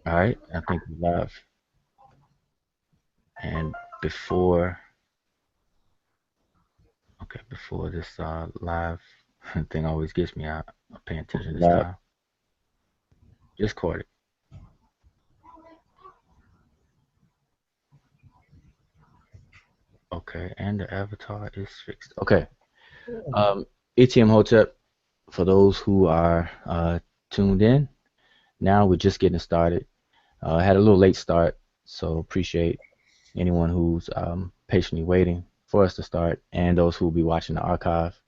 All right, I think we're live. And before, okay, before this live thing always gets me, I'm paying attention this Live. time. Just caught it. Okay, and the avatar is fixed. Okay. ATM Hotep, for those who are tuned in, now we're just getting started. Had a little late start, so appreciate anyone who's patiently waiting for us to start and those who will be watching the archive.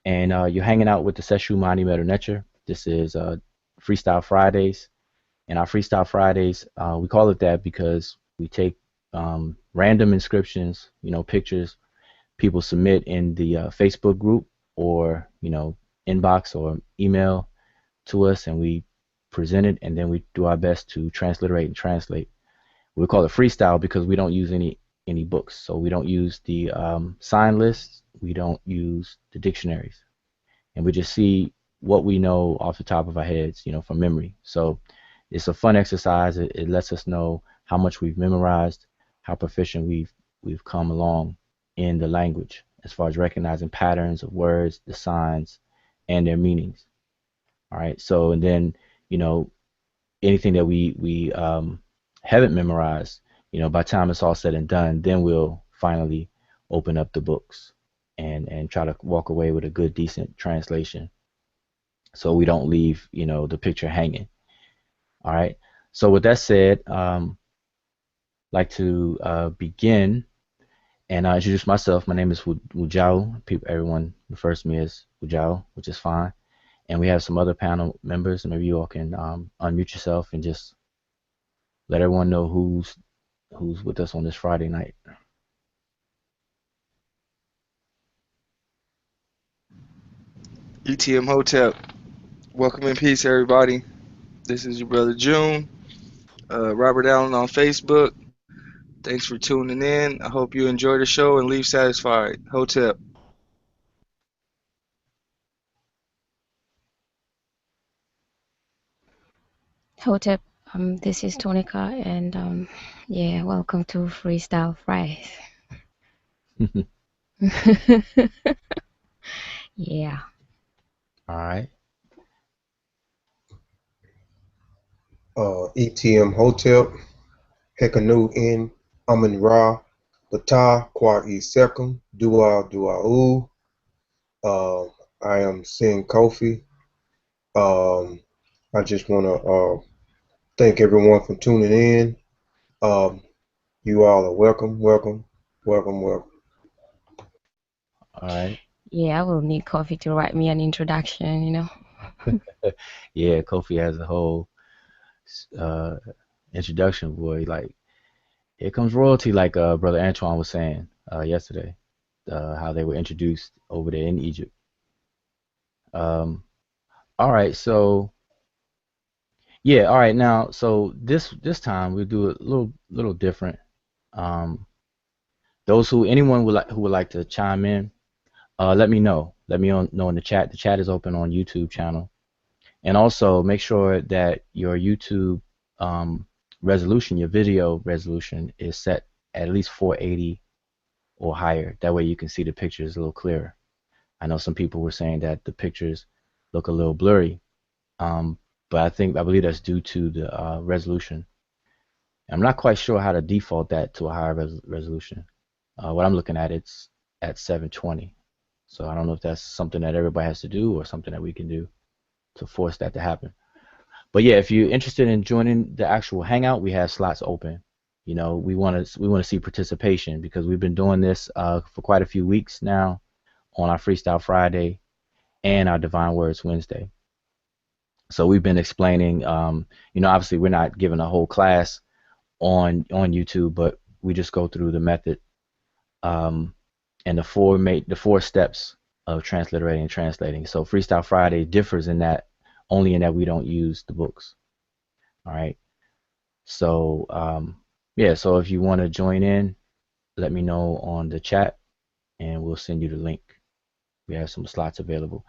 And you're hanging out with the Seshew Medew Netcher. This is Freestyle Fridays. And our Freestyle Fridays, we call it that because we take random inscriptions, pictures people submit in the Facebook group or, inbox or email to us, and we present it, and then we do our best to transliterate and translate. We call it freestyle because we don't use any books. So we don't use the sign lists, we don't use the dictionaries, and we just see what we know off the top of our heads, from memory. So it's a fun exercise. It lets us know how much we've memorized, how proficient we've come along in the language as far as recognizing patterns of words, the signs, and their meanings. All right. So and then you know anything that we haven't memorized, by the time it's all said and done, then we'll finally open up the books and try to walk away with a good, decent translation, so we don't leave, the picture hanging. All right. So with that said, like to begin and introduce myself. My name is Wujao. People, everyone refers to me as Wujao, which is fine. And we have some other panel members. Maybe you all can unmute yourself and just let everyone know who's with us on this Friday night. ETM Hotel. Welcome in peace, everybody. This is your brother June, Robert Allen on Facebook. Thanks for tuning in. I hope you enjoy the show and leave satisfied. Hotel. Hotep, this is Tonica, and yeah, welcome to Freestyle Fridays. Yeah, All right. ETM Hotel, Hekanu N, Amin Ra, Bata, Kwa E Second, Dua Dua U. Uh, I am seeing Kofi. Um, I just want to thank everyone for tuning in. Um, you all are welcome, welcome, welcome, welcome. All right. yeah, I will need coffee to write me an introduction. Yeah, Kofi has a whole uh, introduction, boy. Like, here comes royalty, like Brother Antoine was saying yesterday, how they were introduced over there in Egypt. Um, all right, so yeah, all right. Now, so this time we'll do a little different. Um, those anyone who would like to chime in, let me know. Let me know in the chat. The chat is open on YouTube channel, and also make sure that your YouTube um, resolution, your video resolution, is set at least 480 or higher. That way you can see the pictures a little clearer. I know some people were saying that the pictures look a little blurry, um, but I believe that's due to the resolution. I'm not quite sure how to default that to a higher resolution. What I'm looking at, it's at 720. So I don't know if that's something that everybody has to do or something that we can do to force that to happen. But yeah, if you're interested in joining the actual hangout, we have slots open. We want to see participation because we've been doing this for quite a few weeks now on our Freestyle Friday and our Divine Words Wednesday. So we've been explaining, obviously we're not giving a whole class on YouTube, but we just go through the method um, and the four steps of transliterating and translating. So Freestyle Friday differs in that only in that we don't use the books. All right. So yeah. So if you want to join in, let me know on the chat, and we'll send you the link. We have some slots available,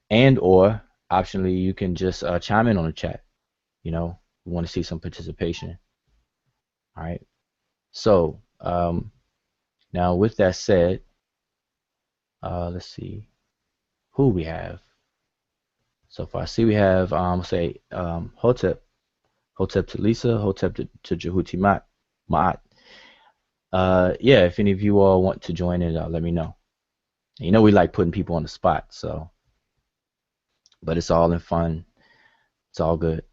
and or optionally you can just chime in on the chat. You know. We want to see some participation. All right. So now with that said, let's see who we have so far. I see we have say Hotep to Lisa, Hotep to Jehuti Ma'at. Yeah, if any of you all want to join it, let me know. You know we like putting people on the spot, so but it's all in fun. It's all good.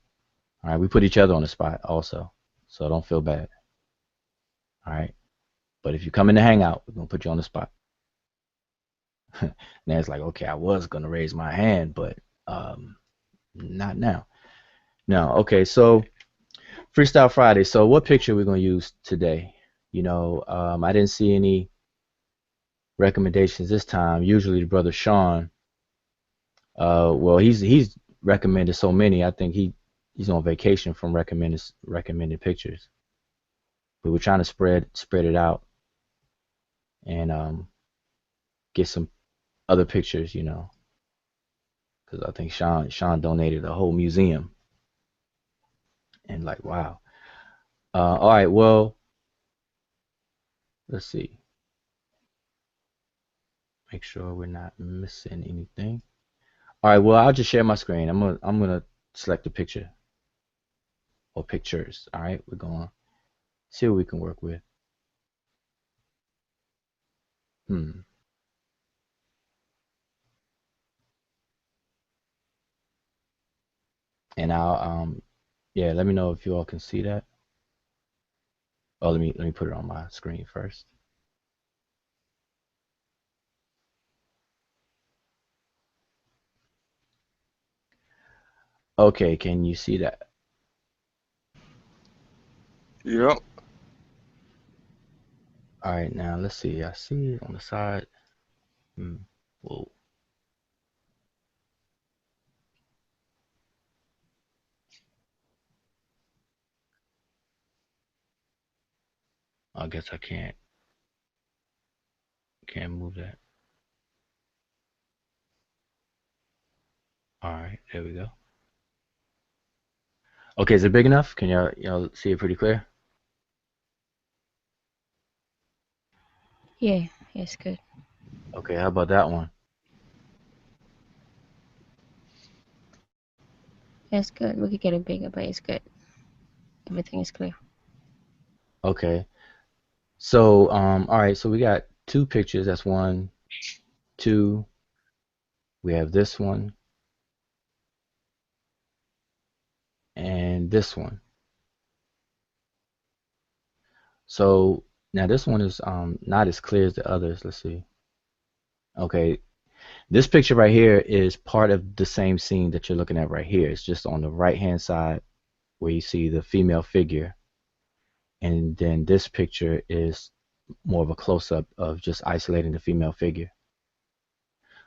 All right, we put each other on the spot also, so don't feel bad. All right, but if you come in to hang out, we're gonna put you on the spot. Now it's like, okay, I was gonna raise my hand, but not now. No, okay, so Freestyle Friday. So what picture are we gonna use today? You know, I didn't see any recommendations this time. Usually the brother Sean, well, he's recommended so many. I think he's on vacation from recommended pictures. But we're trying to spread it out and get some other pictures, you know, because I think Sean donated a whole museum and like wow. All right, well, let's see. Make sure we're not missing anything. All right, well, I'll just share my screen. I'm gonna select a picture or pictures. All right, we're gonna see what we can work with. Hmm. And I'll yeah, let me know if you all can see that. Oh, let me put it on my screen first. Okay, can you see that? Yep. All right, now let's see. I see it on the side. Hmm. Whoa. I guess I can't move that. All right, there we go. Okay, is it big enough? Can y'all see it pretty clear? Yeah, it's good. Okay, how about that one? It's good. We could get it bigger, but it's good. Everything is clear. Okay. So all right, so we got two pictures. That's one, two. We have this one and this one. So now this one is not as clear as the others. Let's see. Okay, this picture right here is part of the same scene that you're looking at right here. It's just on the right hand side where you see the female figure, and then this picture is more of a close up of just isolating the female figure.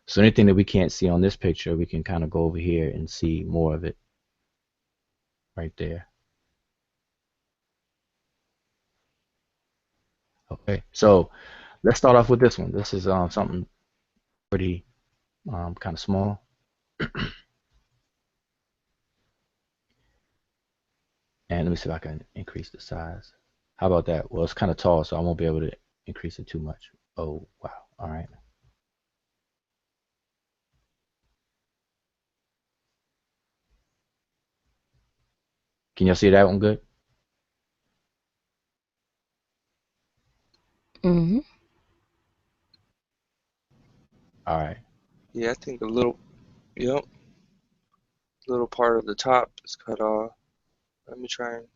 So anything that we can't see on this picture, we can kind of go over here and see more of it right there. Okay, so let's start off with this one. This is something pretty kind of small. And let me see if I can increase the size. How about that? Well, it's kind of tall, so I won't be able to increase it too much. Oh, wow. All right. Can y'all see that one good? Mm-hmm. All right. Yeah, I think a little. Yep. Little part of the top is cut off. Let me try and.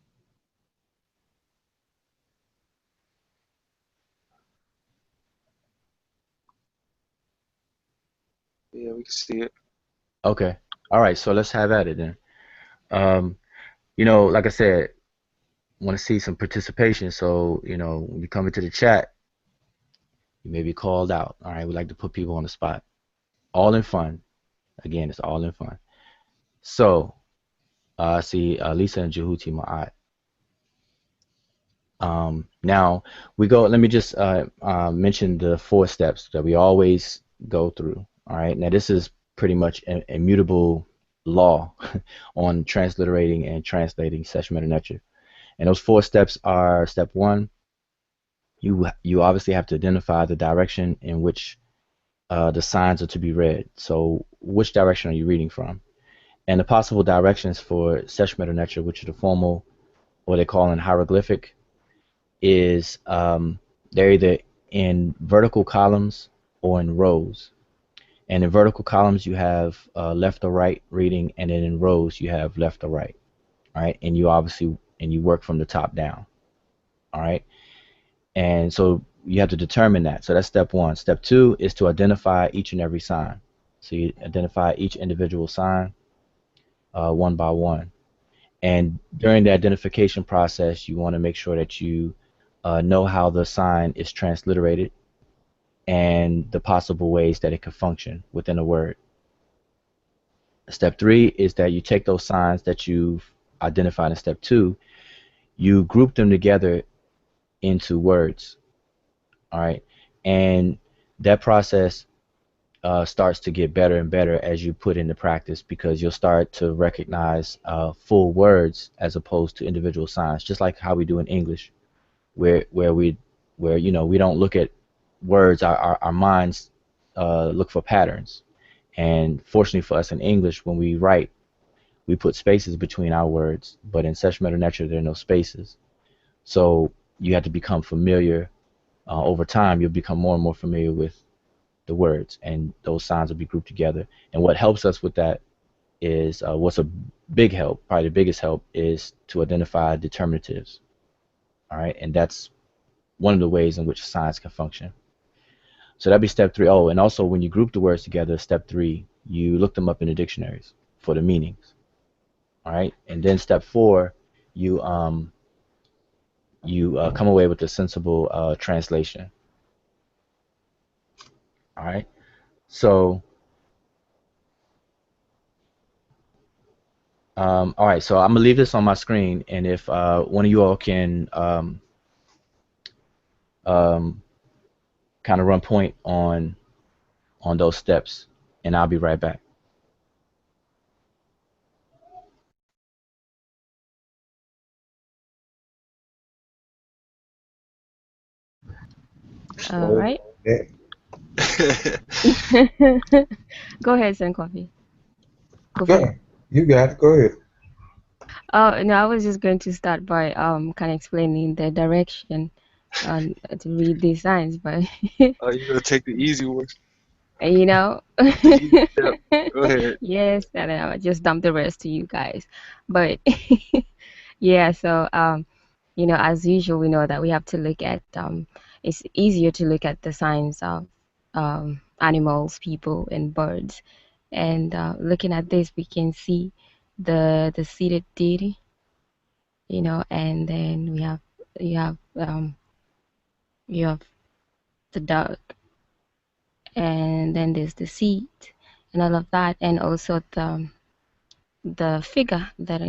Yeah, we can see it. Okay. All right. So let's have at it then. Um, you know, like I said, want to see some participation. So, you know, when you come into the chat, you may be called out. All right. We like to put people on the spot. All in fun. Again, it's all in fun. So, I see Lisa and Jehuti Ma'at. Now we go. Let me just mention the 4 steps that we always go through. All right. Now this is pretty much immutable law on transliterating and translating Seshew Medew Netcher. And those 4 steps are: step 1, you obviously have to identify the direction in which the signs are to be read. So which direction are you reading from? And the possible directions for Seshew Medew Netcher, which is the formal, what they call in hieroglyphic, is they're either in vertical columns or in rows. And in vertical columns, you have left or right reading, and then in rows, you have left or right. All right, and you work from the top down. All right, and so you have to determine that. So that's step 1. Step 2 is to identify each and every sign. So you identify each individual sign one by one. And during the identification process, you want to make sure that you know how the sign is transliterated and the possible ways that it could function within a word. Step 3 is that you take those signs that you've identified in step 2, you group them together into words. All right. And that process starts to get better and better as you put into practice, because you'll start to recognize full words as opposed to individual signs, just like how we do in English, where we don't look at words. Our minds look for patterns. And fortunately for us in English, when we write, we put spaces between our words, but in Seshew Medew Netcher, there are no spaces. So you have to become familiar. Over time, you'll become more and more familiar with the words, and those signs will be grouped together. And what helps us with that is what's a big help, probably the biggest help, is to identify determinatives. All right, and that's one of the ways in which signs can function. So that'd be step 3. Oh, and also when you group the words together, step 3, you look them up in the dictionaries for the meanings. All right, and then step 4, you come away with a sensible translation. All right, so all right, so I'm gonna leave this on my screen, and if one of you all can um, kind of run point on those steps, and I'll be right back. All right. Yeah. Go ahead, Sen Coffee. No, you got it. Go ahead. Oh, no, I was just going to start by kind of explaining the direction to read these signs, but Oh, you're gonna take the easy one, you know, the easy step. Go ahead. yes, and I just dump the rest to you guys. But yeah, so as usual, we know that we have to look at it's easier to look at the signs of animals, people, and birds. And looking at this, we can see the seated deity, and then you have the duck, and then there's the seat, and all of that, and also the figure that is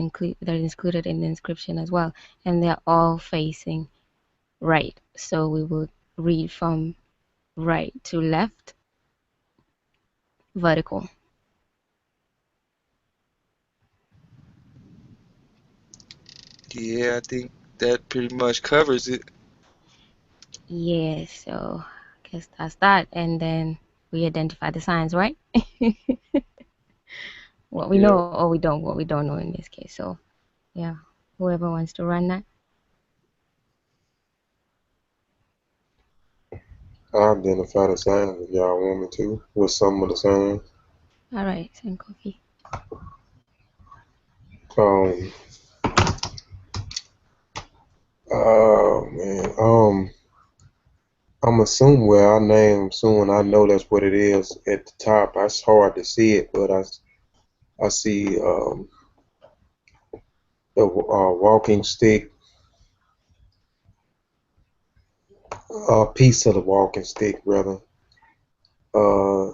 included in the inscription as well, and they're all facing right. So we will read from right to left, vertical. Yeah, I think that pretty much covers it. Yeah, so I guess that's that. And then we identify the signs, right? What we Yeah. know or what we don't know in this case. So yeah, whoever wants to run that. I identify the signs if y'all want me to with some of the signs. All right, send coffee. Um. Oh man. I'm assuming where I name soon. I know that's what it is at the top. It's hard to see it, but I see the walking stick, a piece of the walking stick, rather. Uh,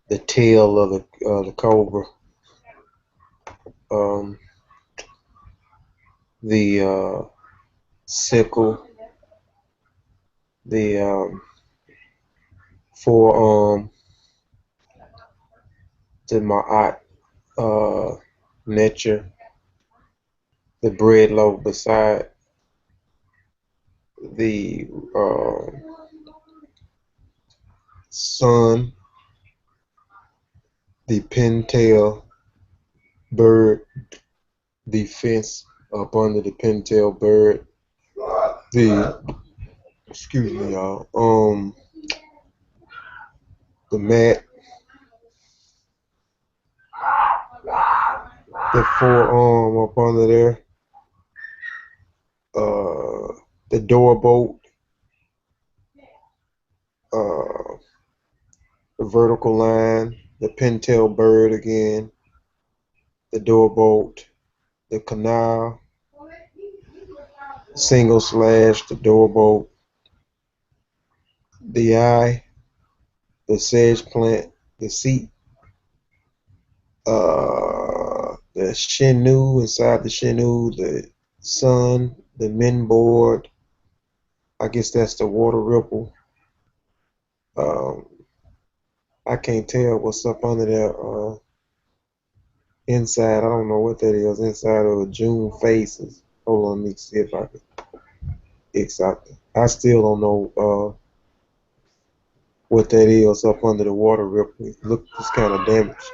the tail of the cobra. Um, the sickle. The forearm. To my eye. Netcher, the bread loaf beside the sun, the pintail bird, the fence up under the pintail bird, the excuse me, y'all, the mat, the forearm up under there, the doorbolt, uh, the vertical line, the pintail bird again, the doorbolt, the canal, single slash, the doorbolt, the eye, the sedge plant, the seat, the Shennu inside the Shennu, the sun, the min board. I guess that's the water ripple. Um, I can't tell what's up under there. Inside, I don't know what that is. Inside of June faces. Hold on, let me see if I can. Exactly. I still don't know what that is up under the water ripple. It looks kind of damaged.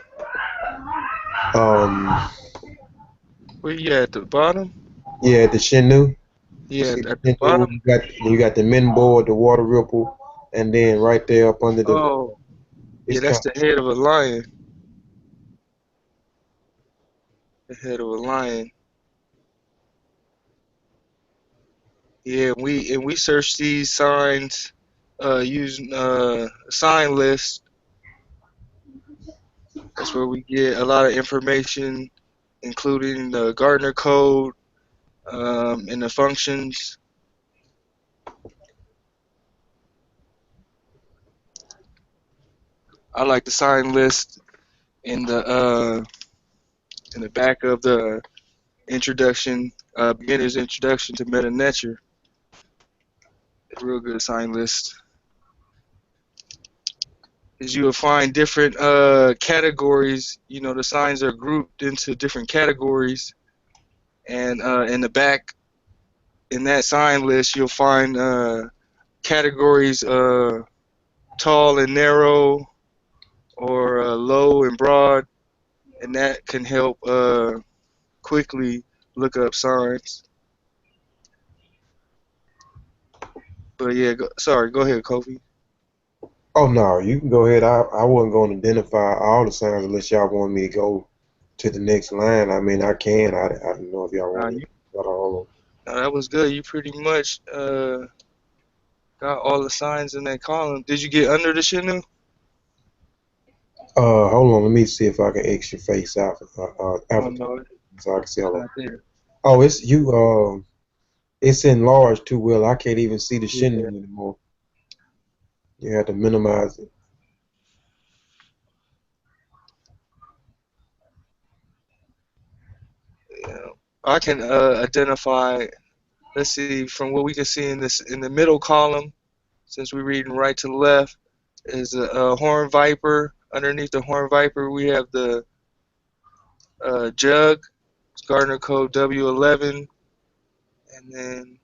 Um, Where you at the bottom? yeah, the Shennu. Yeah, See the at the Shennu. bottom. You got the min board, the water ripple, and then right there up under the. Oh, yeah, It's that's kind the head of a lion. The head of a lion. Yeah, we search these signs using sign list. That's where we get a lot of information, including the Gardner code and the functions. I like the sign list in the back of the introduction, beginner's introduction to Meta Netcher. It's a real good sign list. Is you will find different categories. You know, the signs are grouped into different categories, and in the back in that sign list, you'll find categories tall and narrow, or low and broad, and that can help quickly look up signs. But yeah, sorry, go ahead, Kofi. Oh no, you can go ahead. I wasn't going to identify all the signs unless y'all want me to go to the next line. I mean, I can. I don't know if y'all want me to You, go to all of that was good. You pretty much got all the signs in that column. Did you get under the Shinu? them. Hold on. Let me see if I can X your face out, Oh avatar, no, so I can see it's all of. not there. Oh, it's you. It's enlarged too well. I can't even see the Shinnu Yeah, anymore. You have to minimize it. yeah. I can identify. Let's see, from what we can see in this in the middle column, since we're reading right to left, is a horn viper. Underneath the horn viper, we have the jug. It's Gardner code W11, and then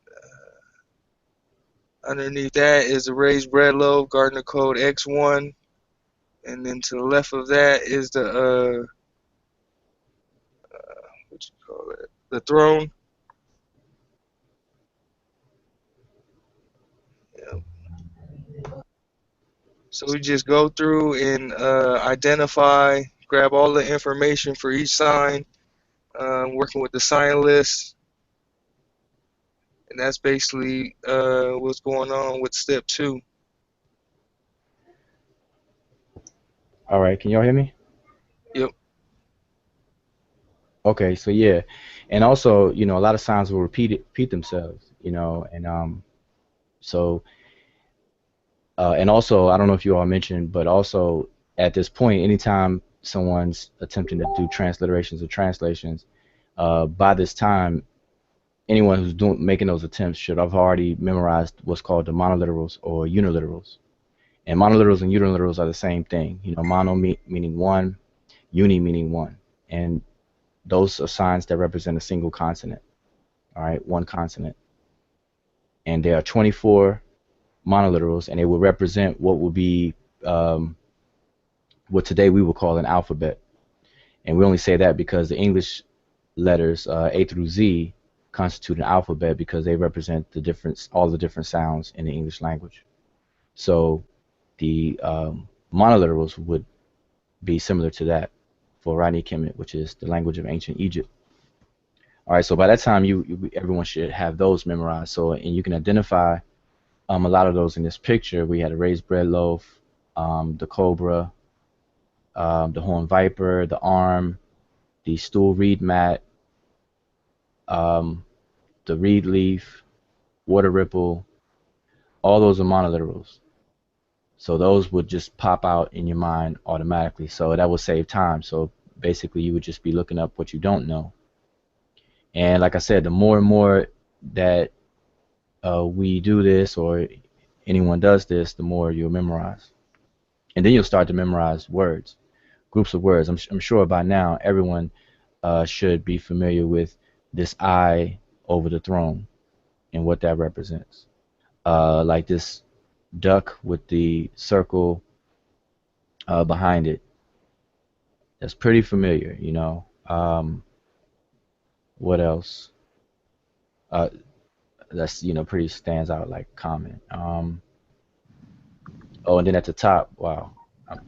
underneath that is the raised bread loaf, Gardner code X1, and then to the left of that is the what you call it, the throne. Yeah. So we just go through and identify, grab all the information for each sign, working with the sign list, and that's basically what's going on with step two. All right, can y'all hear me? Yep. Okay, so yeah, and also, a lot of signs will repeat themselves, and so and also, I don't know if you all mentioned, but also at this point, anytime someone's attempting to do transliterations or translations, by this time, anyone who's making those attempts should have already memorized what's called the monoliterals or uniliterals. And monoliterals and uniliterals are the same thing. Mono meaning one, uni meaning one. and those are signs that represent a single consonant. All right, one consonant. And there are 24 monoliterals, and they will represent what will be um, what today we would call an alphabet. And we only say that because the English letters A through Z constitute an alphabet because they represent all the different sounds in the English language. So the monoliterals would be similar to that for Rani Kemet, which is the language of ancient Egypt. All right, so by that time, everyone should have those memorized. So, and you can identify a lot of those in this picture. We had a raised bread loaf, the cobra, the horned viper, the arm, the stool reed mat, um, the reed leaf, water ripple. All those are monoliterals. So those would just pop out in your mind automatically. So that will save time. So basically, you would just be looking up what you don't know. And like I said, the more and more that we do this or anyone does this, the more you'll memorize. And then you'll start to memorize words, groups of words. I'm sure by now everyone should be familiar with this I over the throne and what that represents. Like this duck with the circle behind it. That's pretty familiar, you know. What else? Uh, that's pretty stands out like common. Oh, and then at the top, wow. Um,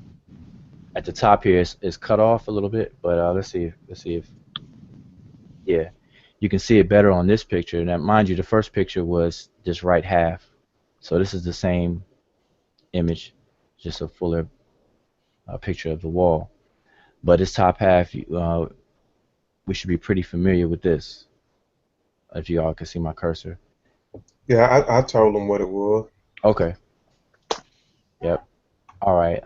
at the top here is cut off a little bit, but let's see if yeah, you can see it better on this picture. Now, mind you, the first picture was this right half, so this is the same image, just a fuller picture of the wall. But this top half, we should be pretty familiar with this. If you all can see my cursor. Yeah, I told them what it was. Okay. Yep. All right.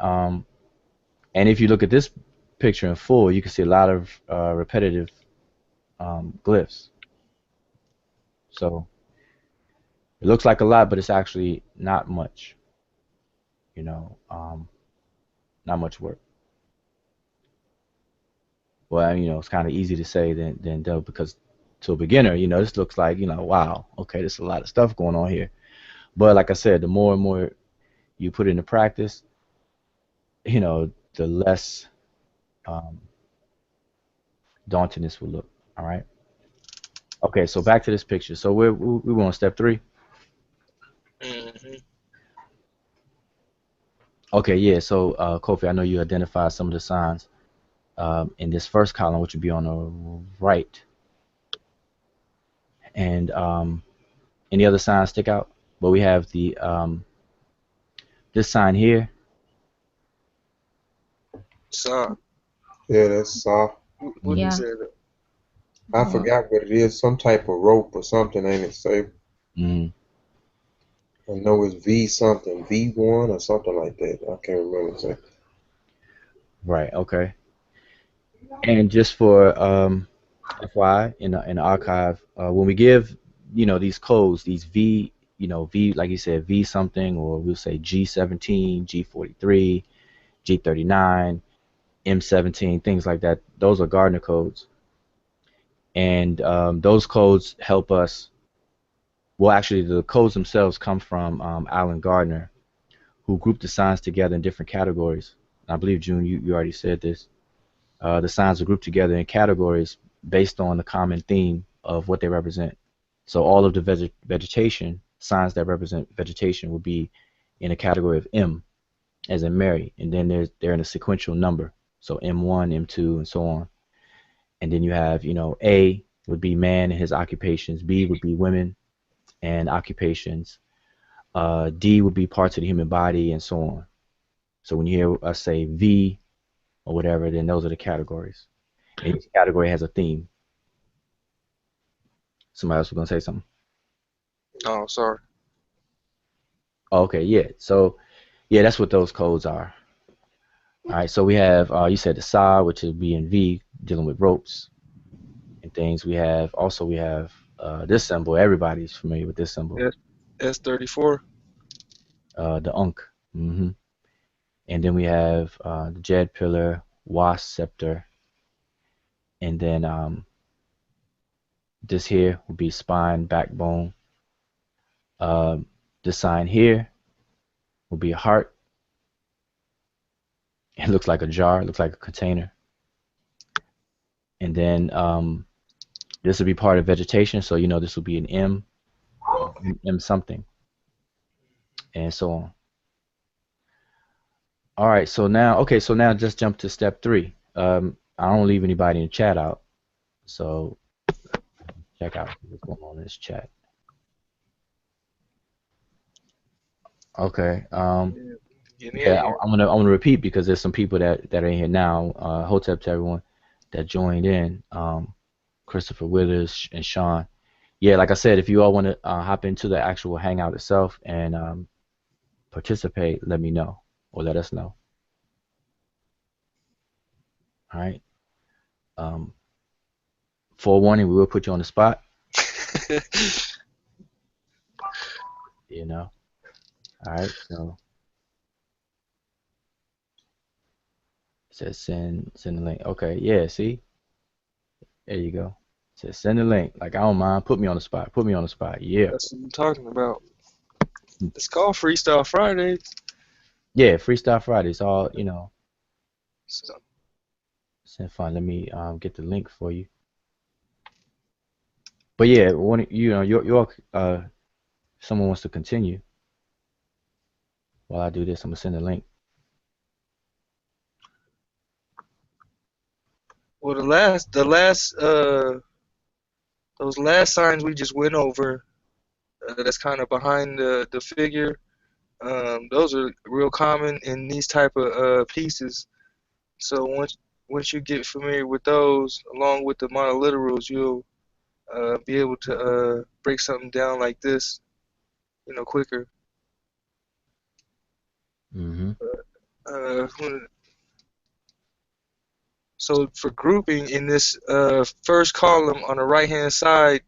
And if you look at this picture in full, you can see a lot of repetitive glyphs. So it looks like a lot, but it's actually not much. You know, not much work. Well, it's kind of easy to say than do because to a beginner, this looks like, wow, okay, there's a lot of stuff going on here. But like I said, the more and more you put into practice, the less um, daunting this will look. All right. Okay, so back to this picture. So we on step 3. Hmm. Okay, yeah. So Kofi, I know you identified some of the signs in this first column, which would be on the right. And any other signs stick out? But we have the this sign here. So, Yeah, that's soft. what Hmm. is Yeah. it? I Mm. forgot what it is. Some type of rope or something, ain't it? Say, Mm, I know it's V something, V1 or something like that. I can't remember. Say. right. Okay. And just for FYI, in the archive, when we give these codes, these V, V like you said, V something, or we'll say G17, G43, G39, M17, things like that. Those are Gardner codes, and those codes help us. Well, actually, the codes themselves come from Alan Gardner, who grouped the signs together in different categories. I believe, June, you already said this. The signs are grouped together in categories based on the common theme of what they represent. So all of the vegetation, signs that represent vegetation will be in a category of M, as in Mary, and then they're in a sequential number. So M1, M2, and so on. And then you have, A would be man and his occupations, B would be women and occupations, D would be parts of the human body, and so on. So when you hear us say V or whatever, then those are the categories. And each category has a theme. Somebody else was gonna say something. Oh, sorry. Oh, okay, yeah. So yeah, that's what those codes are. All right. So we have you said the SA, which would be in V, dealing with ropes and things. We have this symbol. Everybody's familiar with this symbol. S S34. The Unk. hmm And then we have the Jed pillar, Wasp scepter, and then this here will be spine, backbone. This sign here will be a heart. It looks like a jar, it looks like a container. And then this will be part of vegetation, so you know this will be an M, M something, and so on. All right, so now, okay, so now just jump to step 3. I don't leave anybody in the chat out, so check out what's going on in this chat. Okay, yeah, I'm gonna repeat because there's some people that are in here now. Hotep to everyone that joined in. Christopher Withers and Sean. Yeah, like I said, if you all want to hop into the actual hangout itself and participate, let me know or let us know. All right. Forewarning, we will put you on the spot. You know. All right. So it says send the link. Okay. Yeah. See. There you go. It says send the link. Like I don't mind. Put me on the spot. Put me on the spot. Yeah. That's what I'm talking about. It's called Freestyle Friday. Yeah. Freestyle Friday. It's all So, It's fun. Let me get the link for you. But yeah, when your someone wants to continue while I do this, I'm gonna send a link. well, those last signs we just went over, that's kind of behind the figure. Those are real common in these type of pieces. So once you get familiar with those, along with the monoliterals, you'll be able to break something down like this, quicker. Mm-hmm. Uh, so for grouping in this first column on the right hand side,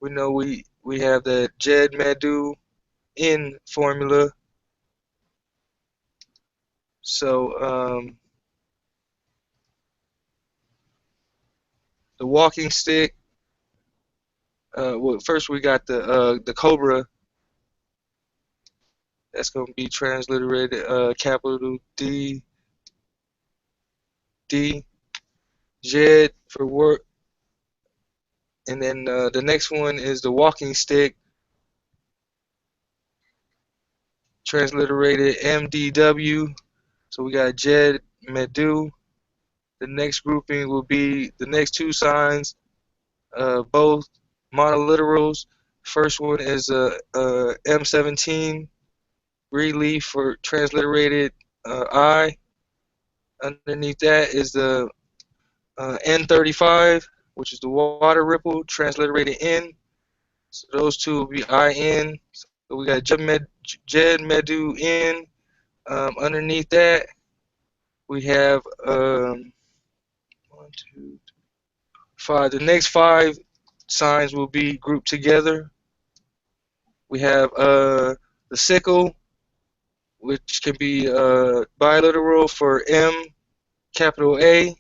we know we have the Jed Medew in formula. So the walking stick. Well, first we got the cobra. That's going to be transliterated capital D D Jed for work, and then the next one is the walking stick, transliterated MDW. So we got Jed Medew. The next grouping will be the next two signs, both monoliterals. First one is M17 relief for transliterated I. Underneath that is the N35, which is the water ripple, transliterated N. So those two will be IN. So we got Jed Medew N. Underneath that, we have 1, 2, 5. The next 5 signs will be grouped together. We have the sickle, which can be biliteral for M, capital A.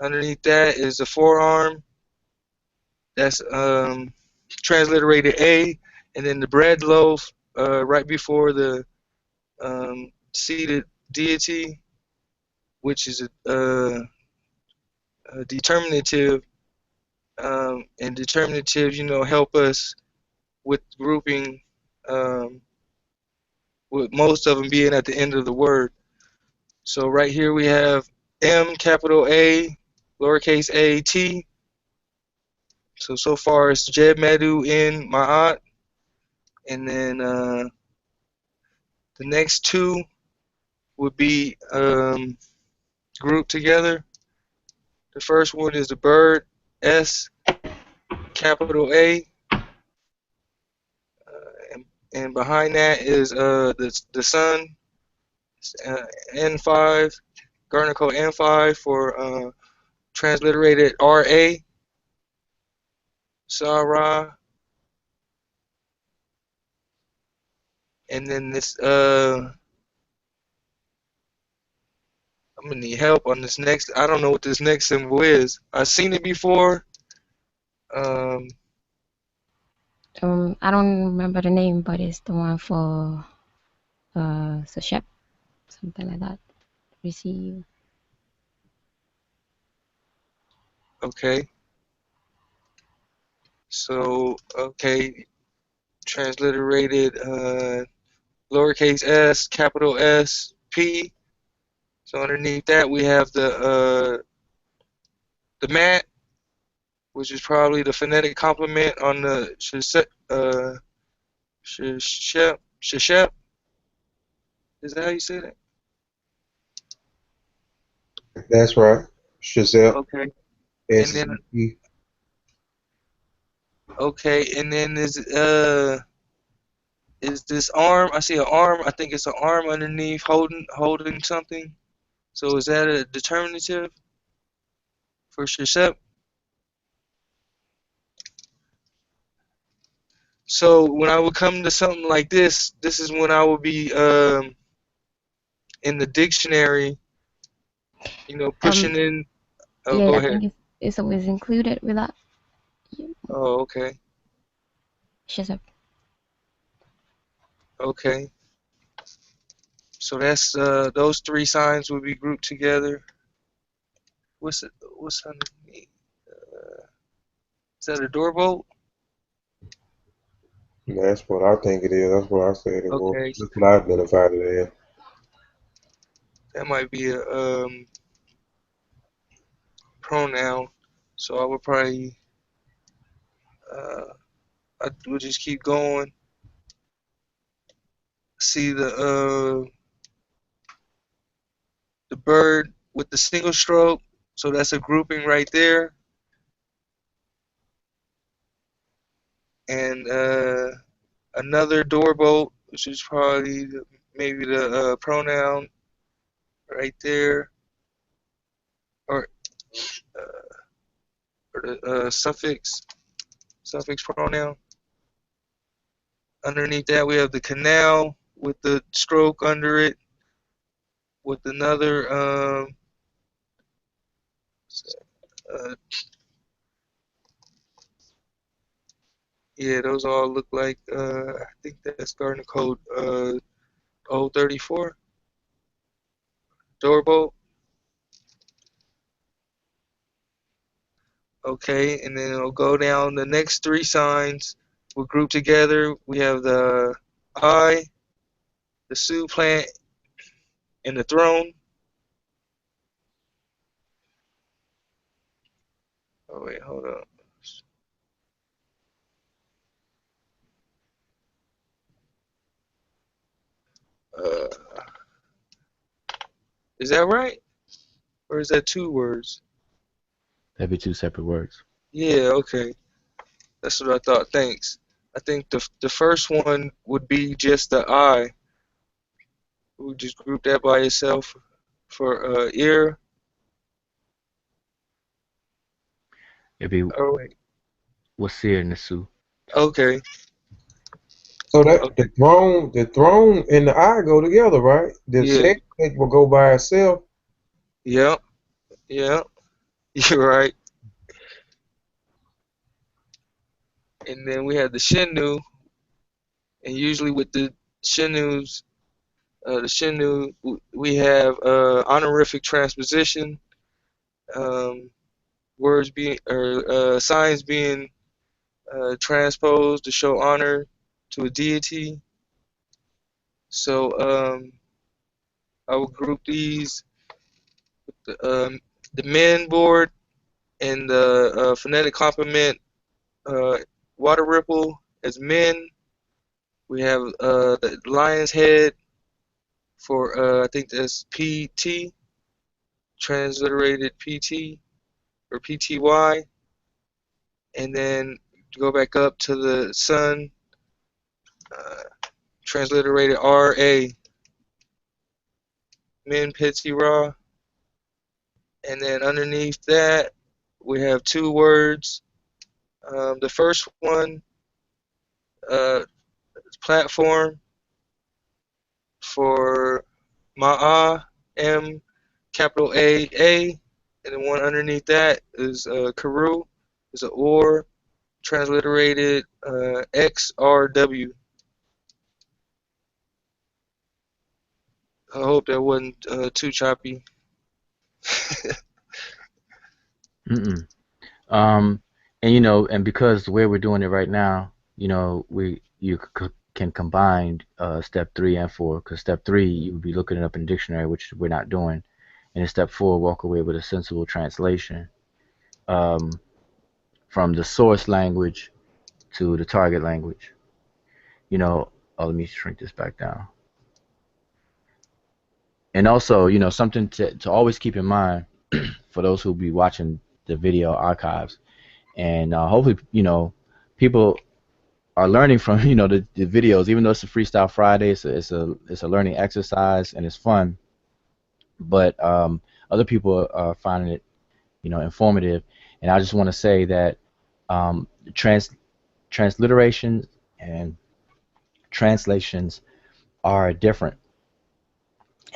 Underneath that is the forearm. That's transliterated A. And then the bread loaf right before the seated deity, which is a determinative. And determinative, help us with grouping, with most of them being at the end of the word. So right here we have M, capital A, lowercase a, T. So far it's Jed Medew in Ma'at. And then the next 2 would be grouped together. The first one is the bird, S, capital A. And behind that is the sun, N5, Garner code N5 for transliterated RA, Sarah. And then this, I'm I'm gonna need help on this next. I don't know what this next symbol is. I've seen it before. Um, I don't remember the name, but it's the one for Seshew, something like that. Receive. okay. So, okay, transliterated lowercase s, capital S, P. So underneath that we have the mat, which is probably the phonetic complement on the sheshep. Is that how you say that? That's right. Shazelle, Okay. And then S-Z-E. okay, and then is this arm? I see an arm. I think it's an arm underneath holding something. So is that a determinative for sheshep? So when I would come to something like this is when I would be in the dictionary, Um, pushing in. Oh, yeah, go I ahead. think it's always included with that. Oh, okay, Shazam. okay. So that's those three signs would be grouped together. What's it? What's underneath? Is that a doorbolt? That's what I think it is. That's what I said it was. Okay, That's what I identified it as. that might be a pronoun. So I would probably I would just keep going. See the bird with the single stroke. So that's a grouping right there. And another doorbolt, which is probably maybe the pronoun right there, or the suffix pronoun. Underneath that, we have the canal with the stroke under it, with another uh, yeah, those all look like I think that's starting code 034 doorbolt. Okay, and then it'll go down. The next three signs will group together. We have the eye, the Sioux plant, and the throne. Oh wait, hold up. Uh, is that right? Or is that two words? That'd be two separate words. Yeah, okay. That's what I thought. Thanks. I think the first one would be just the eye. We just group that by itself for ear. It'd be Oh wait. Wasir Nasu. Okay. So that Okay. the throne and the eye go together, right? The Yeah. second will go by itself. Yep. Yep. You're right. And then we have the Shinu, and usually with Shinus, the Shinu, we have honorific transposition, um, words being or signs being transposed to show honor to a deity. So I will group these the men board and the phonetic complement uh, water ripple as men. We have the lion's head for I think that's PT, transliterated PT or PTY, and then go back up to the sun, uh, transliterated RA, Min Pitsy Raw, and then underneath that we have two words. The first one, uh, platform for Ma'a, capital A, and the one underneath that is Karu. Is a or transliterated XRW. I hope that wasn't too choppy. Mm-mm. Um, and you know, and because the way we're doing it right now, you know, can combine step 3 and 4. Because step 3 you would be looking it up in the dictionary, which we're not doing, and in step 4 walk away with a sensible translation um, from the source language to the target language. You know, let me shrink this back down. And also, you know, something to always keep in mind for those who be watching the video archives, and hopefully, you know, people are learning from the videos. Even though it's a Freestyle Friday, it's a learning exercise and it's fun. But other people are finding it informative. And I just want to say that um, trans transliteration and translations are different,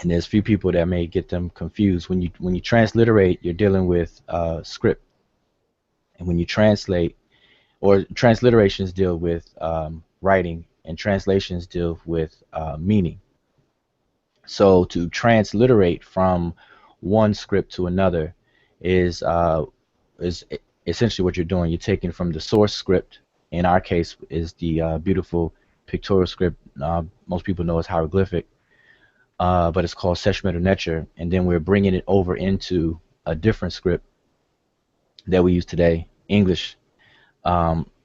and there's few people that may get them confused. When you transliterate, you're dealing with script, and when you translate, or transliterations deal with writing, and translations deal with meaning. So to transliterate from one script to another is is essentially what you're doing. You're taking from the source script. In our case, is the beautiful pictorial script. Most people know as hieroglyphic, but it's called Seshew Netcher, and then we're bringing it over into a different script that we use today, English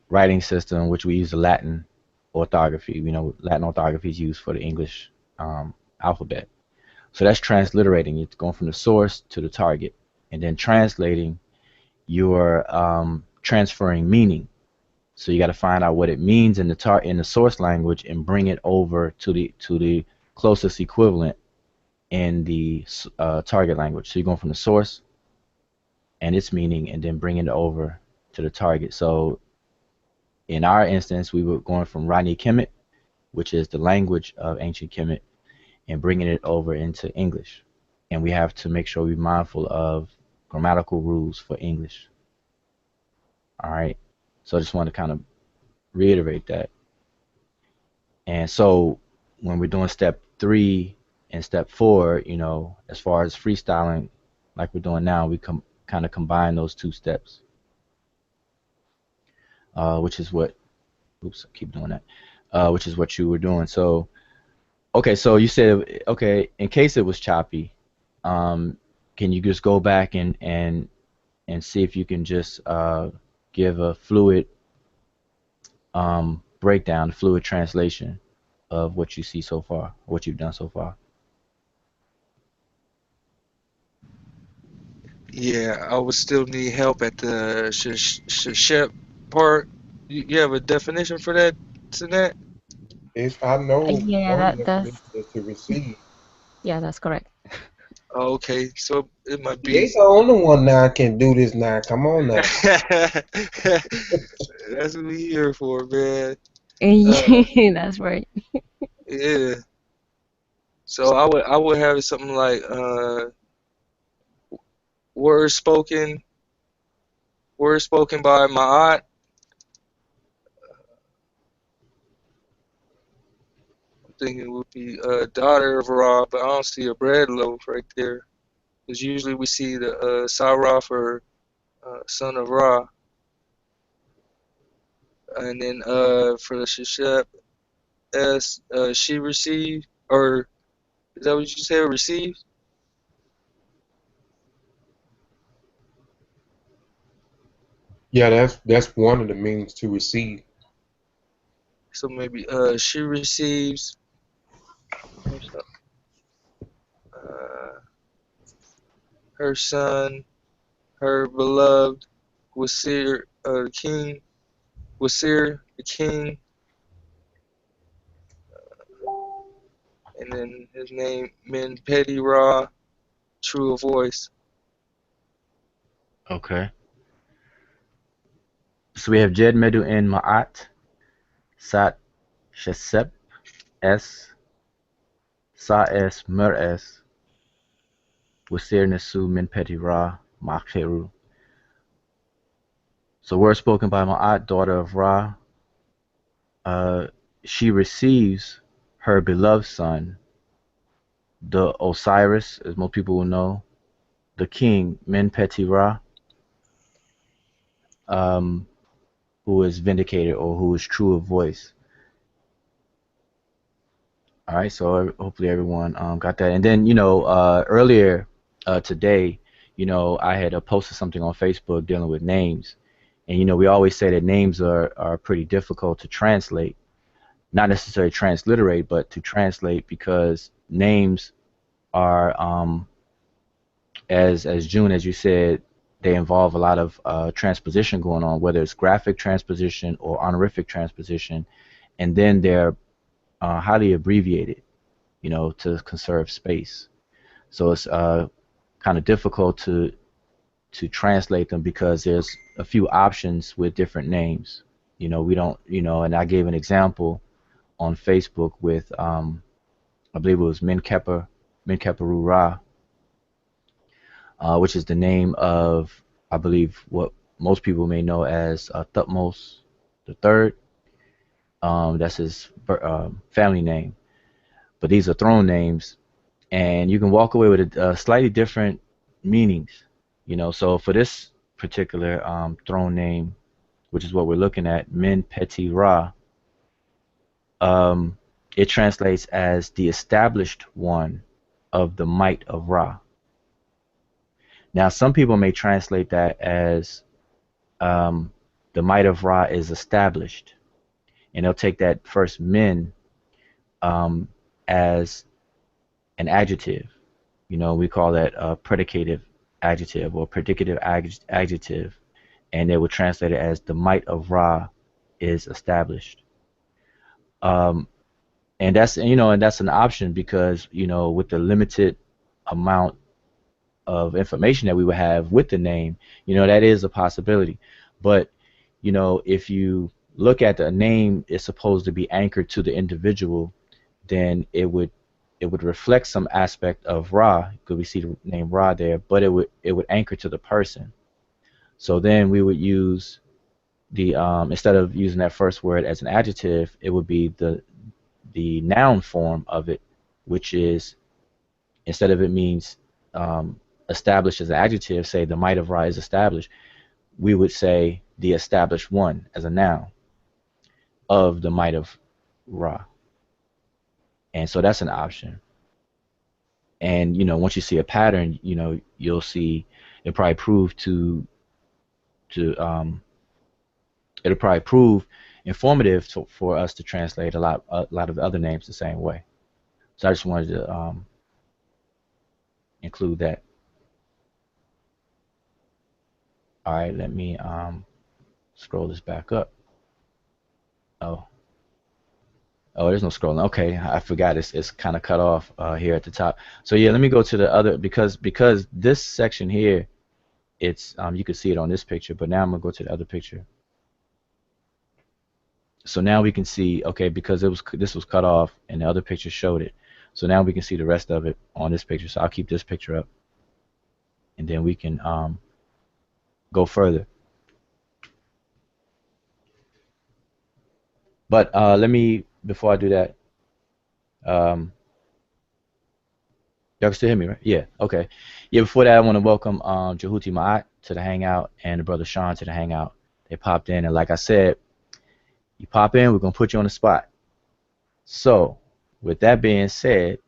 writing system, which we use the Latin orthography. You know, Latin orthography is used for the English alphabet. So that's transliterating. It's going from the source to the target, and then translating. You're transferring meaning. So you got to find out what it means in the source language and bring it over to the closest equivalent in the target language. So you're going from the source and its meaning, and then bringing it over to the target. So in our instance, we were going from Rani Kemet, which is the language of ancient Kemet, and bringing it over into English. And we have to make sure we're mindful of grammatical rules for English. All right. So I just want to kind of reiterate that. And so when we're doing step 3 and step 4, as far as freestyling, like we're doing now, we kind of combine those two steps, which is what, oops, I keep doing that, which is what you were doing. So, okay, so you said, okay, in case it was choppy, um, can you just go back and see if you can just give a fluid breakdown, fluid translation of what you see so far, what you've done so far? Yeah, I would still need help at the shep part. You have a definition for that, Sinette? I know Yeah, one that's definition is to receive. yeah, that's correct. Oh, okay, so it might You be. ain't the only one now can do this now. Come on now. That's what we here for, man. Uh, That's right. yeah. So I would have something like words spoken, words spoken by my aunt. I'm thinking it would be daughter of Ra, but I don't see a bread loaf right there. Because usually we see the Sarah for son of Ra, and then for the Sheshep S, she received, or is that what you said? Received? Yeah, that's one of the means to receive. So maybe she receives uh, her son, her beloved Wasir, king, Wasir the king, and then his name Min Pedi Ra, true of voice. Okay. So we have Jed Medu and Ma'at, Sat Shesep, S, Sa S, Mer S, Wasir Nesu Min Peti Ra Makheru. So words spoken by Ma'at, daughter of Ra. Uh, she receives her beloved son, the Osiris, as most people will know, the king Men Peti Ra, um, who is vindicated or who is true of voice. All right, so hopefully everyone got that. And then earlier today, I had posted something on Facebook dealing with names, and we always say that names are pretty difficult to translate, not necessarily transliterate, but to translate because names are as June, as you said, they involve a lot of transposition going on, whether it's graphic transposition or honorific transposition, and then they're highly abbreviated, to conserve space. So it's kind of difficult to translate them because there's a few options with different names. We don't, and I gave an example on Facebook with I believe it was Menkeperu Ra, which is the name of, I believe, what most people may know as Thutmose the Third. That's his family name, but these are throne names, and you can walk away with slightly different meanings. So for this particular throne name, which is what we're looking at, Min Peti Ra, um, it translates as the established one of the might of Ra. Now, some people may translate that as um, the might of Ra is established, and they'll take that first min um, as an adjective. We call that a predicative adjective or predicative adjective, and they would translate it as the might of Ra is established. Um, and that's an option because with the limited amount of information that we would have with the name, that is a possibility. But if you look at the name is supposed to be anchored to the individual, then it would reflect some aspect of Ra, because we see the name Ra there, but it would anchor to the person. So then we would use the instead of using that first word as an adjective, it would be the noun form of it, which is, instead of it means established as an adjective, say the might of Ra is established, we would say the established one as a noun of the might of Ra. And so that's an option. And once you see a pattern, you'll see it probably prove to it'll probably prove informative for us to translate a lot of other names the same way. So I just wanted to include that. All right, let me scroll this back up. Oh, oh, there's no scrolling. Okay, I forgot. It's kind of cut off here at the top. So yeah, let me go to the other, because this section here, it's you can see it on this picture, but now I'm gonna go to the other picture. So now we can see, okay, because this was cut off and the other picture showed it. So now we can see the rest of it on this picture. So I'll keep this picture up, and then we can go further. But let me, before I do that, um, y'all can still hear me, right? Yeah, okay. Yeah, before that, I want to welcome Jehuti Ma'at to the Hangout and the brother Sean to the Hangout. They popped in, and like I said, you pop in, we're going to put you on the spot. So, with that being said,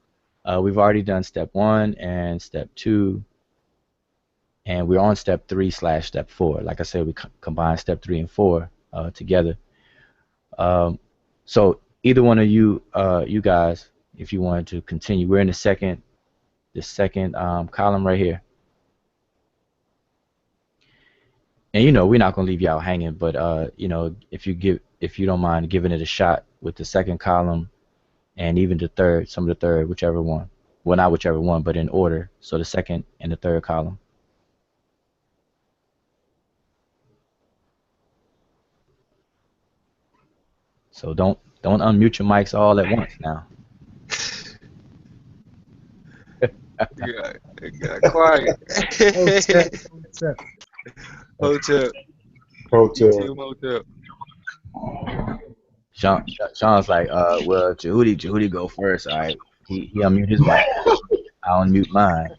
we've already done step 1 and step 2, and we're on step 3/step 4. Like I said, we combine step 3 and 4 together. So either one of you, you guys, if you wanted to continue, we're in the second column right here. And we're not gonna leave y'all hanging, but if you don't mind giving it a shot with the second column and even the third, some of the third, whichever one. Well, not whichever one, but in order. So the second and the third column. So don't unmute your mics all at once now. Yeah. It got quiet. Hotep, Hotep. Hotel. Hotel. ETM Hotel. Sean's like, well, Jehudi go first. All right. He unmute his mic. I unmute mine.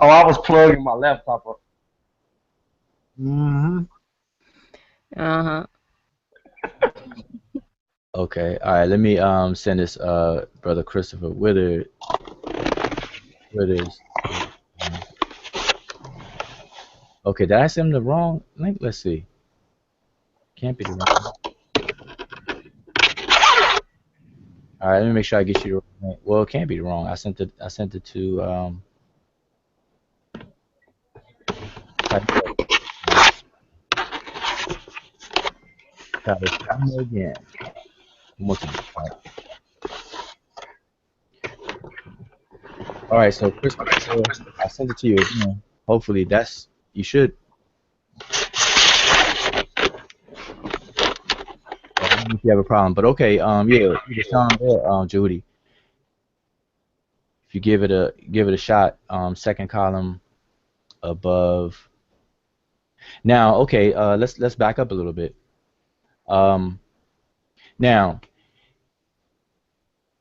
Oh, I was plugging my laptop up. Mm-hmm. Uh-huh. Okay. All right. Let me send this brother Christopher Withers. Okay. Did I send him the wrong link? Let's see. Can't be the wrong. All right. Let me make sure I get you the right link. Well, it can't be the wrong. I sent it. I sent it to type it up. Try this one more again. One more time. All right. All right. So Christopher, I sent it to you again. Hopefully that's you should. I don't know if you have a problem, but okay. Yeah. Either Sean or Judy. If you give it a shot, second column above. Now, okay, let's back up a little bit. Um, now,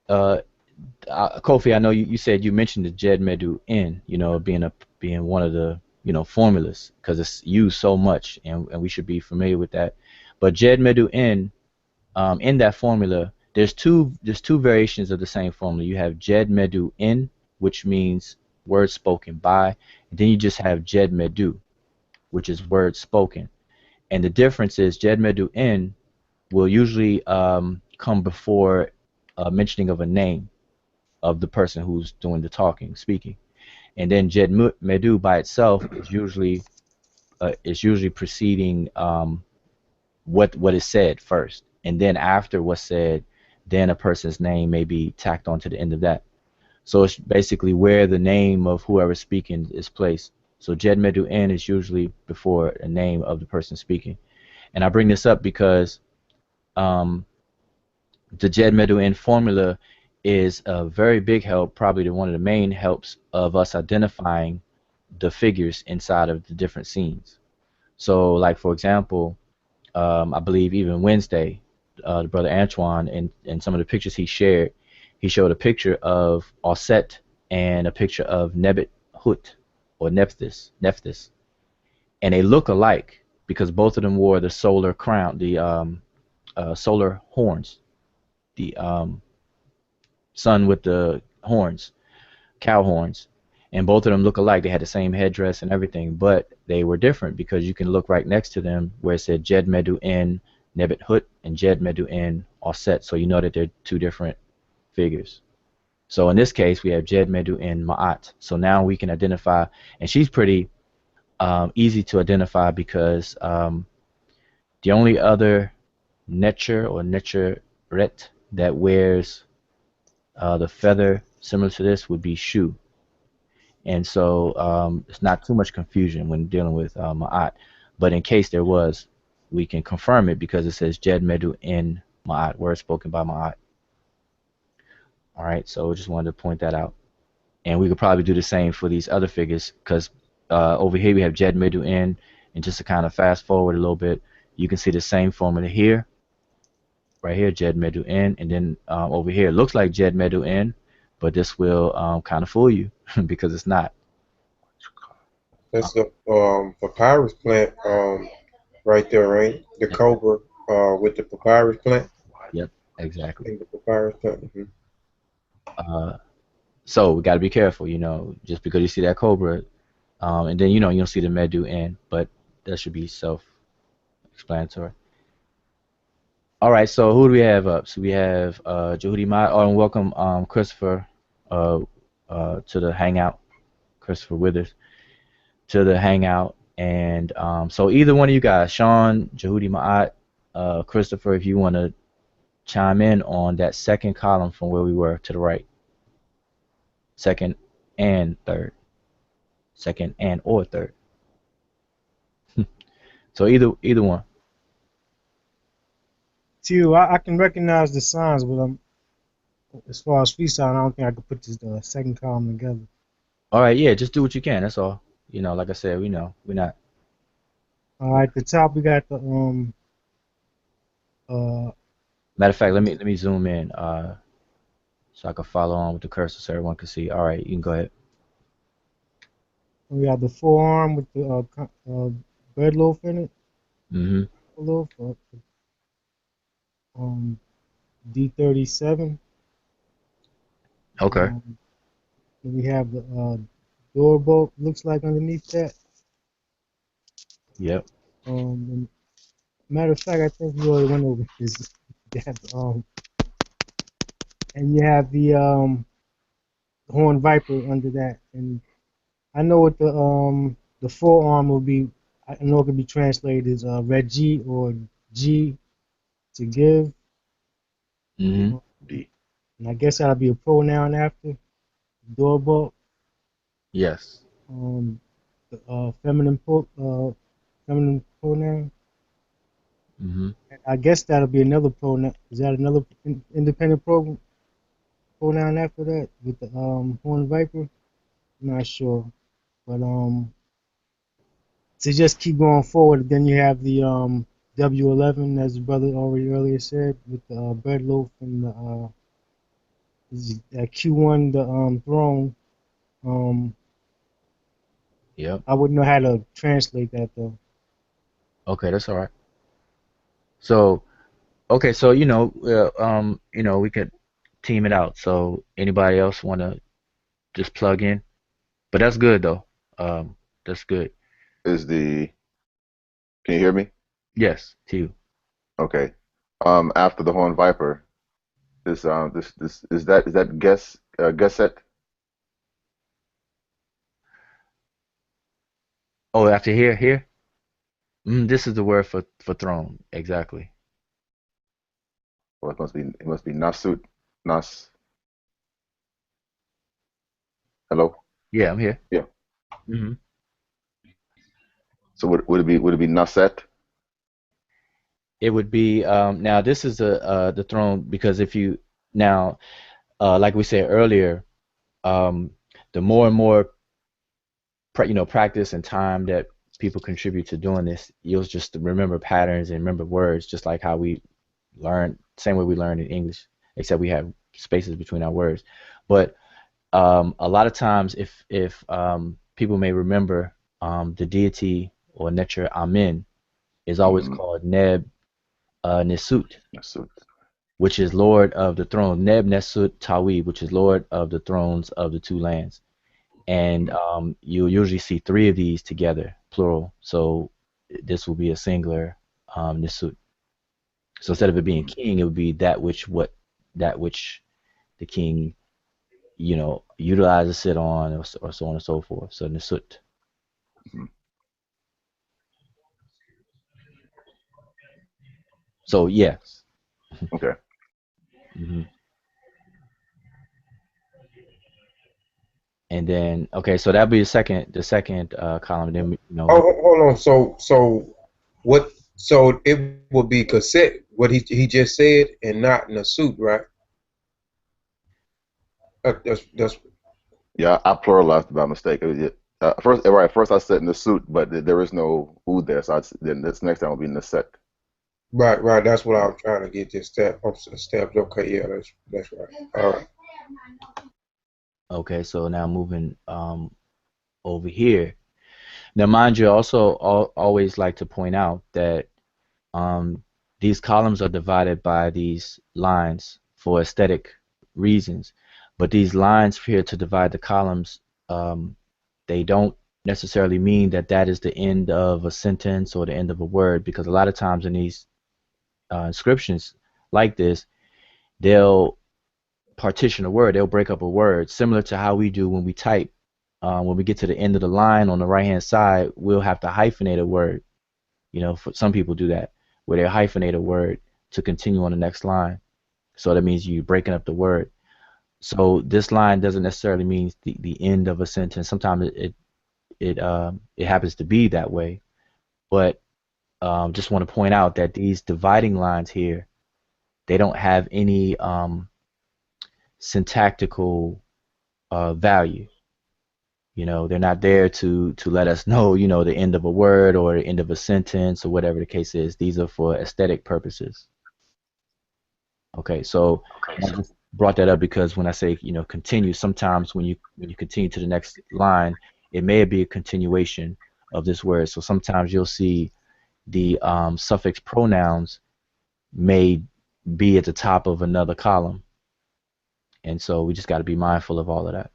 uh, Kofi, I know you said you mentioned the Jed Medu in, being one of the formulas because it's used so much, and we should be familiar with that. But Jed Medu in that formula, there's two variations of the same formula. You have Jed Medu in, which means words spoken by, and then you just have Jed Medu, which is words spoken. And the difference is Jed Medu in will usually come before mentioning of a name of the person who's doing the talking, speaking. And then Jed Medu by itself is usually preceding what is said first. And then after what's said, then a person's name may be tacked onto the end of that. So it's basically where the name of whoever's speaking is placed. So Jed Medu N is usually before a name of the person speaking. And I bring this up because um, the Jed Medu N formula is a very big help, probably one of the main helps of us identifying the figures inside of the different scenes. So, like for example, I believe even Wednesday, the brother Antoine, and some of the pictures he showed a picture of Osset and a picture of Nebet Hut or Nephthys, and they look alike because both of them wore the solar crown, the solar horns, the sun with the horns, cow horns, and both of them look alike. They had the same headdress and everything, but they were different because you can look right next to them where it said Jed Medu N Nebet Hut and Jed Medu N Osset, so you know that they're two different figures. So in this case, we have Jed Medu N Ma'at. So now we can identify, and she's pretty easy to identify because the only other Netcher or Netcheret that wears the feather similar to this would be Shu. And so it's not too much confusion when dealing with Ma'at. But in case there was, we can confirm it because it says Jed Medu in Ma'at, word spoken by Ma'at. All right, so just wanted to point that out. And we could probably do the same for these other figures because over here we have Jed Medu in, and just to kind of fast forward a little bit, you can see the same formula here, right here, Jed Medu in, and then over here it looks like Jed Medu in, but this will kind of fool you because it's not. That's the papyrus plant right there, right? The cobra with the papyrus plant. Yep, exactly. And the papyrus plant. Uh, so we got to be careful, just because you see that cobra, and then you don't see the Medu in, but that should be self-explanatory. All right, so who do we have up? So we have Jehudi Mai. Oh, and welcome Christopher uh, to the Hangout, Christopher Withers, to the Hangout. And so either one of you guys, Sean, Jehudi Ma'at, Christopher, if you want to chime in on that second column from where we were to the right, second and third, second and or third. So either one. I can recognize the signs, but as far as freestyle, I don't think I could put this second column together. All right, yeah, just do what you can. That's all. Like I said, we know we're not. All right, at the top we got the uh Matter of fact, let me zoom in so I can follow on with the cursor so everyone can see. All right, you can go ahead. we got the forearm with the bread loaf in it, Mm-hmm. loaf, um D37. Okay. Um, then we have the door bolt looks like underneath that. Yep. And matter of fact, I think we already went over this. That, and you have the horn viper under that, and I know what the forearm will be. I know it could be translated as Reggie or G to give, Mm-hmm. D. and I guess that'll be a pronoun after doorbell. Yes. Um, the, feminine pronoun. Mm-hmm. I guess that'll be another pronoun. Is that another independent pronoun after that with the horn viper? I'm not sure, but to just keep going forward, then you have the W11, as the brother already earlier said, with the bread loaf and the Q1, the throne. Um, Yep. I wouldn't know how to translate that though. Okay, that's all right. So, okay, so we could team it out. So, anybody else want to just plug in? But that's good though. That's good. Is the Can you hear me? Yes, to you. Okay. After the Horned Viper, this is that guess set? Oh, after here. This is the word for throne. Exactly. Or it must be Nasut Nas. Hello? Yeah, I'm here. Yeah. hmm So would it be Naset? It would be now. This is the throne because if you now, like we said earlier, um, the more and more practice and time that people contribute to doing this, you'll just remember patterns and remember words, just like how we learn, same way we learn in English, except we have spaces between our words. But a lot of times, if people may remember, the deity or Netcher Amen is always Mm-hmm. called Neb Nesut, Nasut. which is Lord of the throne. Neb Nesut Tawi, which is Lord of the thrones of the two lands. And Mm-hmm. you'll usually see three of these together, plural. So this will be a singular Nesut. So instead of it being Mm-hmm. king, it would be that which the king, utilizes it on, or so on and so forth. So Nesut. Mm-hmm. So yes. Okay. hmm And then okay, so that'll be the second column. Then Oh, hold on. So what? So it would be cassette. What he just said, and not in a suit, right? That's Yeah, I pluralized by mistake. First, right. First, I said Nasut, but there is no U there, so then this next time will be Naset. right. Right. That's what I was trying to get this step. Steps. Okay. Yeah. That's right. All right. okay. So now moving over here. Now, mind you, also always like to point out that um, these columns are divided by these lines for aesthetic reasons, but these lines here to divide the columns, um, they don't necessarily mean that that is the end of a sentence or the end of a word, because a lot of times in these inscriptions like this, they'll partition a word, they'll break up a word, similar to how we do when we type. When we get to the end of the line on the right hand side, we'll have to hyphenate a word. For some people do that, where they hyphenate a word to continue on the next line. So that means you're breaking up the word. So this line doesn't necessarily mean the end of a sentence. Sometimes it happens to be that way. But just want to point out that these dividing lines here, they don't have any syntactical value. They're not there to let us know, the end of a word or the end of a sentence or whatever the case is. These are for aesthetic purposes. Okay, so I just brought that up because when I say, continue, sometimes when you continue to the next line, it may be a continuation of this word. So sometimes you'll see the suffix pronouns may be at the top of another column. And so we just got to be mindful of all of that.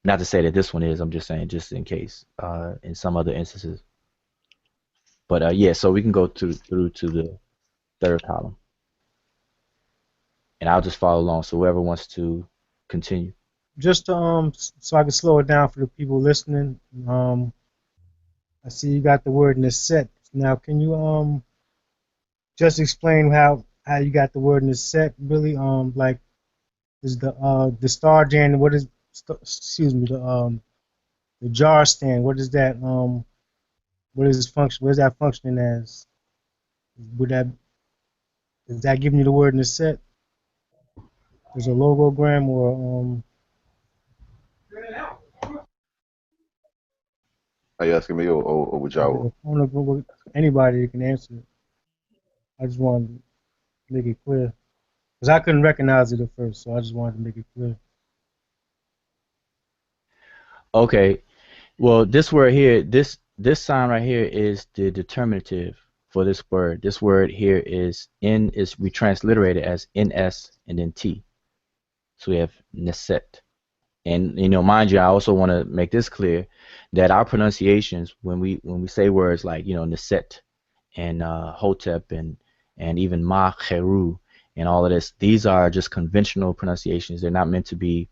Not to say that this one is, I'm just saying just in case, in some other instances. But yeah, so we can go through to the third column. And I'll just follow along. So whoever wants to continue. Just so I can slow it down for the people listening. I see you got the word Neset. Now, can you just explain how you got the word Neset? Really, like is the star jan? What is excuse me the jar stand? What is that? What is its function? What is that functioning as? Would that is that giving you the word Neset? Is a logogram or Are you asking me or would y'all? I don't know anybody can answer it. I just wanted to make it clear because I couldn't recognize it at first, so I just wanted to make it clear. Okay. Well, this word here, this sign right here is the determinative for this word. This word here we transliterate it as ns and then t. So we have neset. And mind you, I also want to make this clear that our pronunciations when we say words like neset and hotep and even ma cheru and all of this, these are just conventional pronunciations. They're not meant to be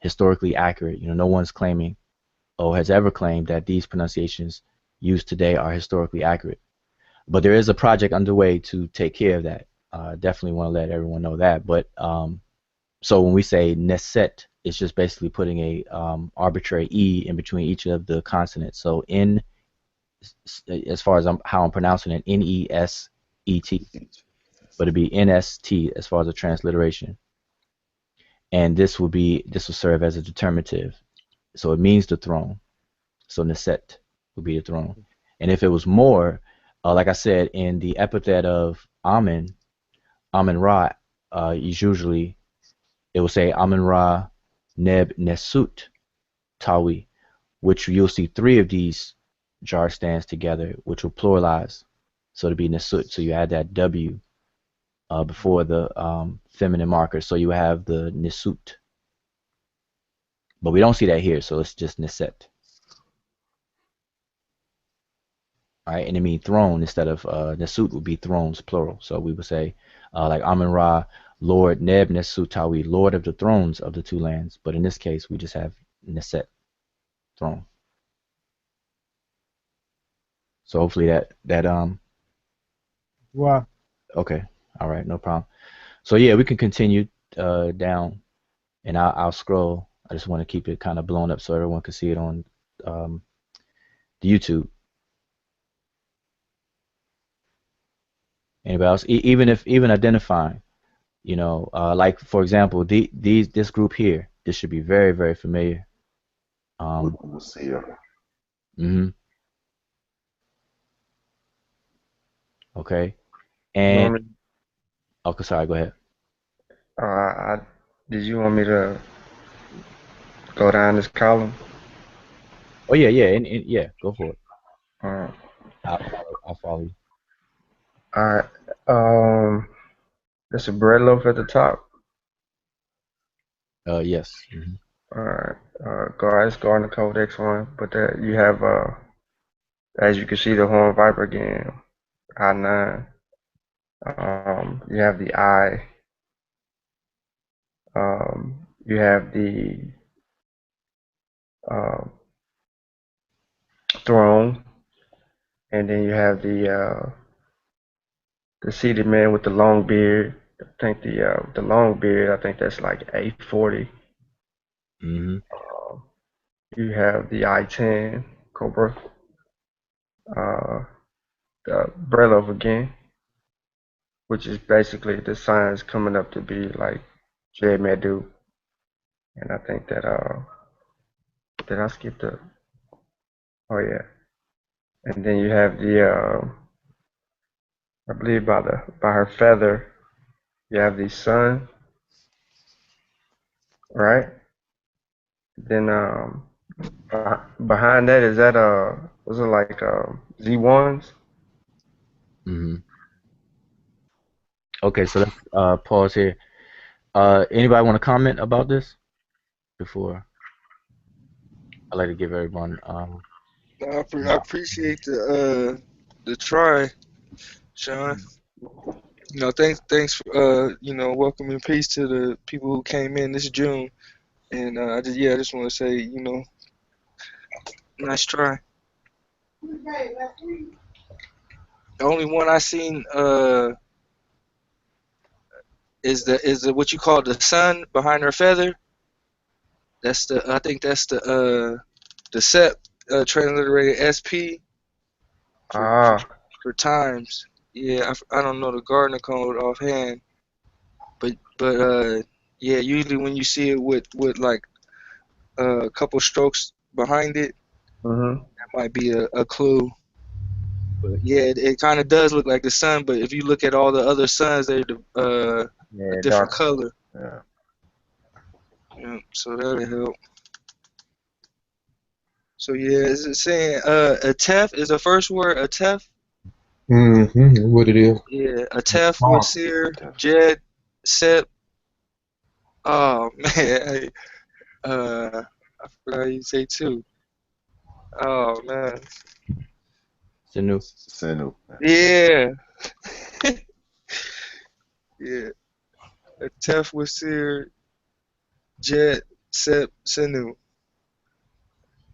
historically accurate. No one's claiming or has ever claimed that these pronunciations used today are historically accurate. But there is a project underway to take care of that. Definitely want to let everyone know that. But so when we say neset, it's just basically putting a arbitrary e in between each of the consonants. So n, as far as how I'm pronouncing it, Neset, but it'd be nst as far as the transliteration. And this will serve as a determinative. So it means the throne. So neset would be the throne. And if it was more, like I said, in the epithet of Amen Ra, is usually it will say Amen Ra Neb Nesut Tawi, which you'll see three of these jar stands together, which will pluralize. So to be Nesut, so you add that W before the feminine marker. So you have the Nesut. But we don't see that here, so it's just Neset. All right, and it means throne instead of Nesut would be thrones, plural. So we would say like Amun Ra, Lord Neb Nesutawi, Lord of the thrones of the two lands. But in this case, we just have Neset, throne. So hopefully that Wow. okay, all right, no problem. So yeah, we can continue down, and I'll scroll. I just want to keep it kind of blown up so everyone can see it on the YouTube. Anybody else? Even identifying, like for example, this group here, this should be very, very familiar. We'll see. hmm Okay. You And want me? okay, sorry, go ahead. Did you want me to go down this column? Oh yeah, yeah, and yeah, go for it. Uh, I'll follow you. all right. There's a bread loaf at the top. Yes. All right. Guys, go on the codex one. But you have as you can see, the horn viper again. I9. You have the eye. You have the uh, throne, and then you have the seated man with the long beard. I think the long beard. I think that's like A40. hmm You have the I-10 Cobra, the Brelov again, which is basically the signs coming up to be like J Medew, and I think that Did I skip the? Oh yeah. And then you have I believe by her feather, you have the sun, right? Then behind that is that was it like Z1s? Hmm. Okay, so let's pause here. Anybody want to comment about this before I like to give everyone I appreciate the try, Sean. Thanks for welcoming peace to the people who came in this June, and I just want to say, nice try. The only one I seen is the what you call the sun behind her feather. I think that's the set transliterated SP for for Ah, for times. Yeah, I don't know the Gardner code offhand, but yeah, usually when you see it with like a couple strokes behind it, mhm. that might be a clue. But yeah, it kind of does look like the sun. But if you look at all the other suns, they're a Yeah, different dark. color. Yeah. Yeah, so that'll help. So yeah, is it saying a tef is the first word? A tef? What it is? Yeah, a tef with Oh, seer, jed, sep. Oh man, I forgot how you say two. Oh man, Sanu. Senu. yeah, yeah. A tef with seer, jed, sep, senu.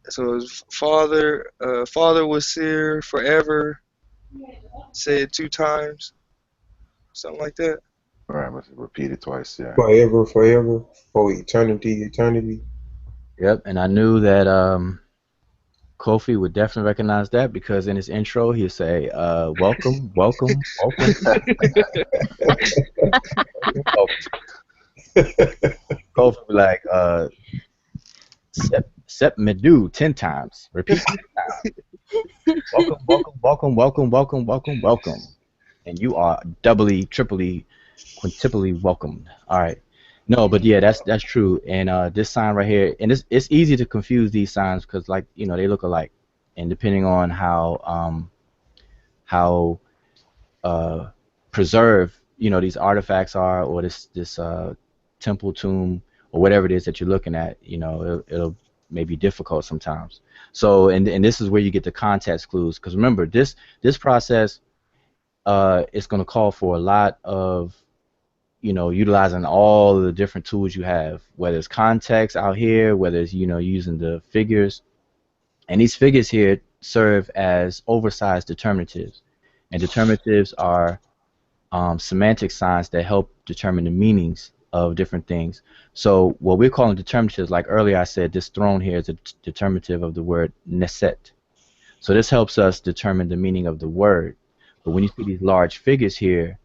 So it's father was seer forever. Say it two times, something like that. All right, must repeat it twice. Yeah. forever, forever, for eternity, eternity. Yep, and I knew that Kofi would definitely recognize that because in his intro he'd say, "Welcome, welcome, welcome, welcome." Kofi would be like, "Sep Medew 10 times. Repeat 10 times. Welcome, welcome, welcome, welcome, welcome, welcome, welcome." And you are doubly, triply, quintuply welcomed. All right. No, but yeah, that's true. And this sign right here, and it's easy to confuse these signs because like they look alike, and depending on how uh, preserved these artifacts are, or this temple tomb or whatever it is that you're looking at, it'll may be difficult sometimes. So and this is where you get the context clues because remember this process is going to call for a lot of utilizing all the different tools you have, whether it's context out here, whether it's using the figures, and these figures here serve as oversized determinatives, and determinatives are semantic signs that help determine the meanings of different things. So what we're calling determinatives, like earlier I said, this throne here is a determinative of the word neset. So this helps us determine the meaning of the word. But when you see these large figures here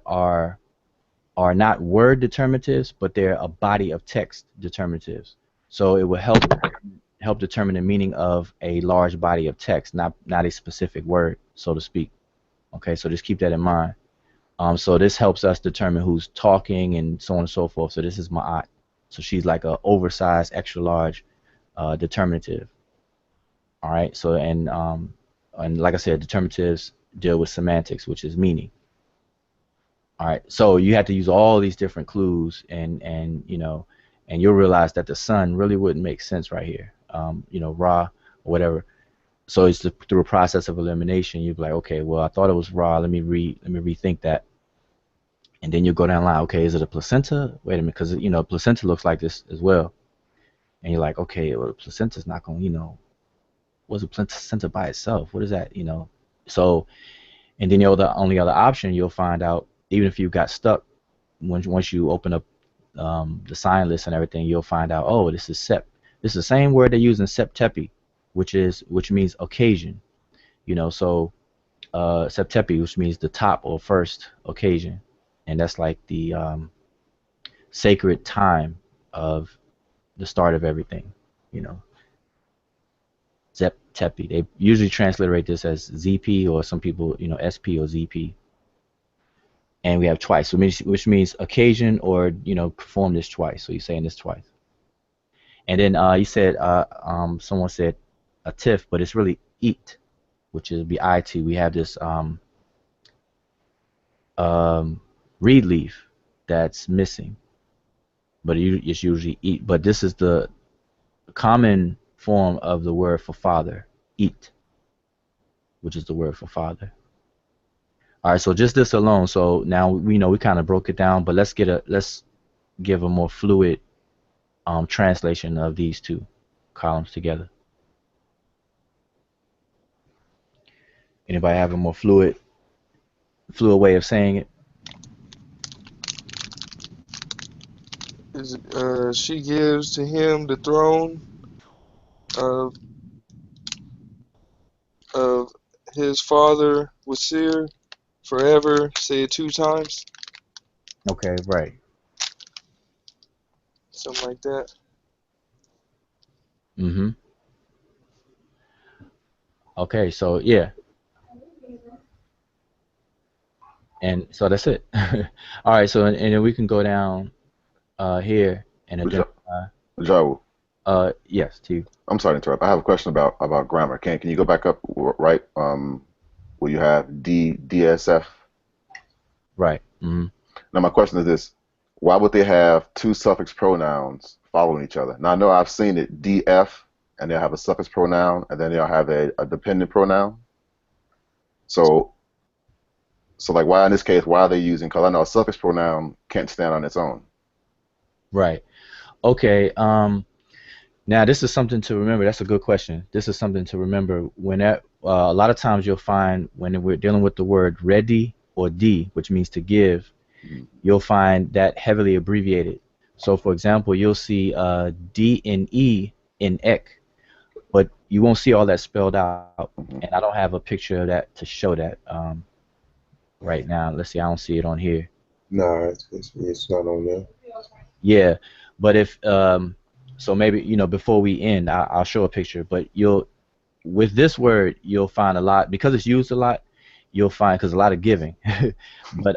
are not word determinatives, but they're a body of text determinatives. So it will help determine the meaning of a large body of text, not a specific word, so to speak. Okay, so just keep that in mind. So this helps us determine who's talking and so on and so forth. So this is Ma'at. So she's like a oversized, extra large determinative. All right. So and like I said, determinatives deal with semantics, which is meaning. All right. So you have to use all these different clues, and you'll realize that the sun really wouldn't make sense right here. Ra or whatever. So it's through a process of elimination. You'd be like, okay, well, I thought it was Ra. Let me rethink that. And then you go down the line. Okay, is it a placenta? Wait a minute, because placenta looks like this as well. And you're like, okay, well, the placenta's not going. What's a placenta by itself? What is that? So and then the only other option you'll find out, even if you got stuck, once you open up the sign list and everything, you'll find out, oh, this is sep. This is the same word they use in septepi, which means occasion. So septepi, which means the top or first occasion, and that's like the sacred time of the start of everything. you know, Zep Tepi. They usually transliterate this as ZP, or some people, SP or ZP. And we have twice, which means occasion, or perform this twice. So you're saying this twice. And then you said someone said a tiff, but it's really eat, which is be it. We have this reed leaf that's missing, but it's usually eat. But this is the common form of the word for father, eat, which is the word for father. All right, so just this alone. So now we know we kind of broke it down, but let's give a more fluid translation of these two columns together. Anybody have a more fluid way of saying it? She gives to him the throne of of his father Wasir forever. Say it 2 times, Okay, right. something like that. Mm-hmm. Okay, so yeah, and so that's it. All right, so and then we can go down here and identify. Jawu, Yes, T. I'm sorry to interrupt. I have a question about grammar. Can you go back up right? Where you have DSF. Right. Mm-hmm. Now my question is this: why would they have two suffix pronouns following each other? Now I know I've seen it DF, and they'll have a suffix pronoun, and then they'll have a dependent pronoun. So like, why in this case, why are they using? Because I know a suffix pronoun can't stand on its own. Right. Okay. Now this is something to remember. That's a good question. This is something to remember when a lot of times you'll find when we're dealing with the word ready or D, which means to give, you'll find that heavily abbreviated. So for example, you'll see D and E in ek, but you won't see all that spelled out. And I don't have a picture of that to show that right now. Let's see. I don't see it on here. Nah, it's not on there. Yeah, but if so maybe before we end, I'll show a picture. But with this word you'll find a lot, because it's used a lot. You'll find, because a lot of giving, but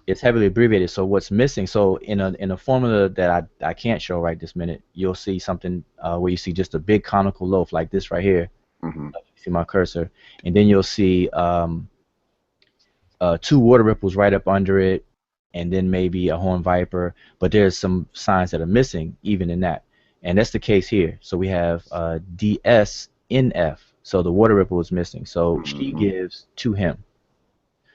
it's heavily abbreviated. So what's missing? So in a formula that I can't show right this minute, you'll see something where you see just a big conical loaf like this right here. Mm-hmm. You see my cursor, and then you'll see 2 water ripples right up under it, and then maybe a horn viper, but there's some signs that are missing even in that. And that's the case here. So we have DSNF. So the water ripple is missing. So she gives to him.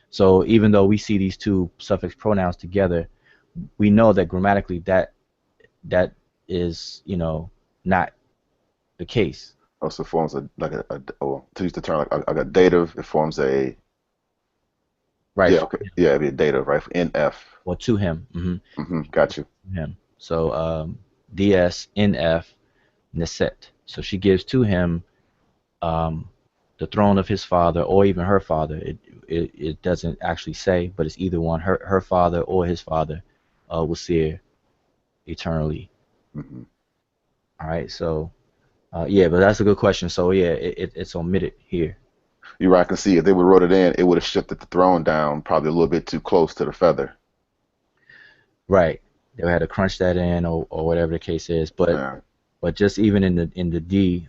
So even though we see these 2 suffix pronouns together, we know that grammatically that is, not the case. Also forms to use the term like a dative. It forms a Right. Yeah. Okay. Yeah, it'd be a dative, right? NF. Or to him. Got you. Him. So DSNF Neset. So she gives to him the throne of his father, or even her father. It doesn't actually say, but it's either one, her father or his father, will see her eternally. All right, so yeah, but that's a good question. So yeah, it's omitted here. You're right. I can see if they would have wrote it in, it would have shifted the throne down probably a little bit too close to the feather. Right. They had to crunch that in, or whatever the case is. But just even in the D,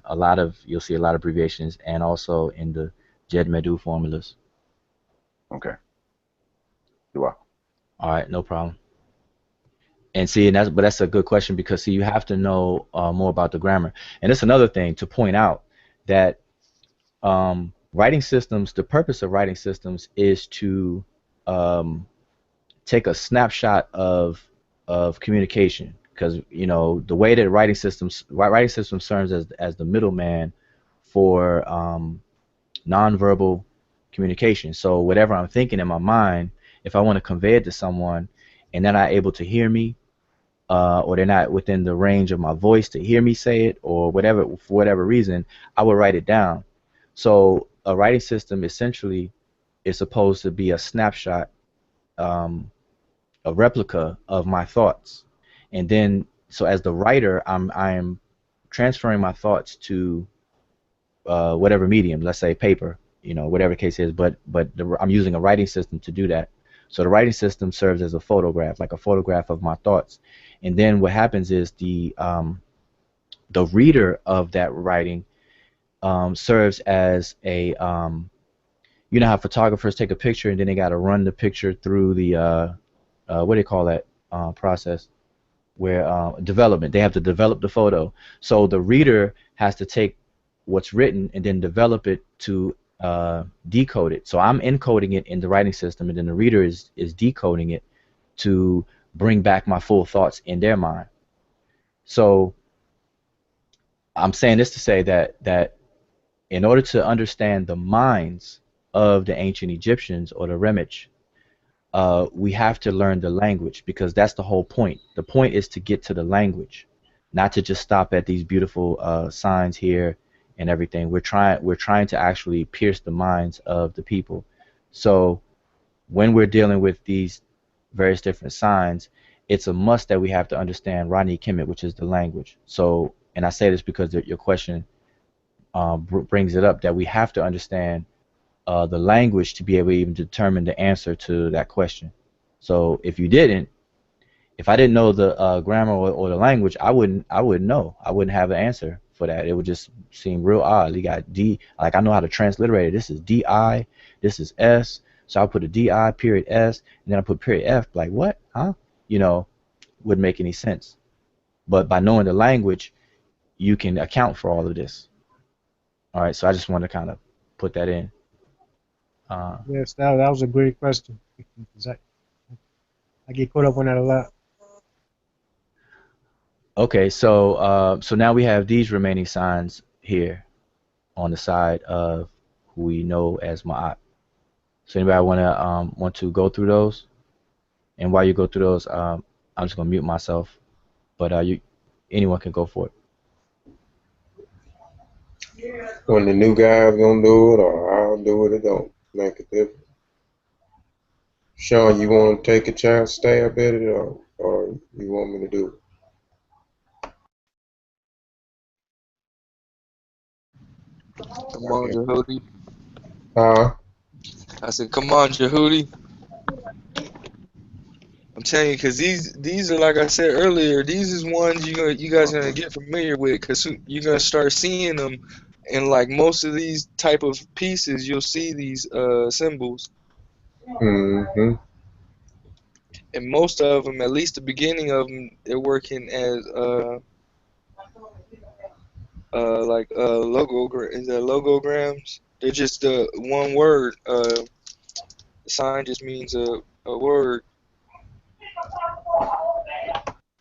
you'll see a lot of abbreviations, and also in the Jed Medew formulas. Okay. You are. All right, no problem. And see, that's a good question, because see, you have to know more about the grammar. And it's another thing to point out that writing systems, the purpose of writing systems is to take a snapshot of communication, because the way that writing systems serves as the middleman for nonverbal communication. So whatever I'm thinking in my mind, if I want to convey it to someone and they're not able to hear me, or they're not within the range of my voice to hear me say it, or whatever, for whatever reason, I will write it down. So a writing system essentially is supposed to be a snapshot, a replica of my thoughts. And then, so as the writer, I'm transferring my thoughts to whatever medium, let's say paper, whatever the case is, but I'm using a writing system to do that. So the writing system serves as a photograph, like a photograph of my thoughts. And then what happens is the reader of that writing serves as a how photographers take a picture and then they got to run the picture through the what do they call that process where development. They have to develop the photo. So the reader has to take what's written and then develop it to decode it. So I'm encoding it in the writing system, and then the reader is decoding it to bring back my full thoughts in their mind. So I'm saying this to say that in order to understand the minds of the ancient Egyptians or the Remich, we have to learn the language, because that's the whole point. The point is to get to the language, not to just stop at these beautiful signs here and everything. We're trying to actually pierce the minds of the people. So when we're dealing with these various different signs, it's a must that we have to understand Rani Kemet, which is the language. So, and I say this because your question brings it up, that we have to understand the language to be able to even determine the answer to that question. So if I didn't know the grammar or the language, I wouldn't know. I wouldn't have the answer for that. It would just seem real odd. You got D, like I know how to transliterate it. This is DI, this is S. So I'll put a DI period S, and then I put period F. Like what? Huh? Wouldn't make any sense. But by knowing the language, you can account for all of this. All right. So I just want to kind of put that in. Yes, that was a great question. I get caught up on that a lot. Okay, so now we have these remaining signs here on the side of who we know as Ma'at. So anybody want to go through those? And while you go through those, I'm just gonna mute myself. But anyone can go for it. When the new guy's gonna do it or I'll do it don't make a difference. Sean, you want to take a chance, stab at it, or you want me to do it? Come on, Jehudi. I said, come on, Jehudi. I'm telling you, because these are, like I said earlier, these is ones you guys are gonna get familiar with, because you're gonna start seeing them in like most of these type of pieces. You'll see these symbols, Mm-hmm. and most of them, at least the beginning of them, they're working as is that logograms? They're just one word. The sign just means a word.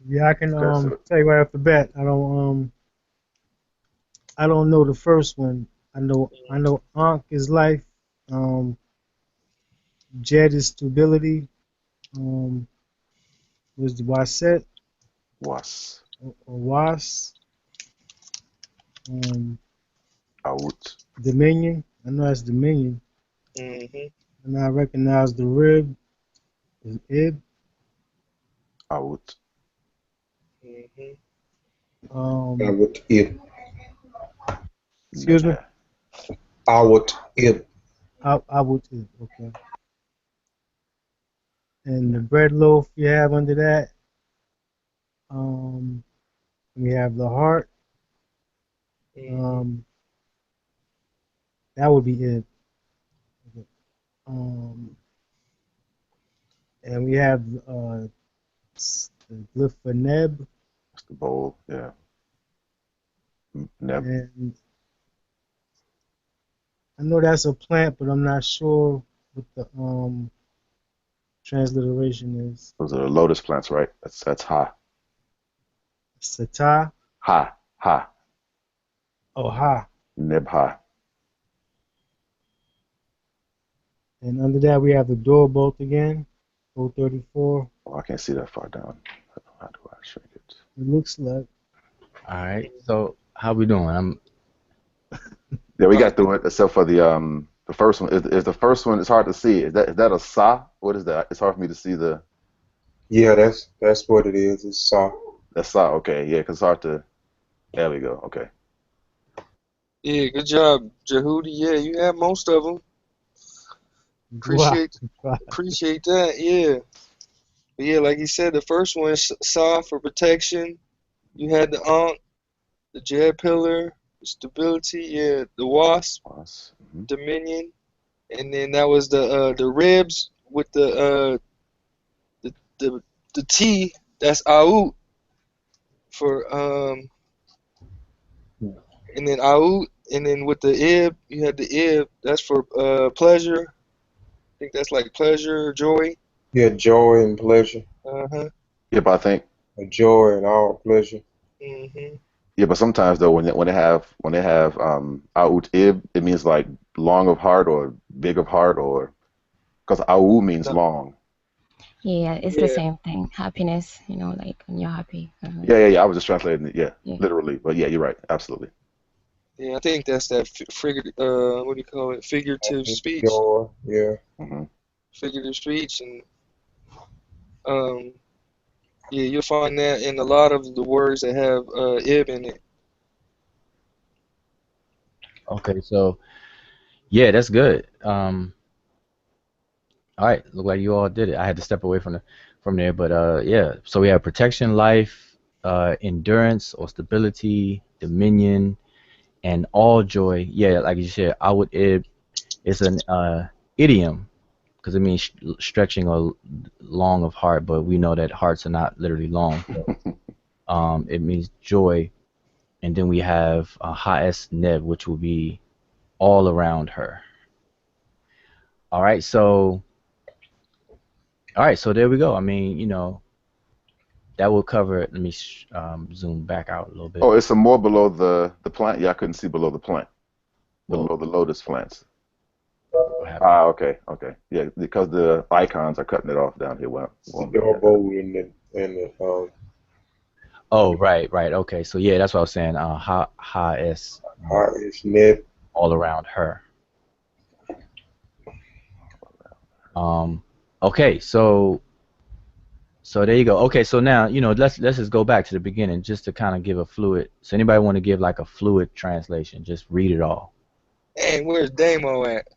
Yeah, I can Okay, so tell you right off the bat. I don't know the first one. I know Ankh is life. Jed is stability. Was the Waset was or Was? out. Dominion. I know that's Dominion. Mm-hmm. And I recognize the rib is Ib. Out. Mm-hmm. I would if. Excuse me. I would if. I would Ib. Okay. And the bread loaf you have under that. We have the heart. That would be it. And we have the glyph for Neb. That's the bowl. Yeah. Neb. And I know that's a plant, but I'm not sure what the transliteration is. Those are the lotus plants, right? That's Ha. Sata. Ha. Oh, Ha. Neb Ha. And under that we have the door bolt again. 034. Oh, I can't see that far down. How do I shrink it? It looks like. All right. So how we doing? Yeah, we got through it except for the first one. Is the first one? It's hard to see. Is that a Sa? What is that? It's hard for me to see the. Yeah, that's what it is. It's soft. That's Sa. Okay, yeah, because it's hard to. There we go. Okay. Yeah, good job, Jehudi. Yeah, you have most of them. Wow. Appreciate that. Yeah. But yeah, like you said, the first one is Sa for protection. You had the Ankh, the Jet Pillar, the Stability. Yeah, the Wasp, Mm-hmm. Dominion, and then that was the ribs with the the T. That's Out for and then Out, and then with the Ib, you had the Ib. That's for pleasure. I think that's like pleasure, joy. Yeah, joy and pleasure. Uh-huh. Yeah, but I think Joy and all pleasure. Mhm. yeah, but sometimes though when they have out ib, it means like long of heart or big of heart or because au means No, long. Yeah, it's the yeah, same thing. Happiness, like when you're happy. Yeah. I was just translating it. Yeah, Yeah. literally. But yeah, you're right. Absolutely. yeah. I think that's that what do you call it? Figurative speech. Joy, yeah. Hmm. Figurative speech, and um, yeah, you'll find that in a lot of the words that have ib in it. Okay, so yeah, that's good. All right, look like you all did it. I had to step away from there, but yeah. So we have protection, life, endurance or stability, dominion, and all joy. Yeah, like you said, awud ib is an idiom because it means stretching or long of heart, but we know that hearts are not literally long. So, it means joy, and then we have ha'es neb, which will be all around her. All right, so there we go. I mean, that will cover it. Let me zoom back out a little bit. Oh, it's some more below the plant. Yeah, I couldn't see below the plant, Well, below the lotus plants. what happened? Ah, okay. Yeah, because the icons are cutting it off down here. Well, won't bring that down. Elbow in the Oh, right. Okay, so yeah, that's what I was saying. Ha es heart is net. all around her. Um, okay, so there you go. Okay, so now let's just go back to the beginning just to kind of give a fluid. So anybody want to give like a fluid translation? Just read it all. Hey, where's Damo at?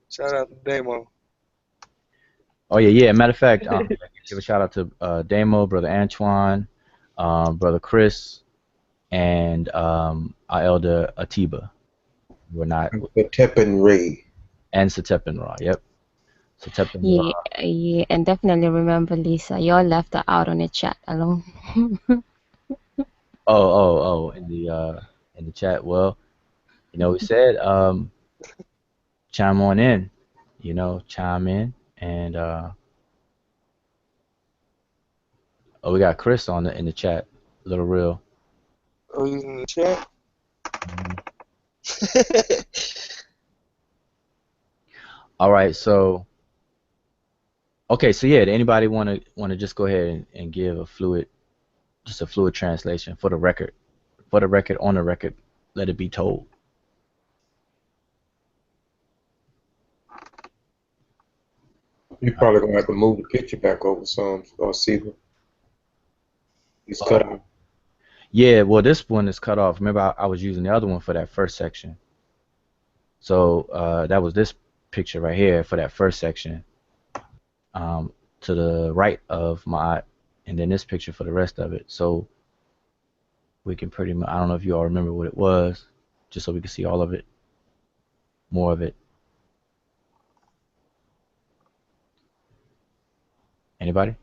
Shout out to Damo. Oh yeah. Matter of fact, give a shout out to Damo, brother Antoine, brother Chris, and our elder Atiba. We're not The Teppan Ray. and Satepin Ra. Yep, Satepin Ra. Yeah, and definitely remember, Lisa, y'all left her out on the chat alone. Oh, in the chat. Well, we said chime on in. Chime in, and oh, we got Chris in the chat. Little real. Oh, he's in the chat. Mhm. All right, so okay, so yeah, anybody want to just go ahead and give just a fluid translation for the record, on the record, let it be told. You probably gonna have to move the picture back over some or see it's cut Oh, out. yeah, well, this one is cut off. Remember, I was using the other one for that first section. So that was this picture right here for that first section, to the right of my, and then this picture for the rest of it. So we can pretty much, I don't know if you all remember what it was, just so we can see all of it, more of it. Anybody?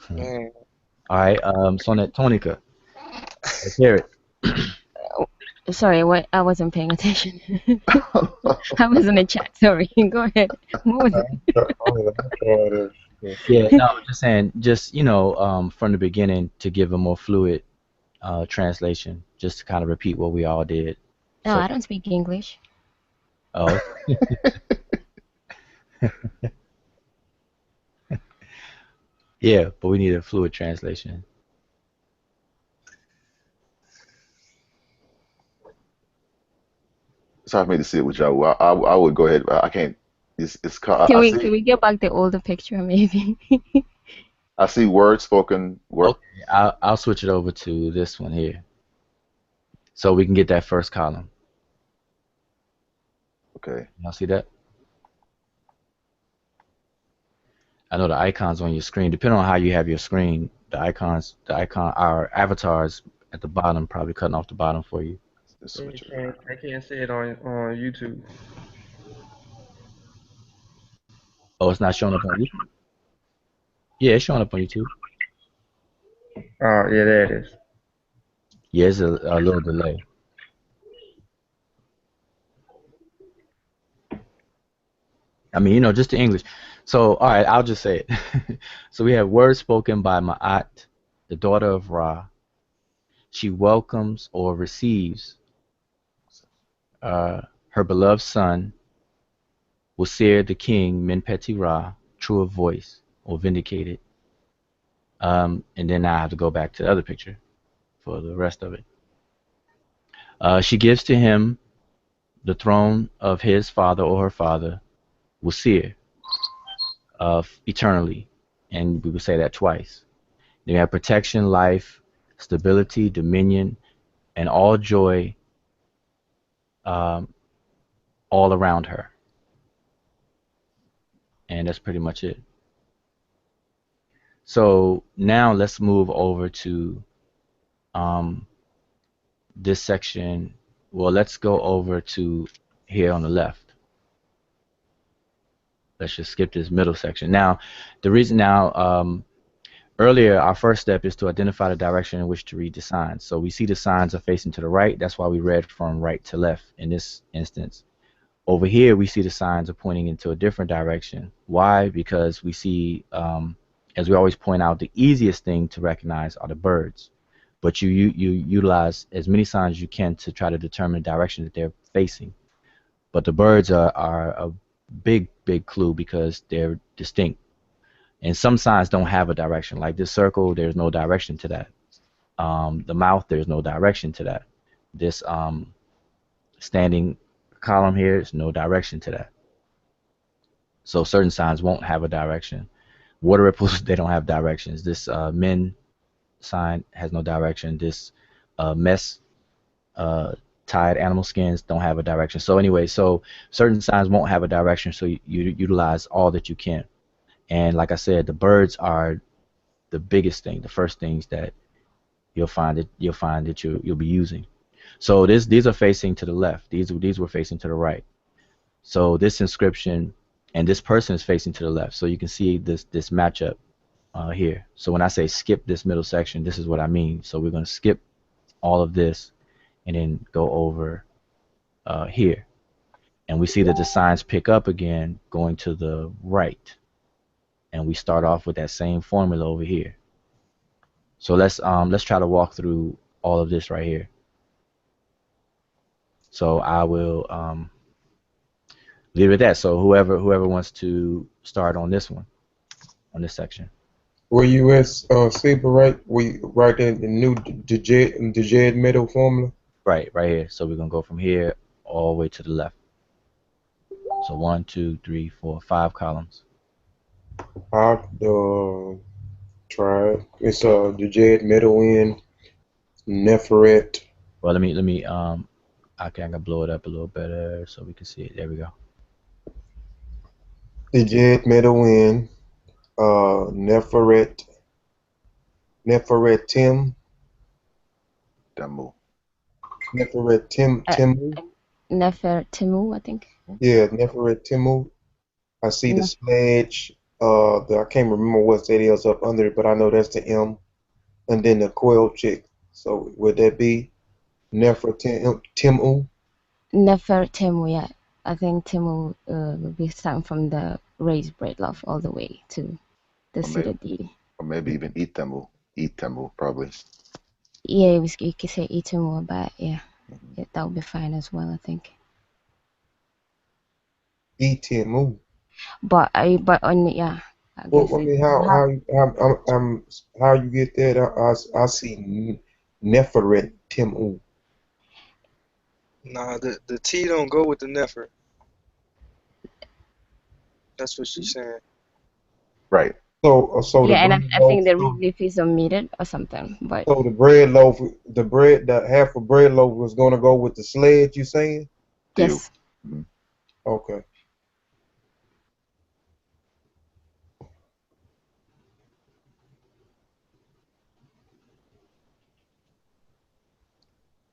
Man. All right, Sonet Tonica, let's hear it. Sorry, what? I wasn't paying attention. I was in the chat. Sorry. Go ahead. What was it? Yeah, no, just saying, from the beginning to give a more fluid translation, just to kind of repeat what we all did. No, So, I don't speak English. oh, yeah, but we need a fluid translation. It's hard for me to see it with y'all. I would go ahead. I can't. It's called. Can I we can see. we get back the older picture maybe? I see word spoken. Word. Okay, I'll switch it over to this one here, so we can get that first column. Okay. Y'all see that? I know the icons on your screen, depending on how you have your screen, our avatars at the bottom, probably cutting off the bottom for you. Let's Yeah, switch it around. they can't see it on YouTube. Oh, it's not showing up on YouTube? Yeah, it's showing up on YouTube. Oh, yeah, there it is. Yeah, it's a little delay. I mean, just the English. So, all right, I'll just say it. So we have words spoken by Ma'at, the daughter of Ra. She welcomes or receives her beloved son, Wasir the king, Menpeti Ra, true of voice, or vindicated. And then I have to go back to the other picture for the rest of it. She gives to him the throne of his father or her father, Wasir, of eternally. And we would say that twice. They have protection, life, stability, dominion, and all joy um, all around her. And that's pretty much it. So now let's move over to um, this section. Well, let's go over to here on the left. Let's just skip this middle section. Now, the reason now, earlier, our first step is to identify the direction in which to read the signs. So we see the signs are facing to the right. That's why we read from right to left in this instance. Over here, we see the signs are pointing into a different direction. Why? Because we see, as we always point out, the easiest thing to recognize are the birds. But you utilize as many signs as you can to try to determine the direction that they're facing. But the birds are a big clue because they're distinct. And some signs don't have a direction. Like this circle, there's no direction to that. The mouth, there's no direction to that. This standing column here, there's no direction to that. So certain signs won't have a direction. Water ripples, they don't have directions. This men sign has no direction. This mess tied animal skins don't have a direction. So anyway, so certain signs won't have a direction. So you utilize all that you can. And like I said, the birds are the biggest thing, the first things that you'll be using. So these are facing to the left. These were facing to the right. So this inscription and this person is facing to the left. So you can see this matchup here. So when I say skip this middle section, this is what I mean. So we're going to skip all of this and then go over here. And we see that the signs pick up again going to the right. And we start off with that same formula over here. So let's try to walk through all of this right here. So I will leave it at that. So whoever wants to start on this one, on this section. Were you at Saber, right? We right in the new Dejed Meadow formula? Right here. So we're gonna go from here all the way to the left. So 1, 2, 3, 4, 5 columns. I'll try it. It's Dejed Meadow in Neferet. Well, let me I can blow it up a little better so we can see it. There we go. Dejed Meadow in Neferet Tim. Demo. Neferet Timu. Nefer Timu, I think. Yeah, Neferet Timu. I see the sledge. I can't remember what that is up under it, but I know that's the M. And then the coil chick. So would that be Neferet Timu? Nefer Timu, yeah. I think Timu will be starting from the raised bread loaf all the way to the Or maybe, seated deity. or maybe even Itemu. Itemu, probably. Yeah, you could say Itimu, but yeah, that would be fine as well, I think. Timu. But I Well, guess I mean, how you get that? I see Neferet Timu. Nah, the T don't go with the Nefer. That's what she's saying. Right. So the Yeah, and bread I loaf, think the reed leaf is omitted or something. But so the bread loaf, the half of bread loaf was gonna go with the sled. You saying? Dew. yes. Mhm. Okay.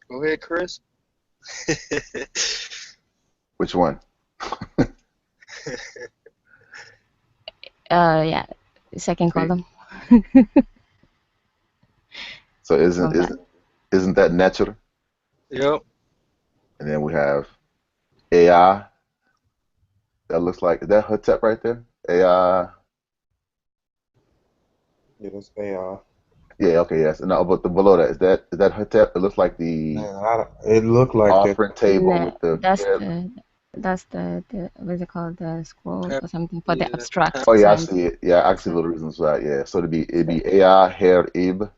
Go ahead, Chris. Which one? Yeah, second Me. column. So From that. isn't that Netcher? Yep. And then we have AI. That looks like, is that Hotep right there? AI. Yeah, that's AI. Yeah, okay, yes. No, but the below that is that Hotep? It looks like the Man, it looked like that. offering table No, with the head. that's the what's it called, the scroll Pap- or something for the yeah, the abstract Oh yeah, I papyrus. signs. see it. Yeah, I see So, the reasons for that. Yeah, so it'd so be AI hair ib.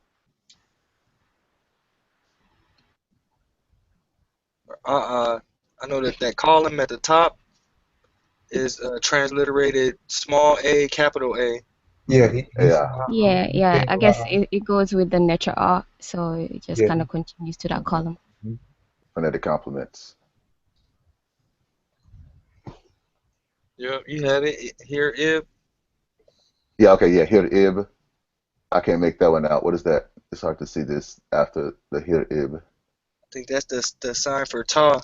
I know that column at the top is transliterated small a, capital A. Yeah, he said, AI. yeah, he yeah. said, I guess it goes with the nature art, so it just yeah. kind of continues to that column. Phonetic complements. Yep, you have it here. Ib. Yeah, okay, yeah, hair ib. I can't make that one out. What is that? It's hard to see this after the hair ib. I think that's the sign for ta.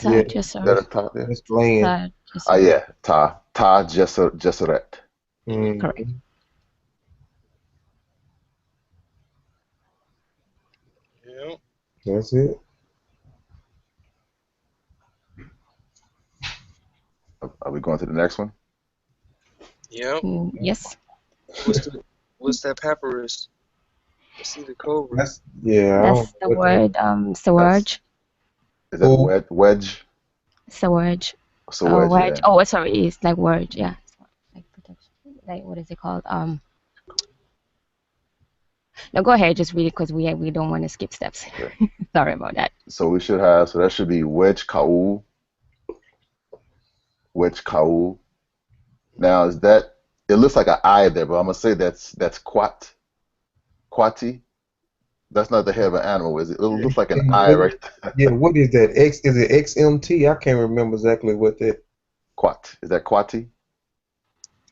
Yeah, Just Is that a that's top there? that's land. just Ah, yeah, ta Jesseret. correct. Mm, Yep. that's it. Are we going to the next one? Yep. Yes, What's that papyrus? Let's see the cobra. That's yeah. I don't know that's the what that. word. That's Sawaj, is that Who? wedge? Sawaj. So wedge, Wedge. yeah. Oh, sorry, it's like word. Yeah, like protection. Like what is it called? No, go ahead. Just read it because we don't want to skip steps. Okay. Sorry about that. So we should have so that should be wedge kaul. Now is that it looks like an I there, but I'm gonna say that's quati. That's not the head of an animal, is it? It looks like an And I right there. yeah, what is that? X is it XMT? I can't remember exactly what that. Quat. Is that quati?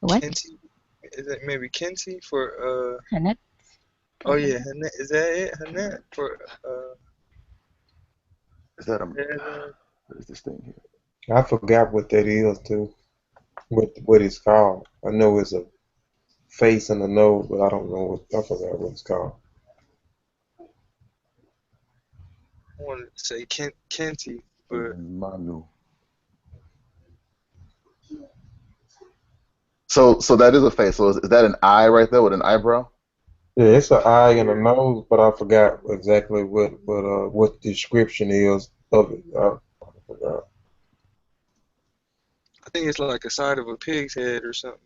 What? Kenti. Is that maybe Kenti for Hanet? Oh yeah, Hanet. Is that it? Hanet for Is that a head, what is this thing here? I forgot what that is too. What it's called? I know it's a face and a nose, but I don't know what. I forgot what it's called. I wanted to say Kenti, And but then Manu. So that is a face. So is that an eye right there with an eyebrow? Yeah, it's an eye and a nose, but I forgot exactly what the description is of it. I forgot. I think it's like a side of a pig's head or something.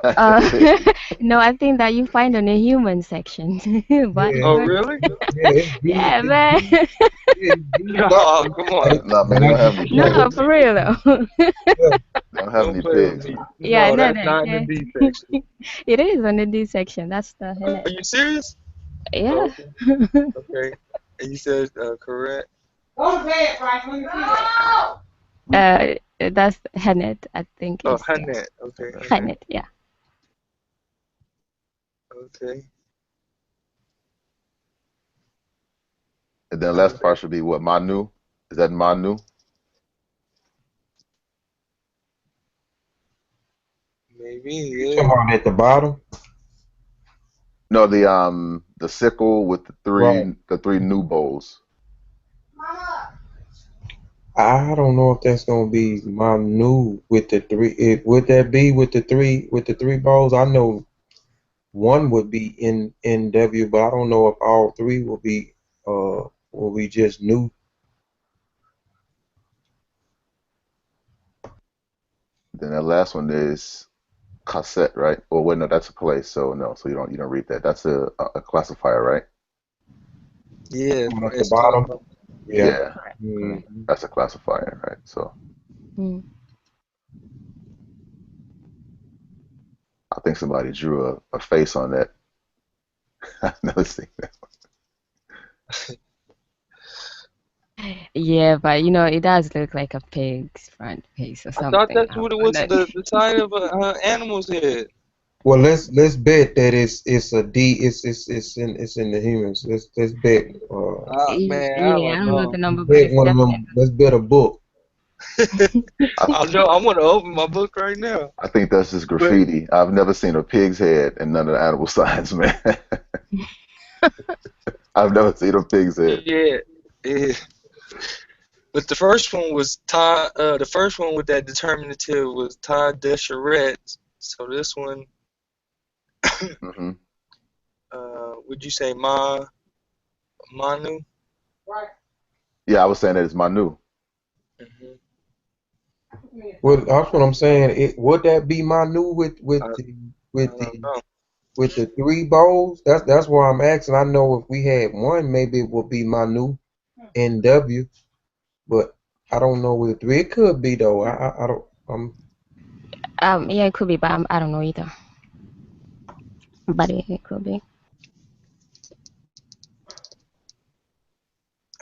That's a Uh, pig. no, I think that you find on the human section. Body Yeah, Oh parts. really? yeah, it's deep. Yeah, It's man. deep. Yeah, it's deep dark. Oh, come on. No, man, But they I don't have just any forgot No, what. pigs. for real though. Yeah, They don't have Don't any play with pigs, me. man. Yeah, No, no, that's no. not in the Yeah. B section. It is on the D section. That's the Are Hanet. you serious? Oh, Yeah. okay. Okay. And you said correct. go to bed, Bryce. Let me see that. That's Hanet. I think Oh, is yeah. Hanet. Okay, Hanet. Hanet. Yeah. Okay. And then I last know. part should be what Manu. Is that Manu? Maybe, You yeah. talking about at the bottom? No, the sickle with Right. the three new bowls. I don't know if that's gonna be my new with the three. Would that be with the three balls? I know one would be in NW, but I don't know if all three will be just new. Then that last one is cassette, right? Or wait, no, that's a place. So no, so you don't read that. That's a classifier, right? Yeah, One for at the S color. bottom. Yeah. Yeah, Correct. Correct. Mm. that's a classifier, right? So Mm. think somebody drew a face on that. I've never seen that. Yeah, but it does look like a pig's front face or I thought something. that's what it was. The sign of a animal's head. Well, let's bet that it's a D. It's in the humans. Let's bet. Man, I Yeah, I don't don't know know. the number, but Bet it's one of definitely. them. Let's bet a book. I, I know. I want to open my book right now. I think that's just But graffiti. I've never seen a pig's head in none of the animal signs, man. I've never seen a pig's head. yeah. But the first one was Todd. The first one with that determinative was Todd Descharet. So this one, Hmm. would you say Manu? Yeah, I was saying that it's Manu. Hmm. Well, that's what I'm saying. Would that be Manu with I, the I with don't the know. with the three bowls? That's why I'm asking. I know if we had one, maybe it would be Manu NW, but I don't know with the three. It could be though. I don't. Yeah, it could be, but I don't know either. But it could be.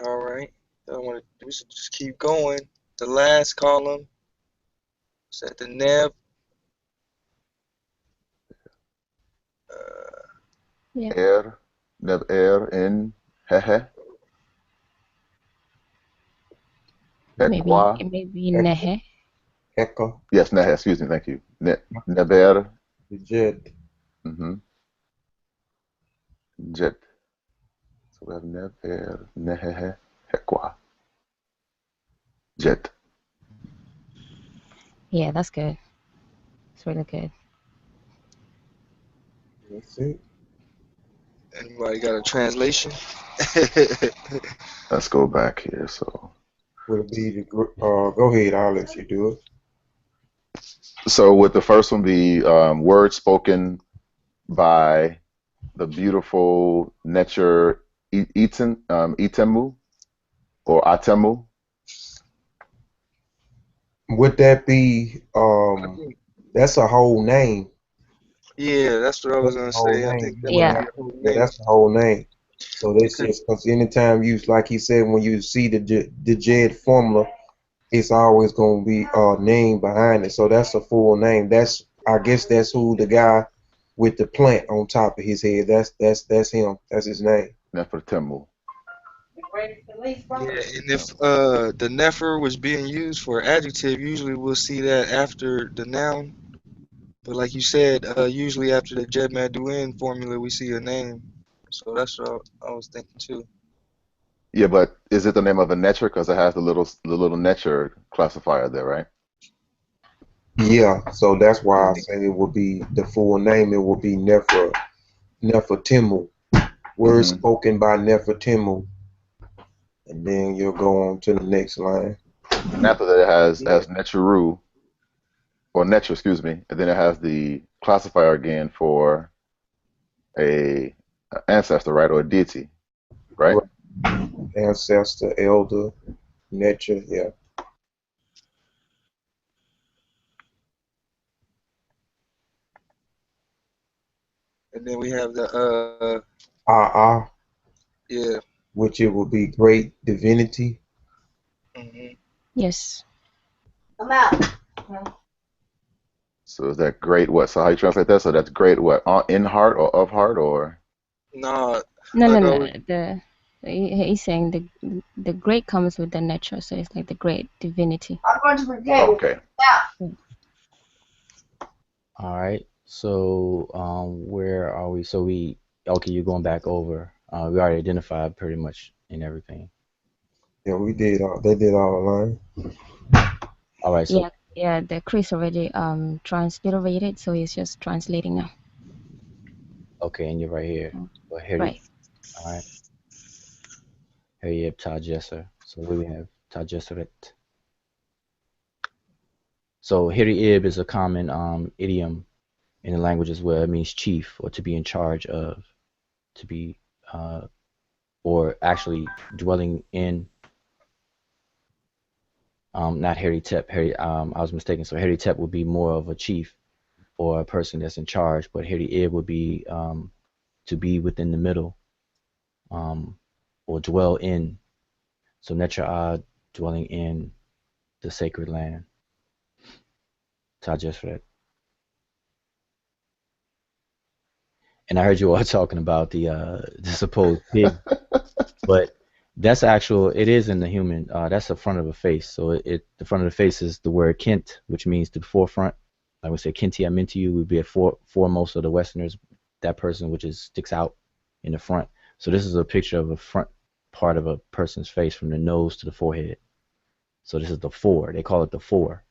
All right. We should just keep going. The last column is at the neb. Yeah, Neb in hehe, etwa. maybe Echo, Nehe. Echo, Yes, nehe, excuse me, thank you. Neber, the jet. mm-hmm. Jet. So we have neber, nehehe, hekwa. Jet. Yeah, that's good. It's really good. That's it. Anybody got a translation? Let's go back here. So Would it be the? Go ahead. I'll let you do it. would the first one be words spoken by the beautiful Netcher Itemu or Atemu? Would that be? I think, That's a whole name. yeah, that's what I was That's the gonna whole say. I name. think You that would might Yeah, be have a whole Yeah, name. that's the whole name. So that's Because, just because anytime you, like he said, when you see the JED formula, it's always going to be a name behind it. So that's a full name. I guess that's who the guy with the plant on top of his head. That's him. That's his name. Nefertemu. yeah, and if the nefer was being used for adjective, usually we'll see that after the noun. But like you said, usually after the Jed Maduin formula, we see a name. So that's what I was thinking too. Yeah, but is it the name of a Netcher because it has the little Netcher classifier there, right? Yeah. So that's why I say it would be the full name. It would be Nefertimu. Words Hmm. spoken by Nefertimu. And then you'll go on to the next line. And after that, it has Netcheru or Netcher, excuse me, and then it has the classifier again for a ancestor, right, or a deity, right? Right. Ancestor, elder, nature. Yeah. And then we have the Ah, yeah. which it would be great divinity. Hmm. yes. So is that great what? So how you translate that? So that's great what? In heart or of heart or? Nah, No, no, like I no. was. He's saying the great comes with the nature, so it's like the great divinity. Oh, okay. All right. So, where are we? Okay, you're going back over. We already identified pretty much in everything. Yeah, we did all. They did all the line. All right. So, Yeah. The Chris already transliterated, so he's just translating now. okay, and you're right here. But here, Right. all right. Here you have Tajesser. So we have Tajesseret. So Hiri-ib is a common idiom in the language as well. It means chief or to be in charge of, to be, or actually dwelling in. Not Harry Tep. I was mistaken. So Harry Tep would be more of a chief, or a person that's in charge. But Heri Ib would be to be within the middle, um, or dwell in. So Netcher dwelling in the sacred land. Tajeshret. And I heard you all talking about the supposed pig, but that's actual. It is in the human. That's the front of a face. So the front of the face is the word kint, which means the forefront. Like we say, kinti amintu would be a foremost of the Westerners. That person which is sticks out in the front. So this is a picture of a front part of a person's face from the nose to the forehead. So this is the fore. They call it the fore.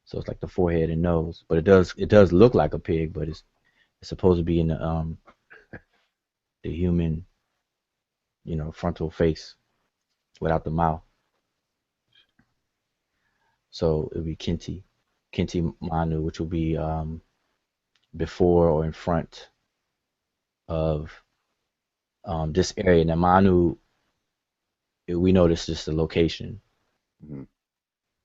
So it's like the forehead and nose, but it does look like a pig, but it's supposed to be in the human, frontal face without the mouth. So it would be kinti manu, which will be before or in front of this area. Now manu, we know this is just the location, Mhm.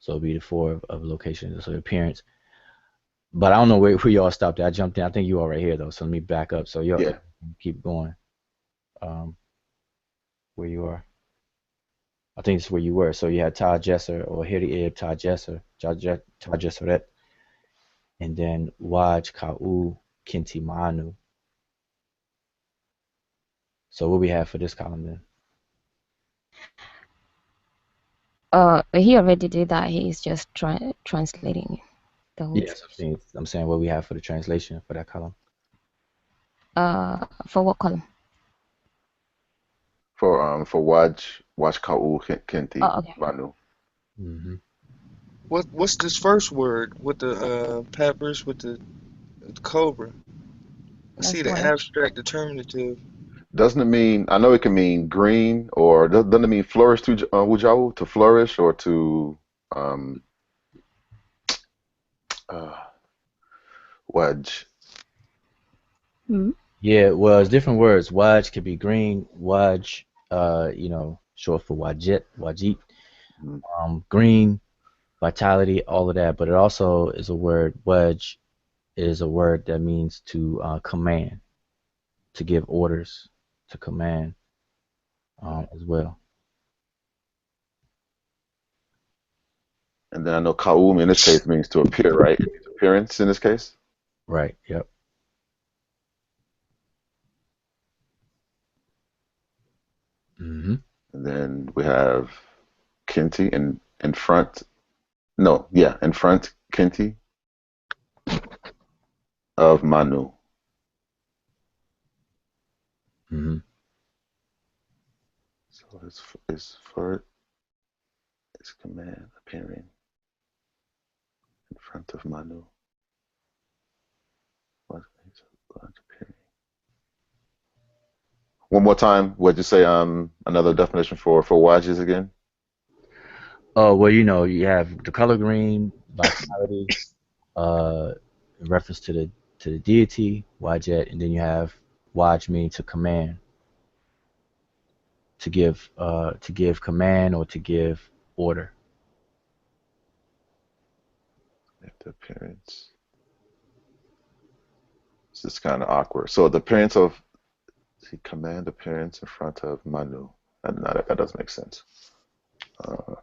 so it'll be the four of location, so the appearance. But I don't know where y'all stopped at. I jumped in. I think you all right here though. So let me back up. So y'all Yeah. keep going. Um, where you are. I think it's where you were. So you had Todd Jesser or Hiri Ib Todd Jesser, Todd Jesseret, and then Waj Ka'u Kinti Manu. So what we have for this column then? He already did that. He's just translating the whole Yes, script. I'm saying what we have for the translation for that column. For what column? For Waj Ka'u Kenti Oh, okay. Manu. Mm-hmm. What's this first word with the peppers with the cobra? I see That's the one. abstract determinative. Doesn't it mean? I know it can mean green, or doesn't it mean flourish to Wujau, to flourish, or to um uh, Waj? Hmm. Yeah, well, it's different words. Waj could be green. Waj, short for Wajit, Mhm. green, vitality, all of that. But it also is a word. Waj is a word that means to command, to give orders, to command, as well. And then I know Ka'um in this case means to appear, right? It means appearance in this case. Right. Yep. Mm-hmm. And then we have Kenti in front. No, yeah, in front Kenti of Manu. Mm-hmm. So it's for its command appearing in front of Manu. What is appearing? One more time. What'd you say? Another definition for Wages again. Oh well, you have the color green, vitality, in reference to the deity, Wajet, and then you have Waj meaning to command, to give command or to give order. If the appearance. This is kind of awkward. So the appearance of see command appearance in front of Manu. That doesn't make sense. Uh,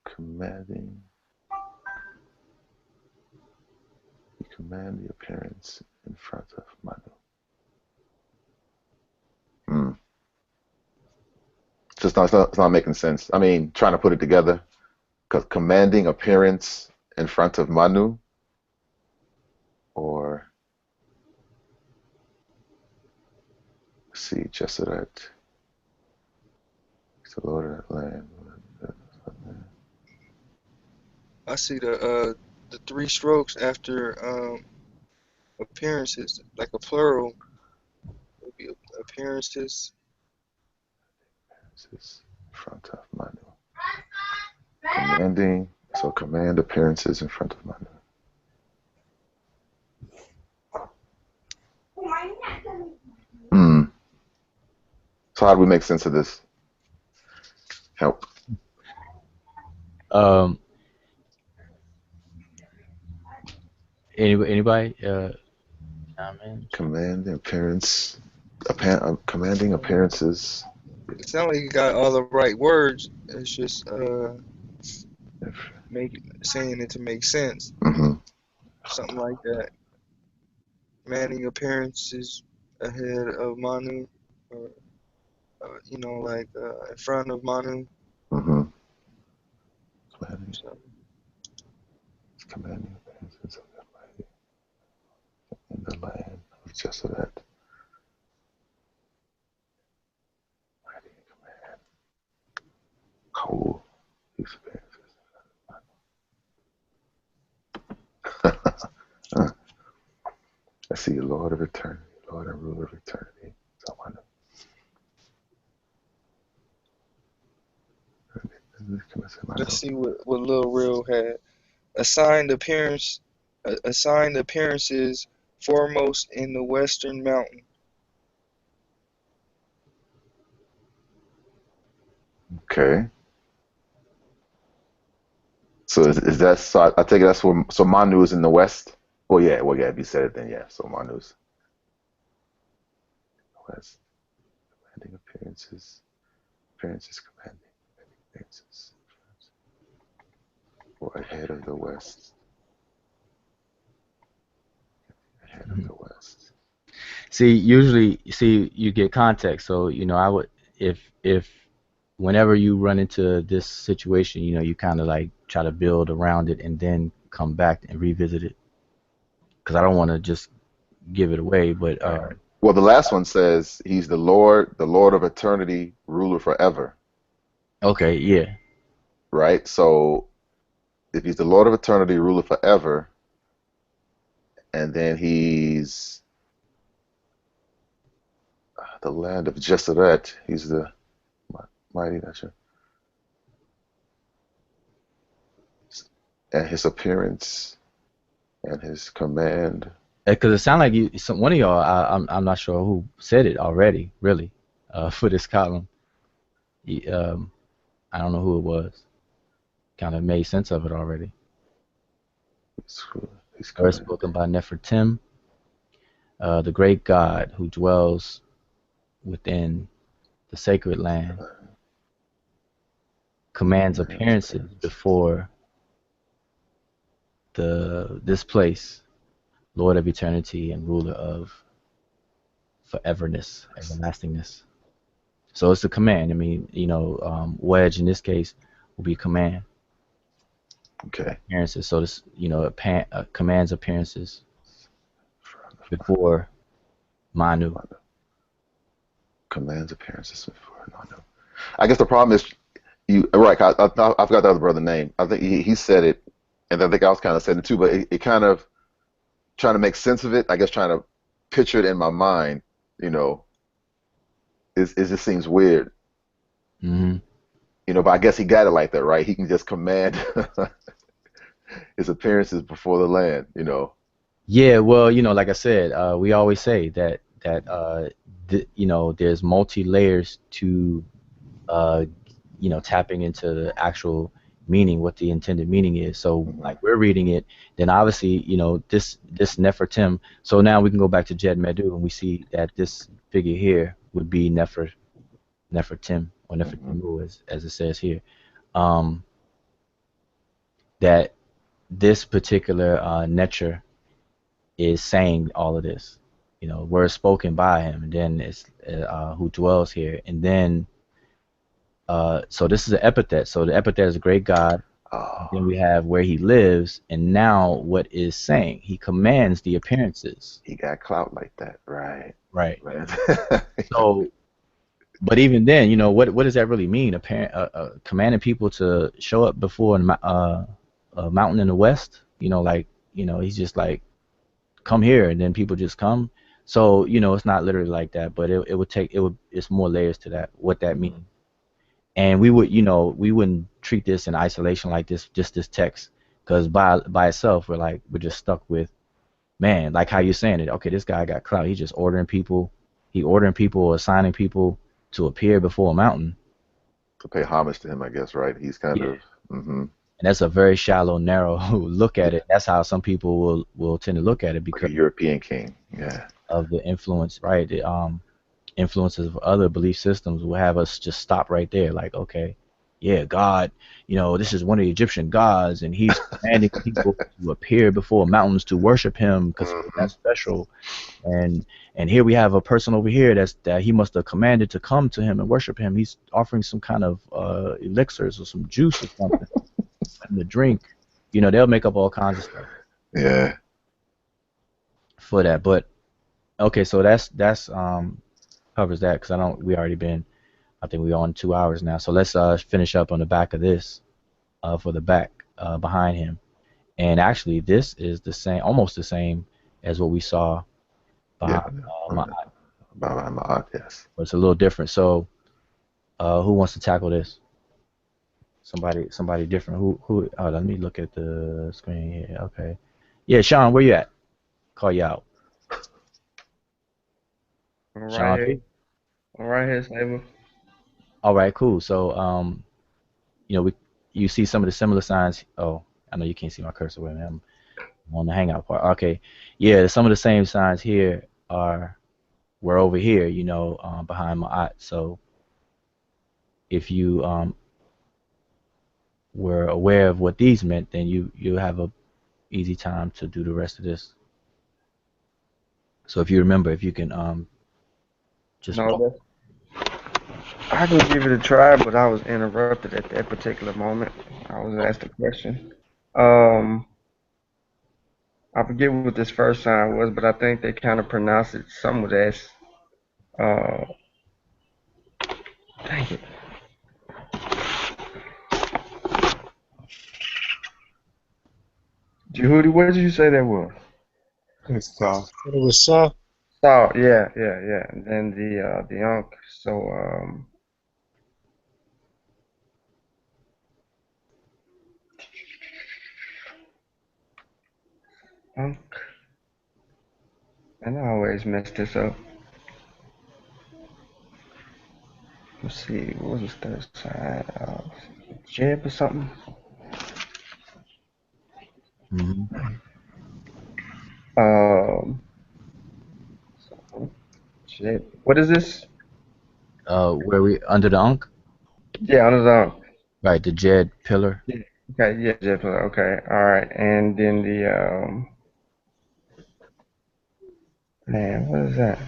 commanding. You command the appearance in front of Manu. Hmm. It's not making sense. I mean, trying to put it together because commanding appearance in front of Manu, or let's see, Jesaret, the Lord of that land. I see the three strokes after appearances, like a plural would be appearances. Appearances in front of Manu. Commanding, so command appearances in front of Manu. Hmm. So how do we make sense of this? Help. Um, Anybody? I mean, Commanding appearance, commanding appearances. It sounds like you got all the right words. It's just saying it to make sense. Mm-hmm. Something like that. Manning appearances ahead of Manu, or like in front of Manu. Mm-hmm. Commanding, So commanding appearances in the land of just that. Cool. These appearances. I see you, Lord of eternity, Lord and ruler of eternity. So I let's see what Lil Real had. Assigned appearances foremost in the western mountain. Okay. So is that so? I take it that's where. So Manu is in the west. Well, yeah. Well, yeah. If you said it, then yeah. So Manu's west. Commanding appearances. Appearances commanding appearances. Or ahead of the west. Ahead of the west. see, usually, see, you get context. So, I would, if whenever you run into this situation, you kind of like try to build around it and then come back and revisit it. Because I don't want to just give it away, but Well, the last one says he's the Lord of eternity, ruler forever. okay, yeah. Right. So if he's the Lord of eternity, ruler forever, and then he's the land of Jeseret, he's the mighty Netcher. And his appearance and his command. Because it sounded like one of y'all, I'm not sure who said it already, really, for this column. I don't know who it was. Kind of made sense of it already. His First command. spoken by Nefertim, the great God who dwells within the sacred land, commands appearances before this place, Lord of eternity and ruler of foreverness, everlastingness. So it's a command. I mean, wedge in this case will be command. Okay. Appearances. So this, commands appearances before Manu. Commands appearances before Manu. I guess the problem is you right. I forgot the other brother's name. I think he said it, and I think I was kind of saying it too. But it kind of trying to make sense of it. I guess trying to picture it in my mind. It just seems weird. Hmm. But I guess he got it like that, right? He can just command his appearances before the land. Yeah, well, like I said, we always say that there's multi layers to tapping into the actual meaning, what the intended meaning is. So like we're reading it, then obviously, this Nefertim. So now we can go back to Jed Medew and we see that this figure here would be Nefertim or Nefertimu as it says here. Um, that this particular Netcher is saying all of this. Words spoken by him, and then it's who dwells here, and then so this is an epithet. So the epithet is a great God. Then we have where he lives, and now what is saying? He commands the appearances. He got clout like that, right? Right. So, but even then, what does that really mean? Commanding people to show up before a mountain in the west. He's just like, come here, and then people just come. So it's not literally like that, but it's more layers to that. What that means. And we wouldn't treat this in isolation like this, just this text, because by itself we're just stuck with, man, like how you're saying it. Okay, this guy got clout. He's just ordering people, assigning people to appear before a mountain To pay homage to him, I guess, right? He's kind Yeah. of. Mm-hmm. And that's a very shallow, narrow look at it. That's how some people will tend to look at it Like because a European king. Yeah. of the influence, right? The influences of other belief systems will have us just stop right there. Like, okay, yeah, God, this is one of the Egyptian gods, and he's commanding people to appear before mountains to worship him because Hmm. that's special. And here we have a person over here that he must have commanded to come to him and worship him. He's offering some kind of elixirs or some juice or something for him to drink. They'll make up all kinds of stuff Yeah. for that. But okay, so that's covers that because I think we're on 2 hours now. So let's finish up on the back of this for the back behind him. And actually, this is the same, almost the same as what we saw Yeah. behind my. Behind my eye, yes. But it's a little different. So who wants to tackle this? Somebody different. Who? Oh, let me look at the screen here. Okay. Yeah, Sean, where you at? Call you out. I'm right Sean here. P. I'm right here, Stable. All right, cool. So you see some of the similar signs. Oh, I know you can't see my cursor. Wait a minute, I'm on the Hangout part. Okay, yeah, some of the same signs here were over here. Behind my eye. So if you were aware of what these meant, then you have a easy time to do the rest of this. So if you remember, if you can just No, walk. that's, I can give it a try, but I was interrupted at that particular moment. I was asked a question. Um, I forget what this first sign was, but I think they kind of pronounce it somewhat as, uh, dang it. Jehudi, what did you say that was? It's soft. But it was soft. Oh, yeah, yeah, yeah. And then the Ankh. So, Ankh. And I always mess this up. Let's see, what was the third side? Jeb or something? Hmm. Um, Jeb. What is this? Where we under the Ankh, Yeah, under the Ankh. right? The Jed pillar. Yeah. Okay, yeah, Jeb. Okay, all right. And then man, what is that?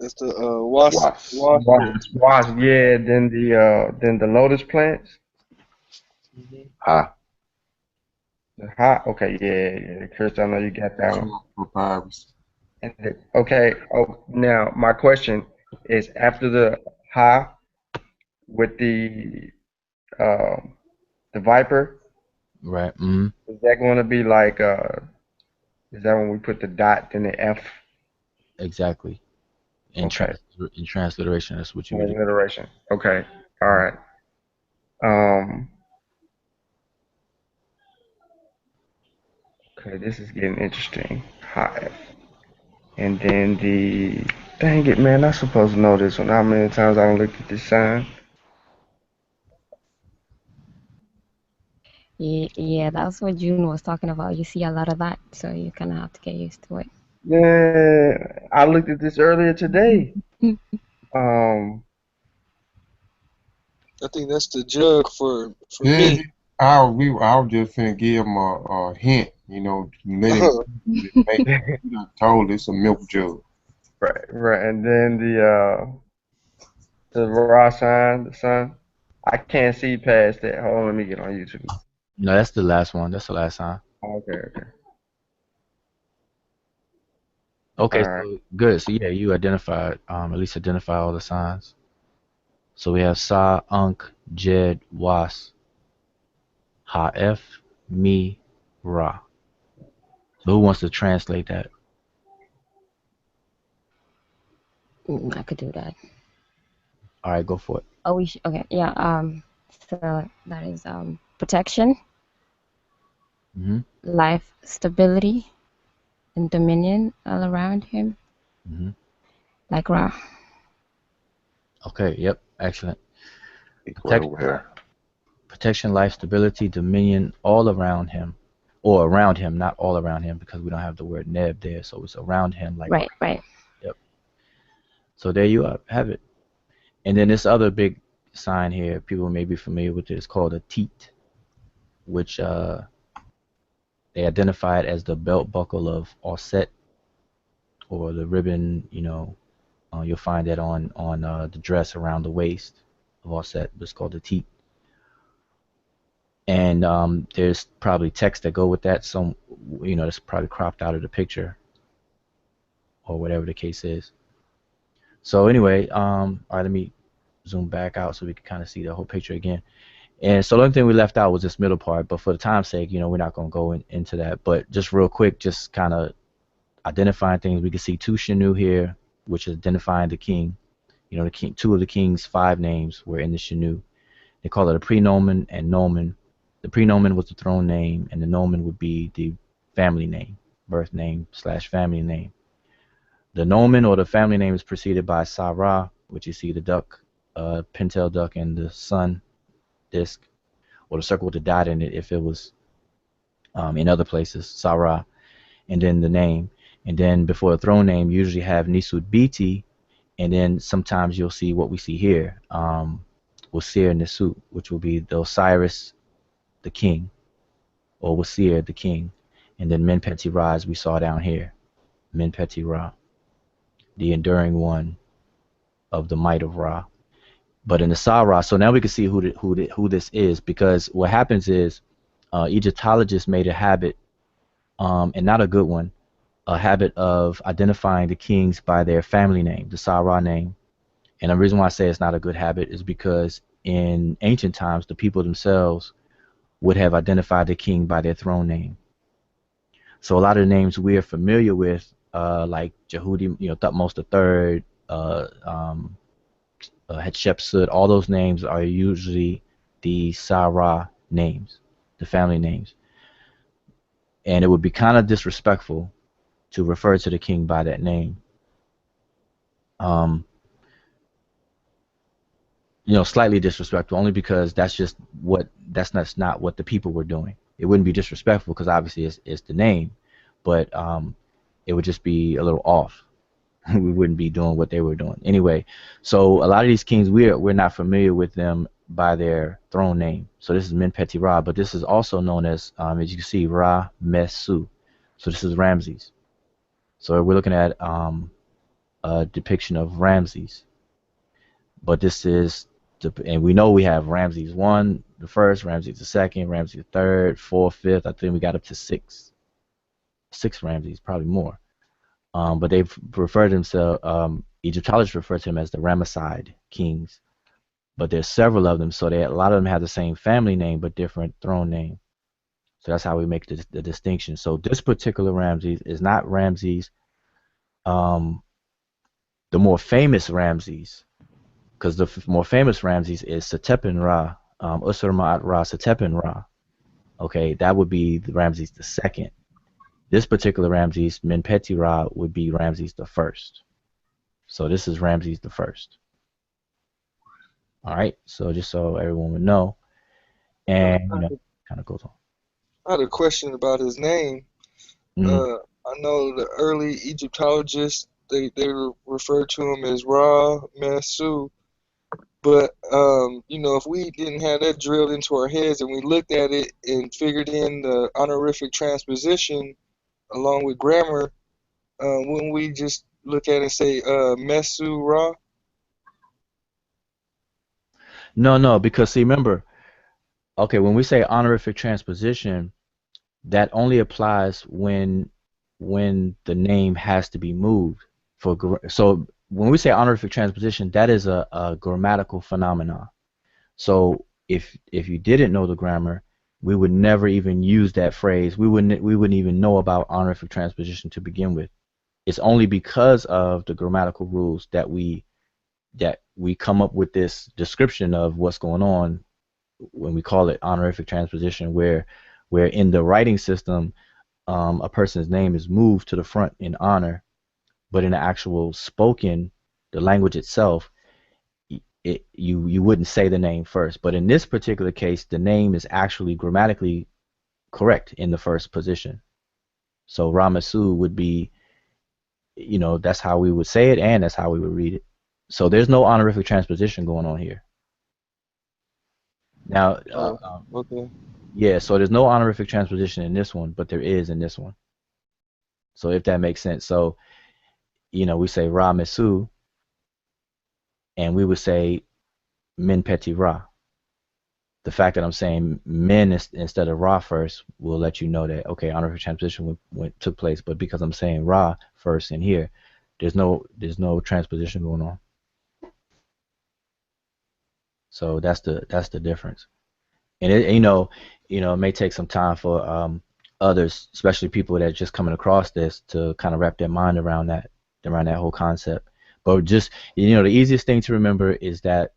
That's the wasp. Was. Wasp. Wasp. Yeah. Then the lotus plants. Ha. The hot. Okay, yeah, yeah. Chris, I know you got that one. Papyrus. Okay. Oh, now my question is after the ha with the viper, Right. Hmm. is that going to be like is that when we put the dot then the F? Exactly. In Okay. transliteration, that's what you would do. Transliteration. Okay. All right. Um. Okay. This is getting interesting. Hive. And then the dang it, man! I'm supposed to know this one. How many times I done looked at this sign? Yeah, that's what June was talking about. You see a lot of that, so you kind of have to get used to it. Yeah, I looked at this earlier today. Um. I think that's the jug for Yeah, me. I was just finna give him a hint, let him make. You done told it's a milk jug. Right. Right. And then the raw sign, the sun. I can't see past that. Hold on, let me get on YouTube. No, that's the last one. That's the last sign. Okay. Okay. All Okay, right. so good. So yeah, you identified, at least identify all the signs. So we have Sa, Ankh, Jed, Was, Ha-F, Mi, Ra. So who wants to translate that? I could do that. All right, go for it. Oh, okay. Yeah. So that is protection, Hmm. life, stability, and dominion all around him, Hmm. like Ra. Okay, yep. Excellent. Equate over here. Protection, life, stability, dominion, all around him, or around him, not all around him, because we don't have the word neb there, so it's around him, like. Right, right. Yep. So there you have it. And then this other big sign here, people may be familiar with it. It's called a teat, which they identify it as the belt buckle of Osset, or the ribbon. You'll find that on the dress around the waist of Osset. It's called the teat. And there's probably text that go with that. Some, that's probably cropped out of the picture, or whatever the case is. So anyway, all right, let me zoom back out so we can kind of see the whole picture again. And so the only thing we left out was this middle part, but for the time's sake, we're not going to go into that. But just real quick, just kind of identifying things. We can see two Shanu here, which is identifying the king. The king, two of the king's 5 names were in the Shanu. They call it a prenomen and nomen. The prenomen was the throne name, and the nomen would be the family name, birth name / family name. The nomen, or the family name, is preceded by Sarah, which you see the duck, pintail duck, and the sun disc, or the circle with the dot in it if it was in other places, Sarah, and then the name. And then before the throne name, you usually have Nisud Biti, and then sometimes you'll see what we see here, Wasir Nisut, which will be the Osiris, the king, or Wasir, the king. And then Menpeti Ra, as we saw down here, Menpeti Ra, the enduring one of the might of Ra. But in the Sarah, so now we can see who this is, because what happens is Egyptologists made a habit, and not a good one, a habit of identifying the kings by their family name, the Sarah name. And the reason why I say it's not a good habit is because in ancient times, the people themselves would have identified the king by their throne name. So a lot of the names we are familiar with, like Jehudi, Thutmose III, Hatshepsut, all those names are usually the Sarah names, the family names. And it would be kind of disrespectful to refer to the king by that name. Slightly disrespectful, only because that's not what the people were doing. It wouldn't be disrespectful because obviously it's the name, but it would just be a little off. We wouldn't be doing what they were doing anyway. So a lot of these kings, we're not familiar with them by their throne name. So this is Menpeti Ra, but this is also known as you can see, Ra Mesu. So this is Ramses. So we're looking at a depiction of Ramses, but this is and we know we have Ramses I, the first, Ramses the second, Ramses the third, fourth, fifth. I think we got up to six Ramses, probably more. But they've referred themselves, Egyptologists refer to them as the Ramesside kings. But there's several of them, so a lot of them have the same family name but different throne name. So that's how we make the distinction. So this particular Ramses is not Ramses, the more famous Ramses, because the more famous Ramses is Setepen Ra, Usur Ma'at Ra, Setepen Ra. Okay, that would be the Ramses the second. This particular Ramses, Menpeti Ra, would be Ramses the first. So this is Ramses the first. All right, so just so everyone would know, and kind of goes on. I had a question about his name. I know the early Egyptologists, they referred to him as Ra Mesu, but if we didn't have that drilled into our heads and we looked at it and figured in the honorific transposition along with grammar, wouldn't we just look at it and say Mesu Ra? No, because see, remember, okay, when we say honorific transposition, that only applies when the name has to be moved. So when we say honorific transposition, that is a grammatical phenomenon. So if you didn't know the grammar, we would never even use that phrase. We wouldn't even know about honorific transposition to begin with. It's only because of the grammatical rules that we come up with this description of what's going on when we call it honorific transposition, where in the writing system, a person's name is moved to the front in honor, but in the actual spoken, the language itself, you wouldn't say the name first. But in this particular case, the name is actually grammatically correct in the first position. So Ramasu would be, that's how we would say it, and that's how we would read it. So there's no honorific transposition going on here. Now, Okay. yeah, so there's no honorific transposition in this one, but there is in this one. So if that makes sense. So, we say Ra Mesu, and we would say Min Peti Ra. The fact that I'm saying Min instead of Ra first will let you know that, okay, honorific transposition took place, but because I'm saying Ra first in here, there's no transposition going on. So that's the difference. And it may take some time for others, especially people that are just coming across this, to kind of wrap their mind around that whole concept. But just the easiest thing to remember is that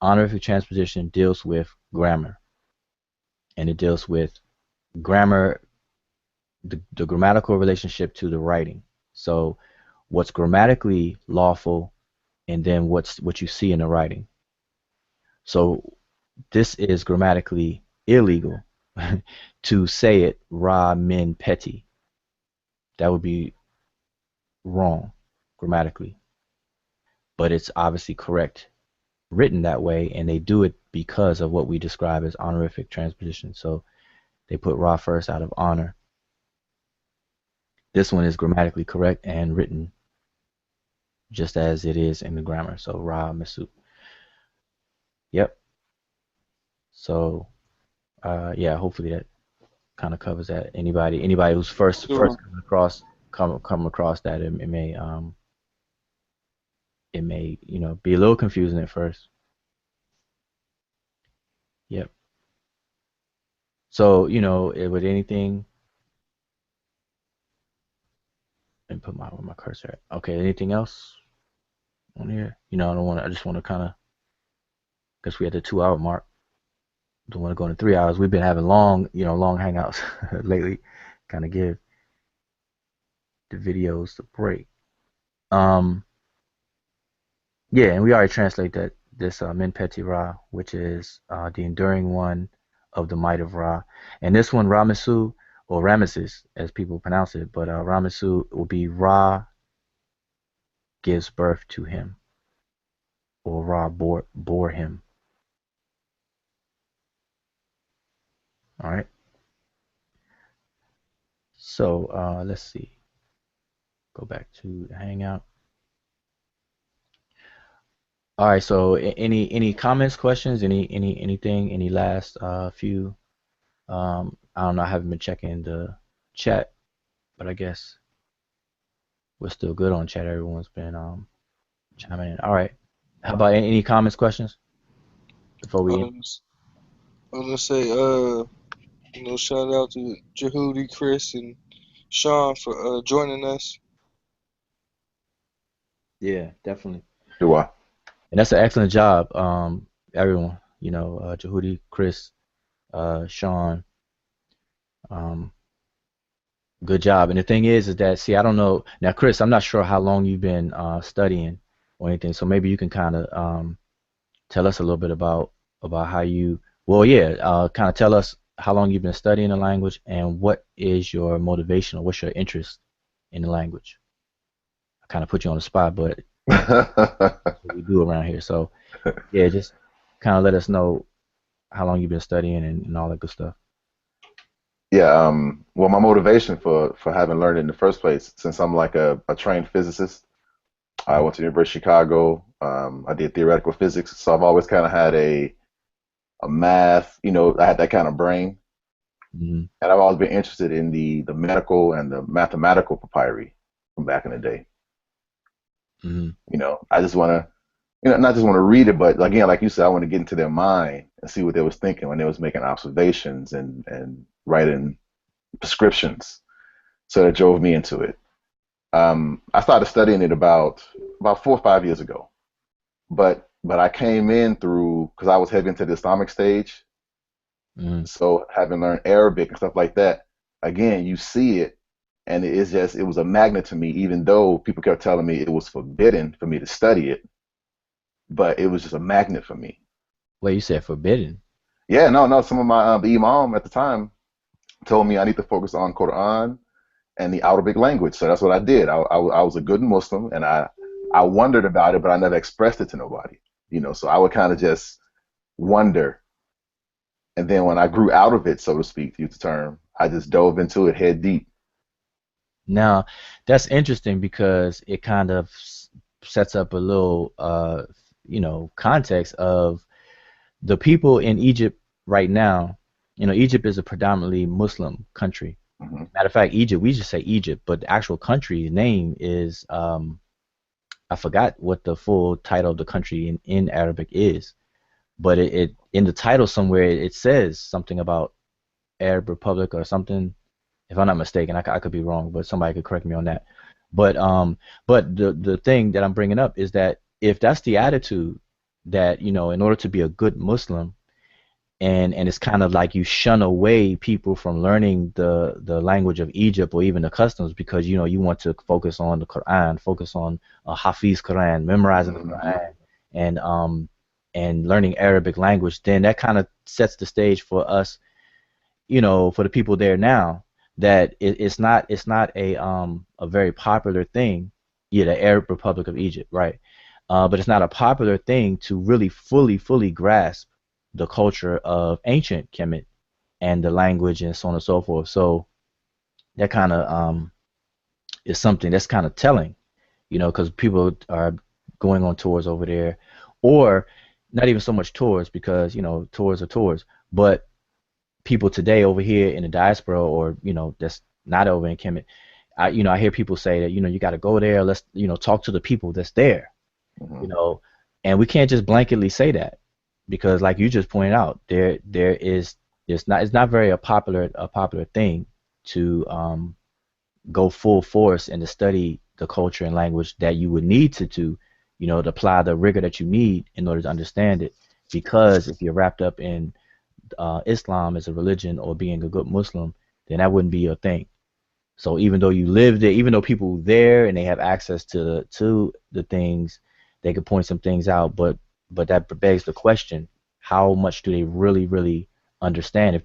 honorific transposition deals with grammar, and it deals with grammar, the grammatical relationship to the writing. So what's grammatically lawful, and then what you see in the writing. So this is grammatically illegal to say it Ra Min Peti. That would be wrong grammatically. But it's obviously correct written that way, and they do it because of what we describe as honorific transposition. So they put Ra first out of honor. This one is grammatically correct and written just as it is in the grammar. So Ra Mesu. Yep. So yeah, hopefully that kind of covers that. Anybody who's first Sure. come across that, it may be a little confusing at first. Yep. So with anything, and put where my cursor at. Okay, anything else on here? I just want to kind of, guess we had the 2 hour mark. Don't want to go into 3 hours. We've been having long hangouts lately, kind of give the videos a break. Yeah, and we already translate that this Min Peti Ra, which is the enduring one of the might of Ra. And this one, Ramesu, or Rameses, as people pronounce it, but Ramesu will be Ra gives birth to him, or Ra bore him. All right. So let's see. Go back to the Hangout. All right. So any comments, questions, anything, any last few? I don't know. I haven't been checking the chat, but I guess we're still good on chat. Everyone's been chiming in. All right. How about any comments, questions before we end? I'm gonna say, shout out to Jehudi, Chris, and Sean for joining us. Yeah, definitely. Do I? And that's an excellent job, everyone. Jehudi, Chris, Sean. Good job. And the thing is that, see, I don't know now, Chris. I'm not sure how long you've been studying or anything. So maybe you can kind of tell us a little bit about how you. Well, yeah, kind of tell us how long you've been studying the language and what is your motivation or what's your interest in the language. I kind of put you on the spot, but that's what we do around here. So yeah, just kind of let us know how long you've been studying and all that good stuff. Yeah, well, my motivation for having learned it in the first place, since I'm like a trained physicist, I went to the University of Chicago. I did theoretical physics, so I've always kind of had a math, I had that kind of brain, Mm-hmm. and I've always been interested in the medical and the mathematical papyri from back in the day. Mm-hmm. I just want to, not just want to read it, but again, like you said, I want to get into their mind and see what they was thinking when they was making observations and writing prescriptions. So that drove me into it. I started studying it about 4 or 5 years ago, but I came in through because I was heavy into the Islamic stage. Mm-hmm. So having learned Arabic and stuff like that, again, you see it, and it was a magnet to me. Even though people kept telling me it was forbidden for me to study it, but it was just a magnet for me. Well, you said forbidden. Yeah, no. Some of my the imam at the time told me I need to focus on Quran and the Arabic language. So that's what I did. I was a good Muslim, and I wondered about it, but I never expressed it to nobody. So I would kind of just wonder, and then when I grew out of it, so to speak, to use the term, I just dove into it head deep. Now, that's interesting because it kind of sets up a little, context of the people in Egypt right now. Egypt is a predominantly Muslim country. Hmm. Matter of fact, Egypt, we just say Egypt, but the actual country's name is, I forgot what the full title of the country in Arabic is, but it in the title somewhere it says something about Arab Republic or something. If I'm not mistaken, I could be wrong, but somebody could correct me on that. But the thing that I'm bringing up is that if that's the attitude that in order to be a good Muslim, and it's kind of like you shun away people from learning the language of Egypt or even the customs because you want to focus on the Quran, focus on Hafiz Quran, memorizing the Hmm. Quran, and learning Arabic language. Then that kind of sets the stage for us, for the people there now, that it's not a very popular thing. Yeah, the Arab Republic of Egypt, right? But it's not a popular thing to really fully grasp the culture of ancient Kemet and the language and so on and so forth. So that kind of is something that's kind of telling, because people are going on tours over there, or not even so much tours because tours are tours, but people today over here in the diaspora or that's not over in Kemet, I hear people say that you got to go there. Let's talk to the people that's there, Hmm. you know, and we can't just blanketly say that because like you just pointed out, there is it's not very a popular thing to go full force and to study the culture and language that you would need to apply the rigor that you need in order to understand it. Because if you're wrapped up in Islam as a religion or being a good Muslim, then that wouldn't be your thing. So even though you live there, even though people there and they have access to the things, they could point some things out, but that begs the question: how much do they really understand if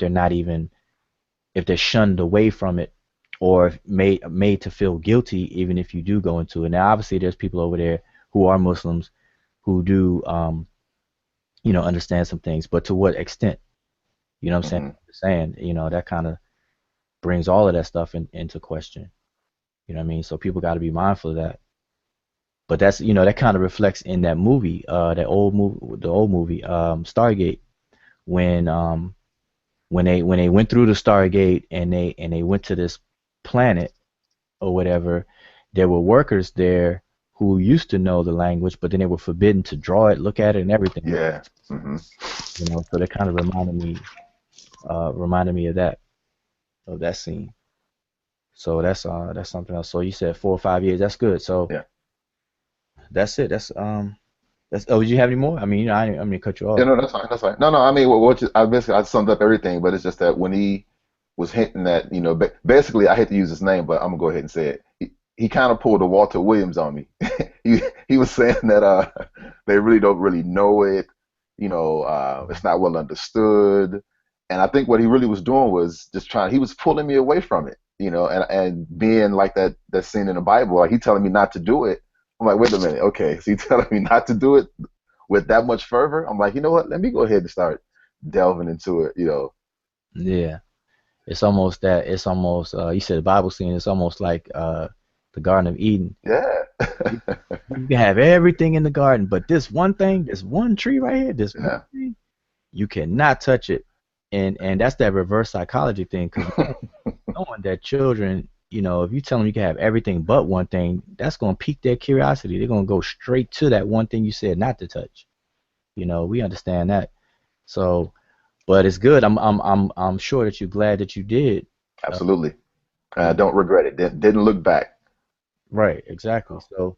they're shunned away from it, or made to feel guilty even if you do go into it? Now, obviously, there's people over there who are Muslims who do understand some things, but to what extent? You know what I'm Hmm. saying? That kind of brings all of that stuff into question. You know what I mean? So people got to be mindful of that. But that's that kind of reflects in that movie, the old movie, Stargate, when when they went through the Stargate and they went to this planet or whatever, there were workers there who used to know the language, but then they were forbidden to draw it, look at it, and everything. Yeah. Hmm. So that kind of reminded me of that scene. So that's something else. So you said 4 or 5 years. That's good. So Yeah. that's it. That's. Oh, did you have any more? I mean, I mean, cut you Yeah, off. no, that's fine. That's fine. No. I mean, I basically I summed up everything, but it's just that when he was hinting at, basically, I hate to use his name, but I'm gonna go ahead and say it. He kind of pulled a Walter Williams on me. He was saying that they really don't really know it. It's not well understood, and I think what he really was doing was just trying. He was pulling me away from it. And being like that scene in the Bible, like he telling me not to do it. I'm like, wait a minute, okay, so he telling me not to do it with that much fervor. I'm like, you know what? Let me go ahead and start delving into it. Yeah, it's almost that. It's almost. You said the Bible scene. It's almost like the Garden of Eden. Yeah. You, you can have everything in the garden, but this one thing, this one tree right here, this one Yeah. thing, you cannot touch it. And that's that reverse psychology thing, because knowing that children, if you tell them you can have everything but one thing, that's going to pique their curiosity. They're going to go straight to that one thing you said not to touch. We understand that. So, but it's good. I'm sure that you're glad that you did. Uh, Absolutely. I you- don't regret it. Didn't look back. right, exactly. So,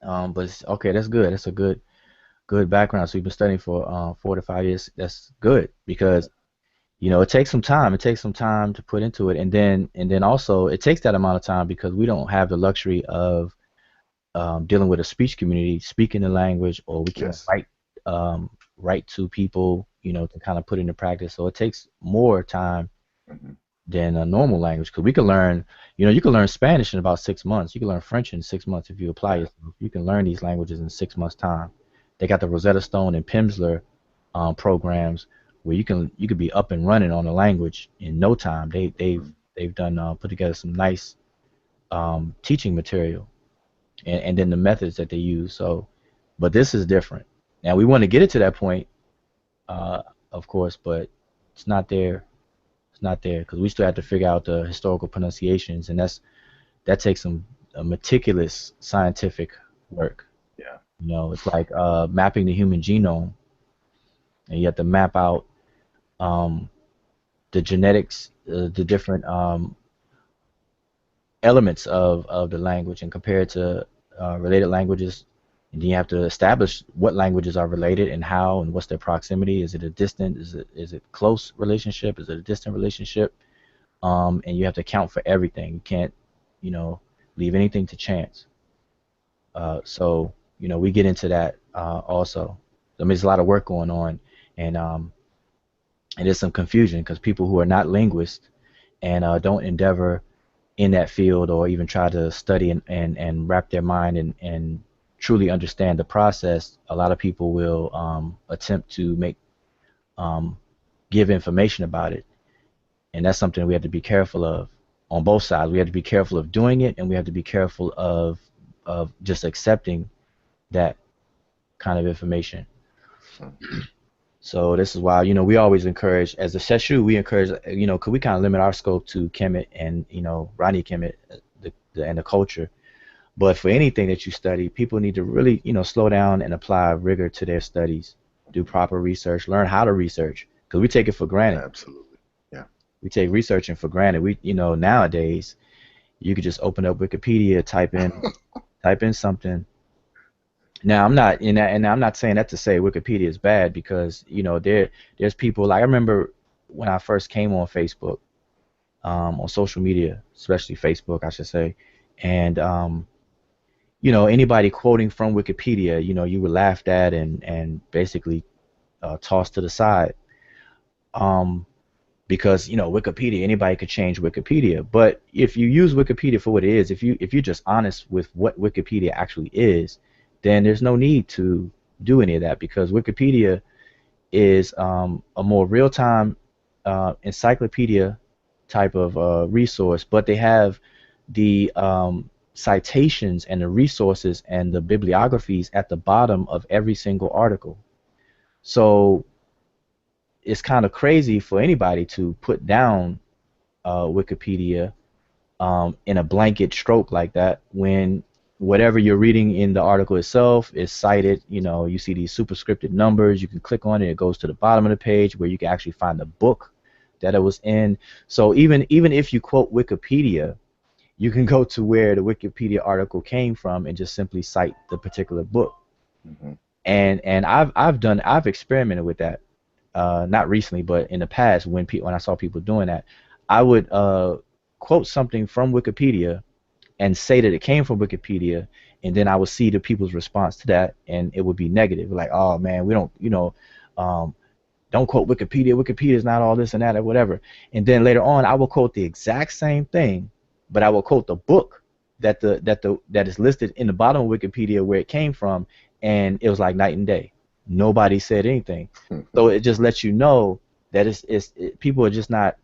but okay, that's good. That's a good background. So you've been studying for 4 to 5 years. That's good because it takes some time. It takes some time to put into it, and then also it takes that amount of time because we don't have the luxury of dealing with a speech community, speaking the language, or we can't Yes. write to people, to kind of put into practice. So it takes more time Hmm. than a normal language because we can learn, you can learn Spanish in about 6 months. You can learn French in 6 months if you apply Yeah. yourself. You can learn these languages in 6 months time. They got the Rosetta Stone and Pimsleur programs where you could be up and running on a language in no time. Hmm. They've done put together some nice teaching material and then the methods that they use. So, but this is different. Now we want to get it to that point, uh, of course, but it's not there. It's not there because we still have to figure out the historical pronunciations, and that takes some meticulous scientific work. Yeah. It's like mapping the human genome, and you have to map out um, the genetics, the different elements of the language, and compare it to related languages. And then you have to establish what languages are related and how and what's their proximity. Is it a distant? Is it close relationship? Is it a distant relationship? And you have to account for everything. You can't, you know, leave anything to chance. So we get into that also. I mean, there's a lot of work going on, and there's some confusion because people who are not linguists and don't endeavor in that field or even try to study and wrap their mind and truly understand the process, a lot of people will attempt to um, give information about it. And that's something we have to be careful of on both sides. We have to be careful of doing it, and we have to be careful of just accepting that kind of information. Hmm. So this is why, we always encourage, as a Seshew, we encourage, because we kind of limit our scope to Kemet and, Ronnie Kemet, and the culture. But for anything that you study, people need to really, slow down and apply rigor to their studies, do proper research, learn how to research, because we take it for granted. Absolutely. Yeah. We take researching for granted. Nowadays, you could just open up Wikipedia, type in something. Now I'm not in that, and I'm not saying that to say Wikipedia is bad because there's people like I remember when I first came on Facebook, on social media, especially Facebook, I should say, and anybody quoting from Wikipedia, you were laughed at and basically tossed to the side, um, because Wikipedia, anybody could change Wikipedia, but if you use Wikipedia for what it is, if you're just honest with what Wikipedia actually is, then there's no need to do any of that because Wikipedia is a more real-time encyclopedia type of resource, but they have the citations and the resources and the bibliographies at the bottom of every single article. So it's kind of crazy for anybody to put down Wikipedia in a blanket stroke like that when whatever you're reading in the article itself is cited. You see these superscripted numbers, you can click on it, it goes to the bottom of the page where you can actually find the book that it was in. So even if you quote Wikipedia, you can go to where the Wikipedia article came from and just simply cite the particular book. Hmm. And I've experimented with that, not recently, but in the past when I saw people doing that, I would quote something from Wikipedia and say that it came from Wikipedia, and then I would see the people's response to that, and it would be negative, like, "Oh man, we don't, um, don't quote Wikipedia. Wikipedia is not all this and that or whatever." And then later on, I will quote the exact same thing, but I will quote the book that is listed in the bottom of Wikipedia where it came from, and it was like night and day. Nobody said anything, so it just lets you know that people are just not,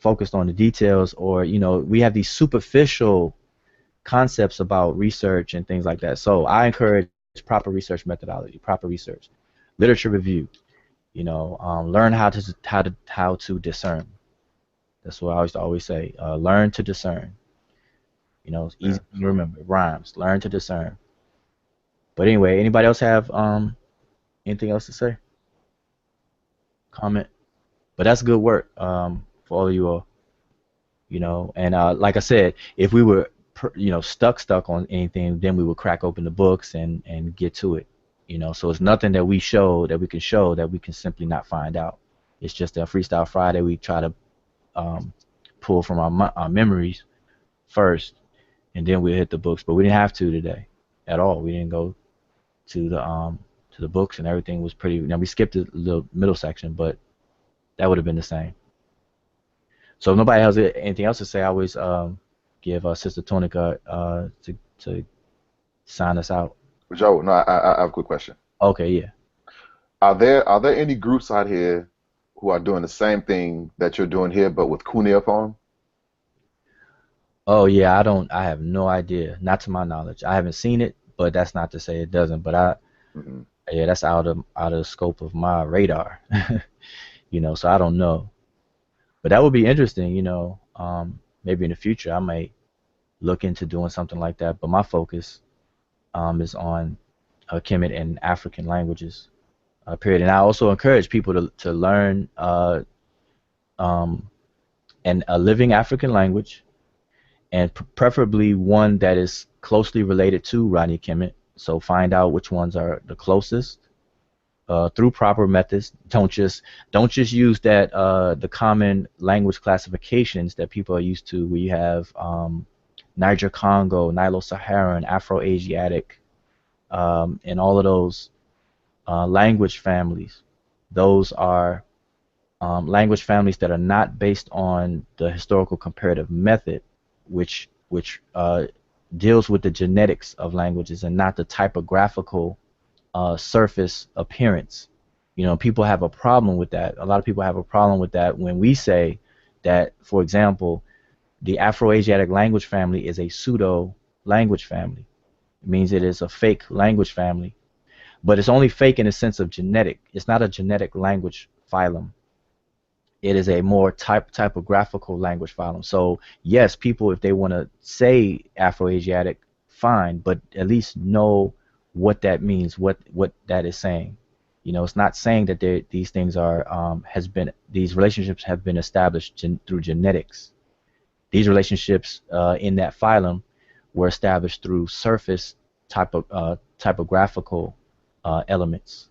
focused on the details, or we have these superficial concepts about research and things like that. So I encourage proper research methodology, proper research, literature review. Learn how to discern. That's what I used to always say. Learn to discern. It's easy to Absolutely. remember. It rhymes. Learn to discern. But anyway, anybody else have anything else to say? Comment. But that's good work for all of you all. And like I said, if we were stuck on anything, then we would crack open the books and get to it. So it's nothing that we can show that we can simply not find out. It's just a Freestyle Friday. We try to um, pull from our memories first, and then we hit the books. But we didn't have to today at all. We didn't go to the books, and everything was pretty. Now we skipped the little middle section, but that would have been the same. So if nobody has anything else to say, I always give Sister Tonica to sign us out. Joe, no, I have a quick question. Okay, yeah. Are there any groups out here who are doing the same thing that you're doing here, but with Kunia form? Oh yeah, I have no idea. Not to my knowledge. I haven't seen it, but that's not to say it doesn't. But Hmm. yeah, that's out of the scope of my radar. So I don't know. But that would be interesting, maybe in the future I might look into doing something like that. But my focus is on Kemet and African languages, period. And I also encourage people to learn um, a living African language, and preferably one that is closely related to Rani Kemet. So find out which ones are the closest through proper methods. Don't just use that the common language classifications that people are used to, where you have Niger Congo, Nilo-Saharan, Afro-Asiatic, and all of those language families. Those are language families that are not based on the historical comparative method, which deals with the genetics of languages and not the typographical surface appearance. People have a problem with that. A lot of people have a problem with that when we say that, for example, the Afro-Asiatic language family is a pseudo language family. It means it is a fake language family, but it's only fake in the sense of genetic. It's not a genetic language phylum. It is a more typographical language phylum. So yes, people, if they want to say Afro-Asiatic, fine, but at least know what that means, what that is saying. It's not saying that these things are these relationships have been established through genetics. These relationships in that phylum were established through surface typographical elements.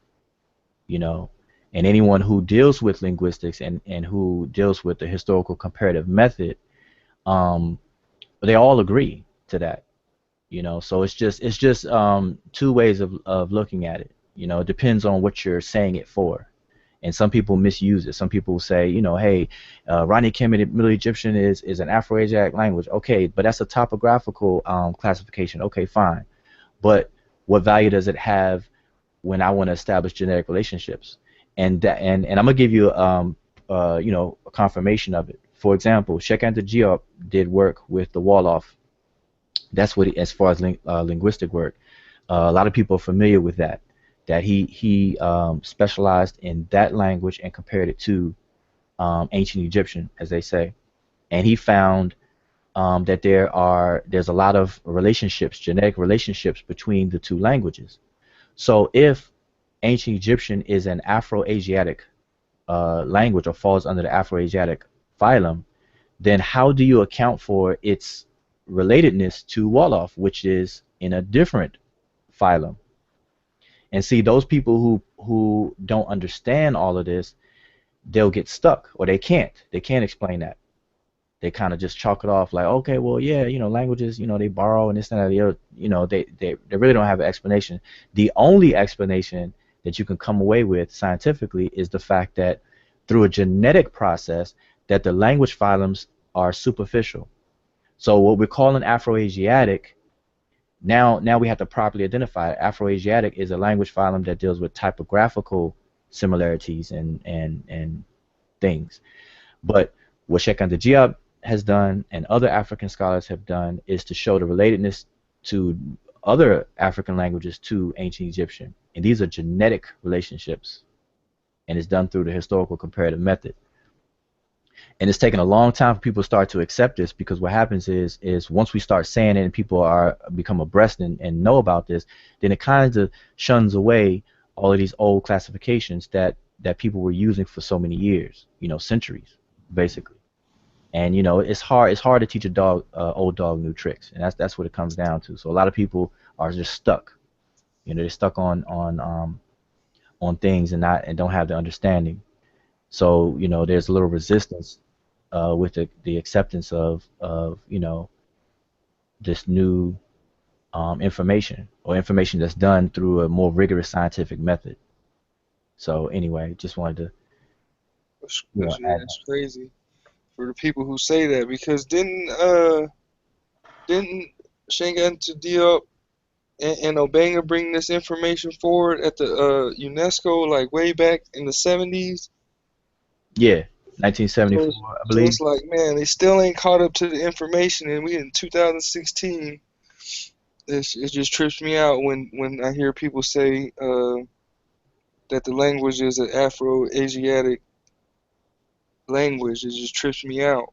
you know, and anyone who deals with linguistics and who deals with the historical comparative method, um, they all agree to that. So it's just two ways of looking at it. It depends on what you're saying it for. And some people misuse it. Some people say, hey, Rani Kemet Middle Egyptian is an Afro-Asiatic language. Okay, but that's a topographical classification. Okay, fine. But what value does it have when I want to establish genetic relationships? And I'm gonna give you a confirmation of it. For example, Sheikh Anta Diop did work with the Wolof. That's what as far as linguistic work. A lot of people are familiar with that. That he specialized in that language and compared it to ancient Egyptian, as they say, and he found that there's a lot of relationships, genetic relationships between the two languages. So if ancient Egyptian is an Afro-Asiatic language or falls under the Afro-Asiatic phylum, then how do you account for its relatedness to Wolof, which is in a different phylum? And see, those people who don't understand all of this, they'll get stuck, or they can't explain that. They kind of just chalk it off like, okay, well, yeah, languages, they borrow and this and that, the other, they really don't have an explanation. The only explanation that you can come away with scientifically is the fact that through a genetic process that the language phylums are superficial. So what we're calling Afro-Asiatic, now we have to properly identify it. Afro-Asiatic is a language phylum that deals with typographical similarities and things. But what Sheikh Anta Diop has done and other African scholars have done is to show the relatedness to other African languages to ancient Egyptian. And these are genetic relationships. And it's done through the historical comparative method. And it's taken a long time for people to start to accept this, because what happens is once we start saying it and people become abreast and know about this, then it kind of shuns away all of these old classifications that people were using for so many years, centuries, basically. And it's hard to teach a dog old dog new tricks, and that's what it comes down to. So a lot of people are just stuck. They're stuck on things and don't have the understanding. So there's a little resistance with the acceptance of this new information or information that's done through a more rigorous scientific method. So anyway, just wanted to Yeah, add that. it's crazy for the people who say that, because didn't Shenga to Diop and Obanga bring this information forward at the UNESCO like way back in the 70s? Yeah, So, 1974, I so believe. it's like, man, they still ain't caught up to the information, and we in 2016. It just trips me out when I hear people say that the language is an Afro-Asiatic language. It just trips me out.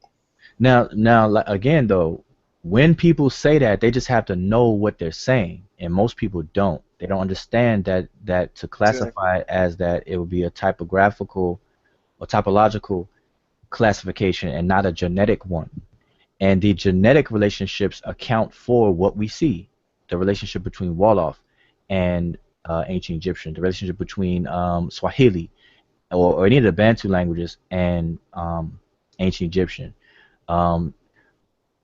Now, like, again though, when people say that, they just have to know what they're saying, and most people don't. They don't understand that to Exactly. classify it as that, it would be a typographical or typological classification and not a genetic one. And the genetic relationships account for what we see. The relationship between Wolof and ancient Egyptian, the relationship between Swahili or any of the Bantu languages and ancient Egyptian. Um,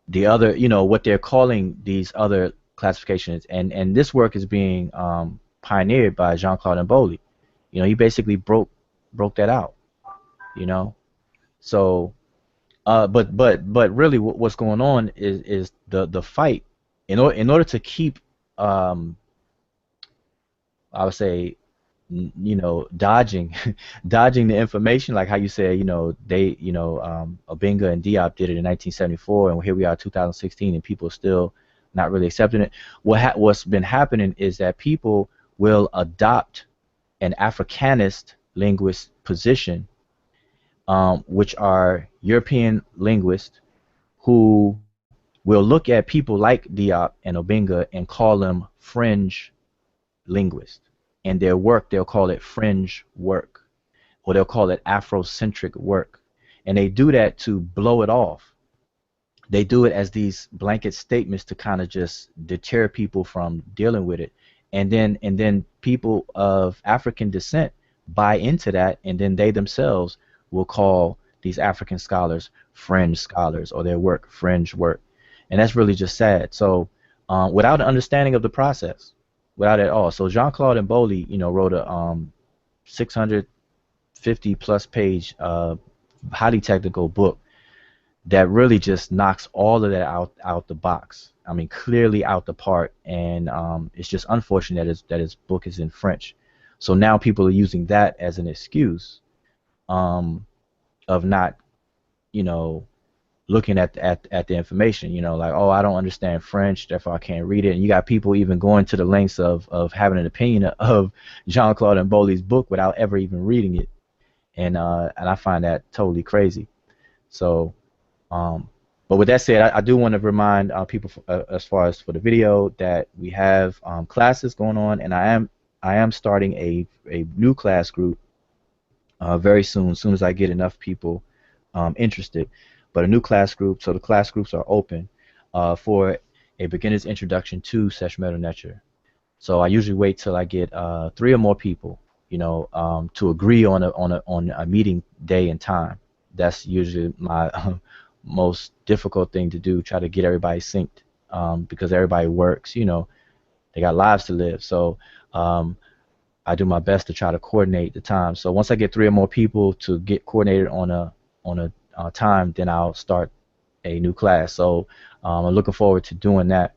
the other, what they're calling these other classifications, and this work is being pioneered by Jean-Claude Mboli. He basically broke that out. You know, so but really, what's going on is the fight in order to keep um, I would say dodging dodging the information, like how you said, they, Obenga and Diop did it in 1974, and here we are 2016, and people are still not really accepting it. What's been happening is that people will adopt an Africanist linguist position, which are European linguists who will look at people like Diop and Obenga and call them fringe linguists. In their work, they'll call it fringe work, or they'll call it Afrocentric work. And they do that to blow it off. They do it as these blanket statements to kind of just deter people from dealing with it. And then people of African descent buy into that, and then they themselves will call these African scholars fringe scholars, or their work fringe work. And that's really just sad. So without an understanding of the process, without it at all. So Jean-Claude Mboli, wrote a 650 plus page highly technical book that really just knocks all of that out the box. I mean, clearly out the park, and it's just unfortunate that his book is in French. So now people are using that as an excuse of not, you know, looking at the information. Like, oh, I don't understand French, therefore I can't read it. And you got people even going to the lengths of having an opinion of Jean-Claude Mboli's book without ever even reading it, and I find that totally crazy. So. Um, but with that said, I do want to remind people, as far as for the video, that we have classes going on, and I am starting a new class group very soon, as soon as I get enough people interested. But a new class group, so the class groups are open for a beginner's introduction to Seshew Netcher. So I usually wait till I get 3 or more people, to agree on a meeting day and time. That's usually my most difficult thing to do. Try to get everybody synced, because everybody works. They got lives to live. So I do my best to try to coordinate the time. So once I get 3 or more people to get coordinated on a time, then I'll start a new class. So I'm looking forward to doing that.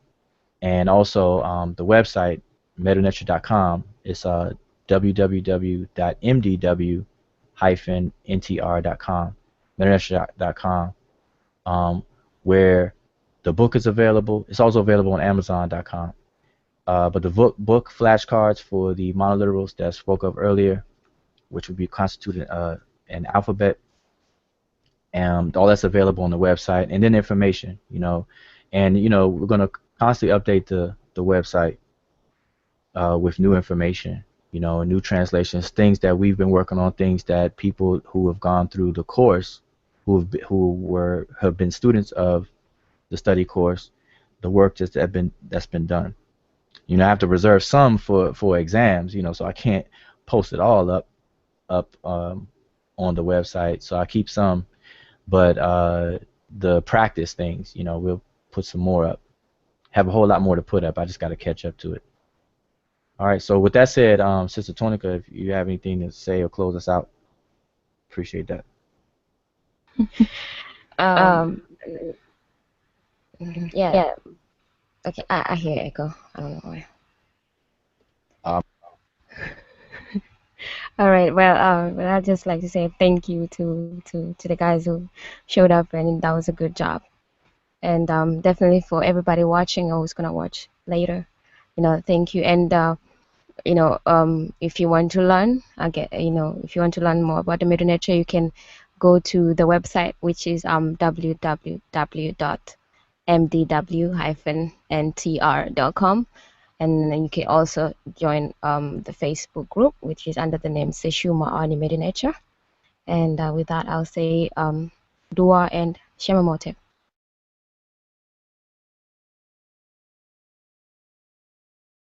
And also the website, medewNetcher.com, is www.mdw-ntr.com, medewNetcher.com, where the book is available. It's also available on Amazon.com. But the book flashcards for the monoliterals that I spoke of earlier, which would be constituted an alphabet, and all that's available on the website, and then information, and we're going to constantly update the website with new information, new translations, things that we've been working on, things that people who have gone through the course, have been students of the study course, the work that's been done. I have to reserve some for exams, so I can't post it all up on the website. So I keep some, but the practice things, we'll put some more up. have a whole lot more to put up. I just got to catch up to it. All right. So with that said, Sister Tonica, if you have anything to say or close us out, appreciate that. Um, Um, yeah. yeah. Okay. I hear echo. I don't know why. Um, All right. Well, I'd just like to say thank you to the guys who showed up, and that was a good job. And definitely for everybody watching or who's gonna watch later, thank you. And if you want to learn, if you want to learn more about the Medew Netcher, you can go to the website, which is www.mdw-ntr.com, and then you can also join the Facebook group, which is under the name Seshew Medew Netcher. And with that, I'll say dua and shemamote.